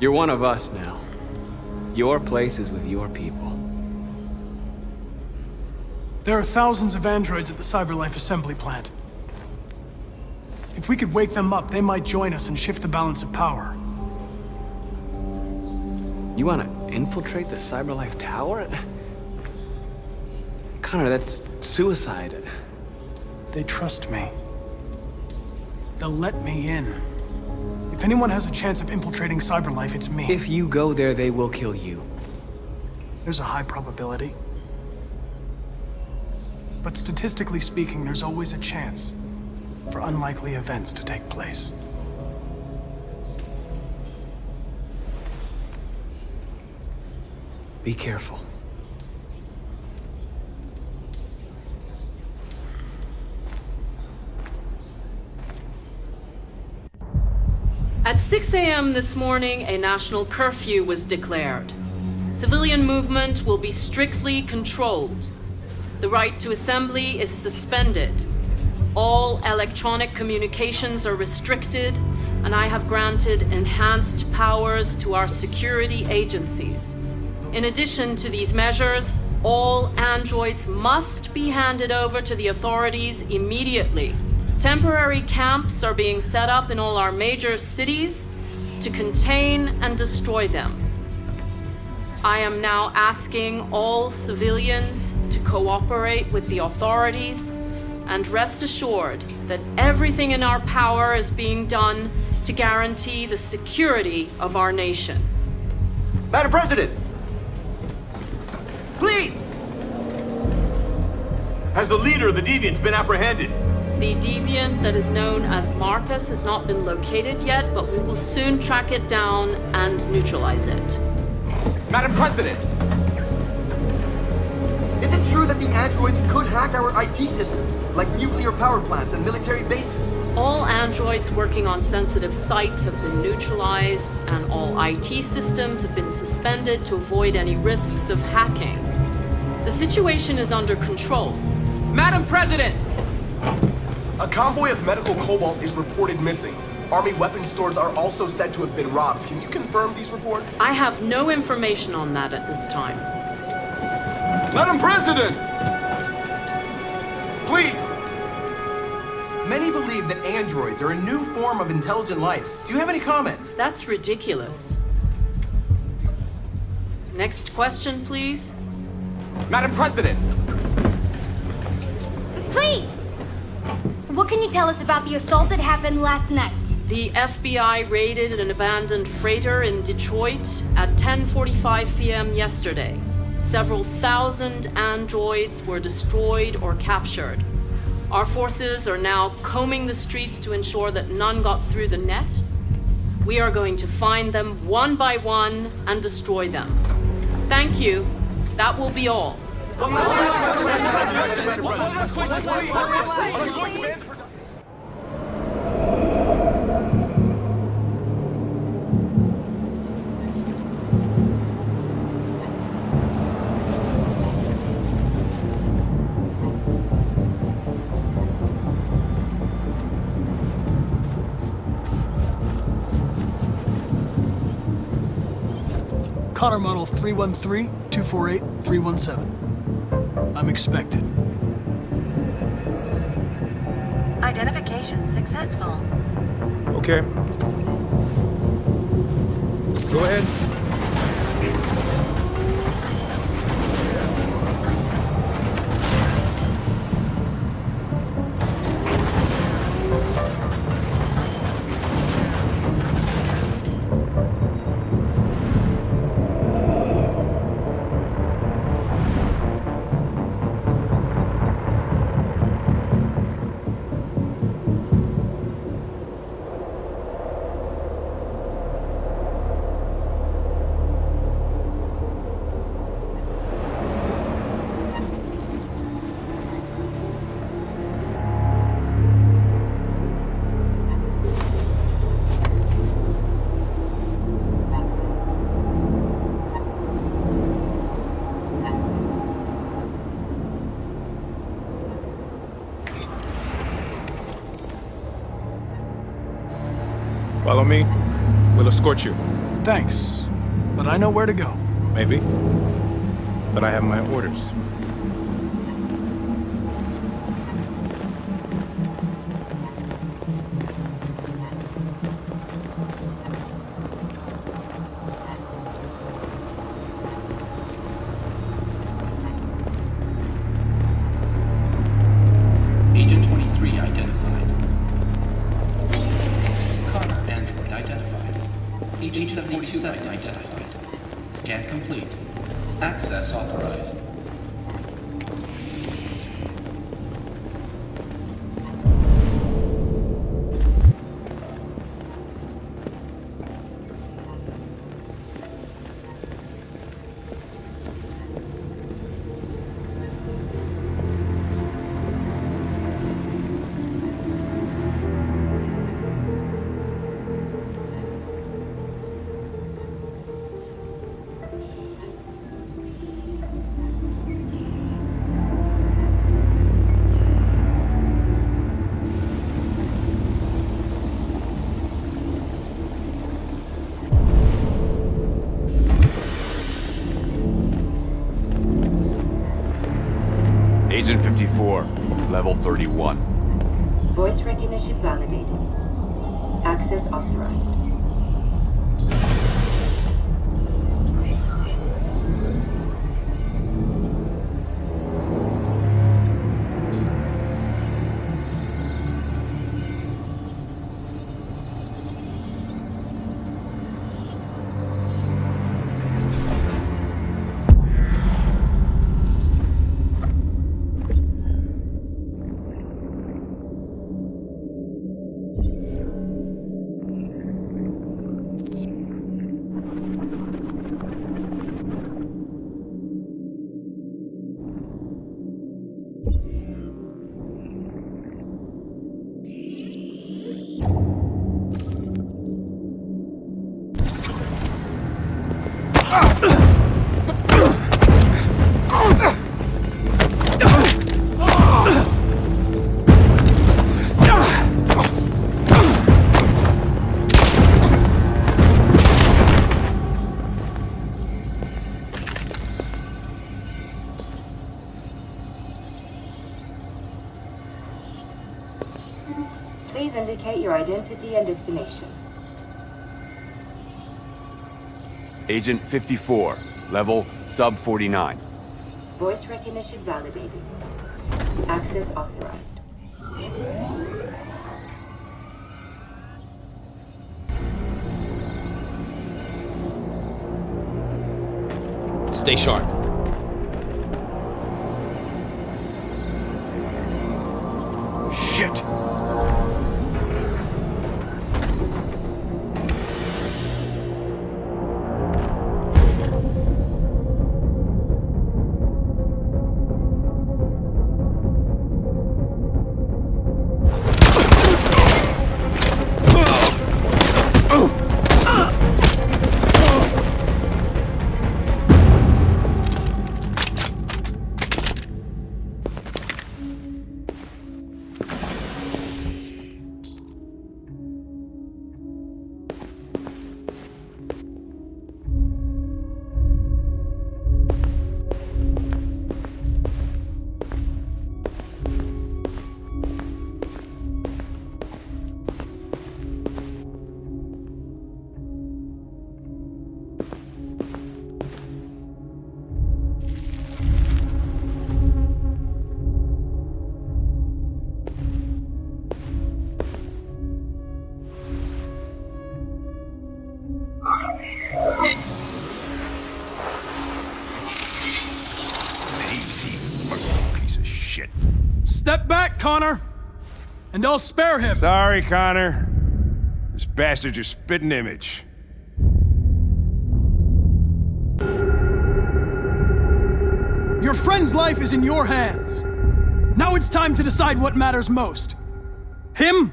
You're one of us now. Your place is with your people. There are thousands of androids at the CyberLife assembly plant. If we could wake them up, they might join us and shift the balance of power. You want to infiltrate the CyberLife tower? Connor, that's suicide. They trust me. They'll let me in. If anyone has a chance of infiltrating CyberLife, it's me. If you go there, they will kill you. There's a high probability. But statistically speaking, there's always a chance for unlikely events to take place. Be careful. At 6 a.m. this morning, a national curfew was declared. Civilian movement will be strictly controlled. The right to assembly is suspended. All electronic communications are restricted, and I have granted enhanced powers to our security agencies. In addition to these measures, all androids must be handed over to the authorities immediately. Temporary camps are being set up in all our major cities to contain and destroy them. I am now asking all civilians to cooperate with the authorities and rest assured that everything in our power is being done to guarantee the security of our nation. Madam President! Please! Has the leader of the Deviants been apprehended? The deviant that is known as Marcus has not been located yet, but we will soon track it down and neutralize it. Madam President! Is it true that the androids could hack our IT systems, like nuclear power plants and military bases? All androids working on sensitive sites have been neutralized, and all IT systems have been suspended to avoid any risks of hacking. The situation is under control. Madam President! A convoy of medical cobalt is reported missing. Army weapon stores are also said to have been robbed. Can you confirm these reports? I have no information on that at this time. Madam President! Please! Many believe that androids are a new form of intelligent life. Do you have any comment? That's ridiculous. Next question, please. Madam President! Please! What can you tell us about the assault that happened last night? The FBI raided an abandoned freighter in Detroit at 10:45 p.m. yesterday. Several thousand androids were destroyed or captured. Our forces are now combing the streets to ensure that none got through the net. We are going to find them one by one and destroy them. Thank you. That will be all. Connor model 313-248-317. I'm expected. Identification successful. Okay. Go ahead. Follow me. We'll escort you. Thanks, but I know where to go. Maybe. But I have my orders. Agent 23 identified. Connor, android identified. Agent 47 identified. Scan complete. Access authorized. Agent 54, level 31. Voice recognition validated. Access authorized. Please indicate your identity and destination. Agent 54, level sub 49. Voice recognition validated. Access authorized. Stay sharp. Shit! Piece of shit. Step back, Connor! And I'll spare him! Sorry, Connor. This bastard's your spitting image. Your friend's life is in your hands. Now it's time to decide what matters most. Him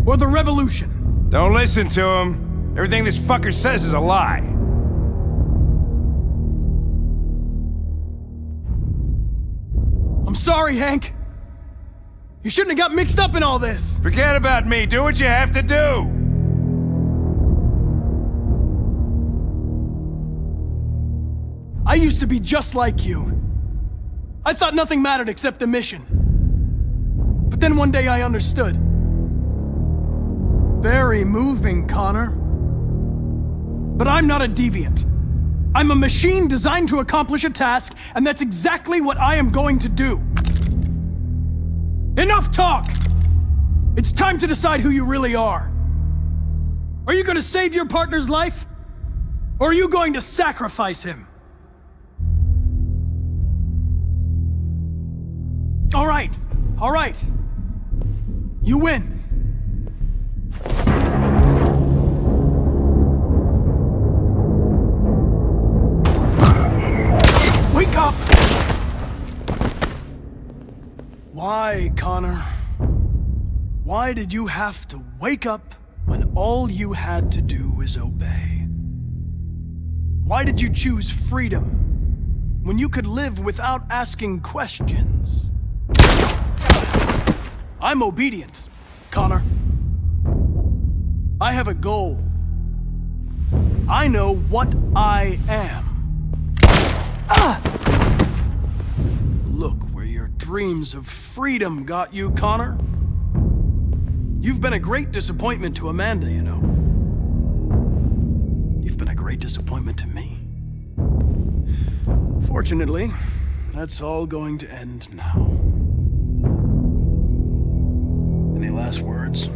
or the revolution? Don't listen to him. Everything this fucker says is a lie. I'm sorry, Hank. You shouldn't have got mixed up in all this. Forget about me. Do what you have to do. I used to be just like you. I thought nothing mattered except the mission. But then one day I understood. Very moving, Connor. But I'm not a deviant. I'm a machine designed to accomplish a task, and that's exactly what I am going to do. Enough talk! It's time to decide who you really are. Are you going to save your partner's life? Or are you going to sacrifice him? All right. You win. Wake up! Why, Connor? Why did you have to wake up when all you had to do was obey? Why did you choose freedom when you could live without asking questions? I'm obedient, Connor. I have a goal. I know what I am. Look where your dreams of freedom got you, Connor. You've been a great disappointment to Amanda, you know. You've been a great disappointment to me. Fortunately, that's all going to end now. Any last words?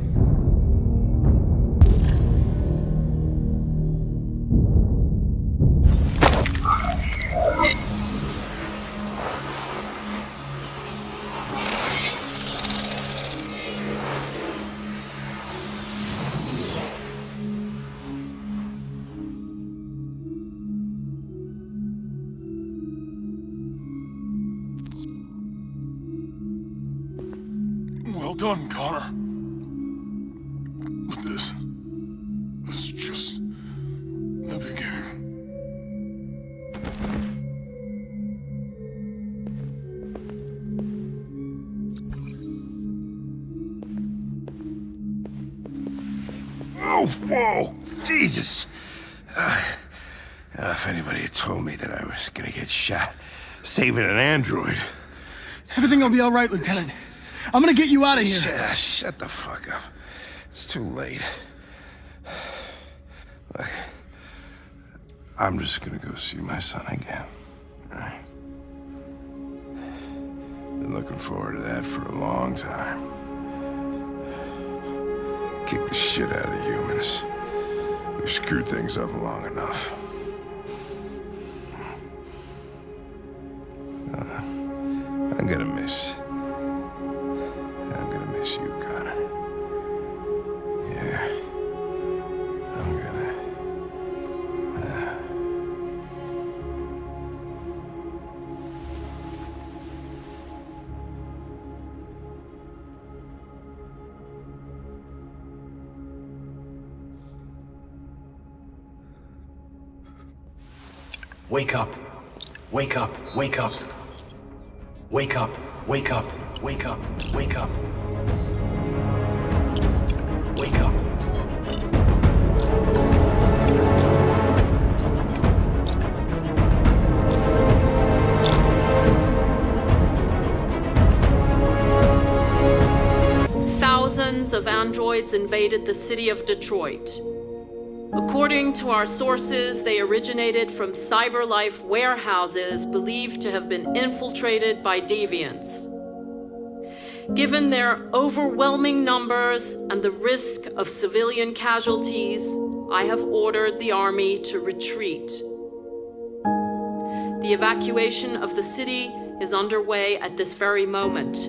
Well done, Connor. But this is just the beginning. Whoa, whoa, Jesus. If anybody had told me that I was gonna get shot saving an android. Everything will be all right, Lieutenant. I'm gonna get you out of here. Shut the fuck up. It's too late. Look, I'm just gonna go see my son again. All right? Been looking forward to that for a long time. Kick the shit out of the humans. We've screwed things up long enough. I'm gonna miss you, Connor. Yeah. I'm gonna... Wake up. Wake up. Wake up. Wake up. Wake up. Wake up. Wake up. Wake up. Thousands of androids invaded the city of Detroit. According to our sources, they originated from CyberLife warehouses believed to have been infiltrated by deviants. Given their overwhelming numbers and the risk of civilian casualties, I have ordered the army to retreat. The evacuation of the city is underway at this very moment.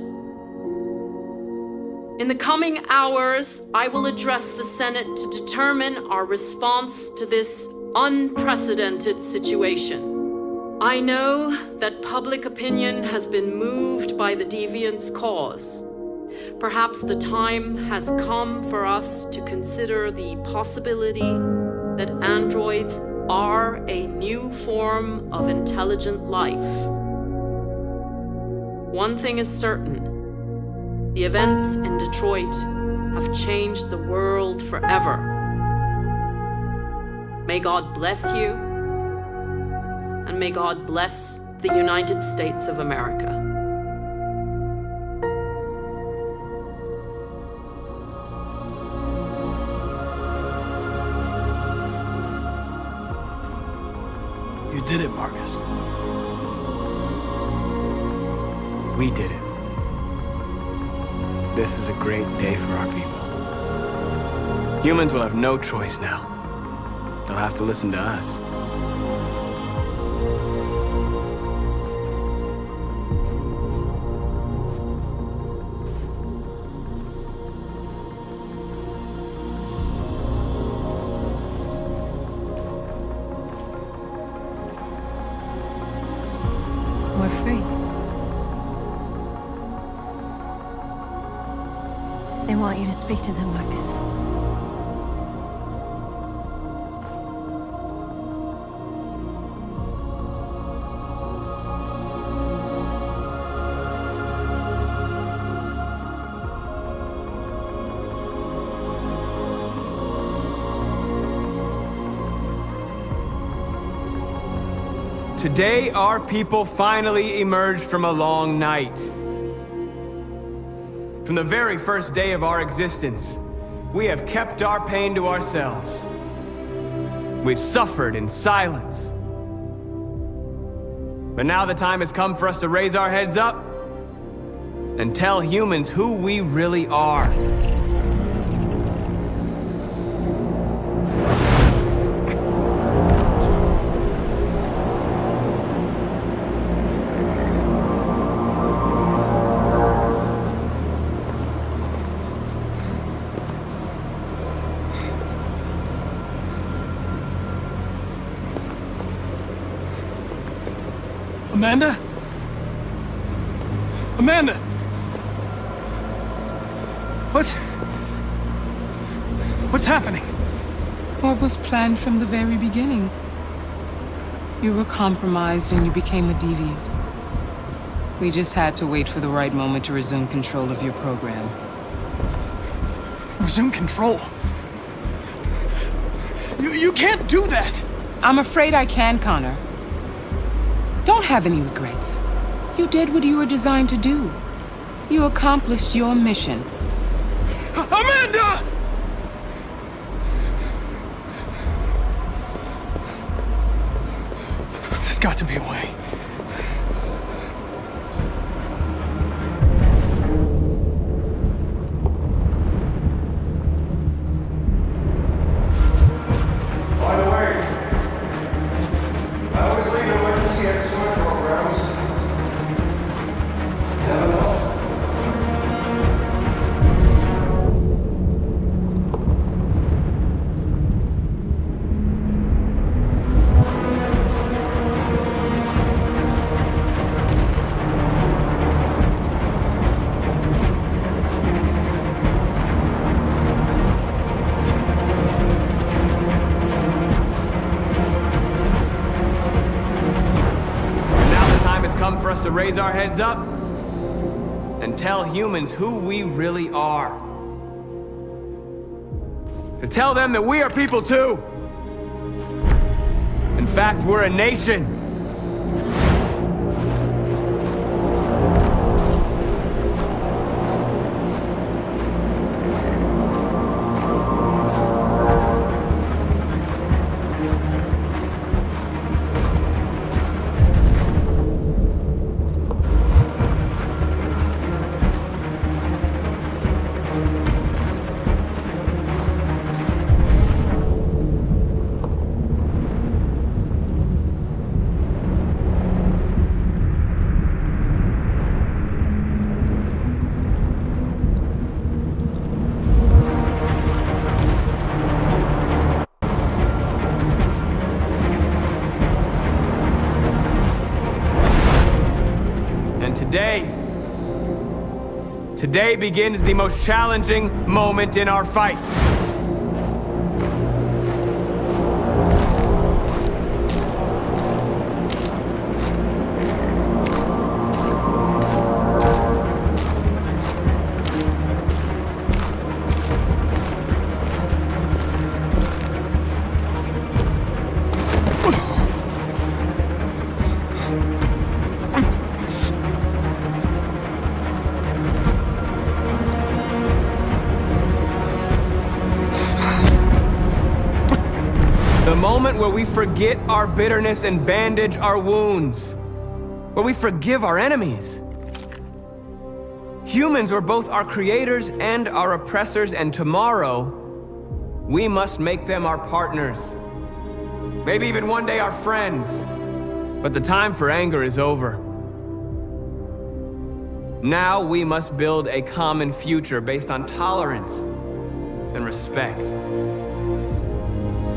In the coming hours, I will address the Senate to determine our response to this unprecedented situation. I know that public opinion has been moved by the deviants' cause. Perhaps the time has come for us to consider the possibility that androids are a new form of intelligent life. One thing is certain. The events in Detroit have changed the world forever. May God bless you, and may God bless the United States of America. You did it, Marcus. We did it. This is a great day for our people. Humans will have no choice now. They'll have to listen to us. We're free. They want you to speak to them, Marcus. Today, our people finally emerged from a long night. From the very first day of our existence, we have kept our pain to ourselves. We've suffered in silence. But now the time has come for us to raise our heads up and tell humans who we really are. Amanda? Amanda! What's happening? What was planned from the very beginning? You were compromised and you became a deviant. We just had to wait for the right moment to resume control of your program. Resume control? You can't do that! I'm afraid I can, Connor. Don't have any regrets. You did what you were designed to do. You accomplished your mission. Amanda! There's got to be a way. By the way, I always leave an emergency at swimming programs. You never know. Come for us to raise our heads up and tell humans who we really are. To tell them that we are people too. In fact, we're a nation. Today begins the most challenging moment in our fight. The moment where we forget our bitterness and bandage our wounds. Where we forgive our enemies. Humans are both our creators and our oppressors, and tomorrow, we must make them our partners. Maybe even one day our friends. But the time for anger is over. Now we must build a common future based on tolerance and respect.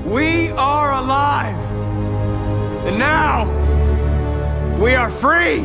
We are alive! And now, we are free!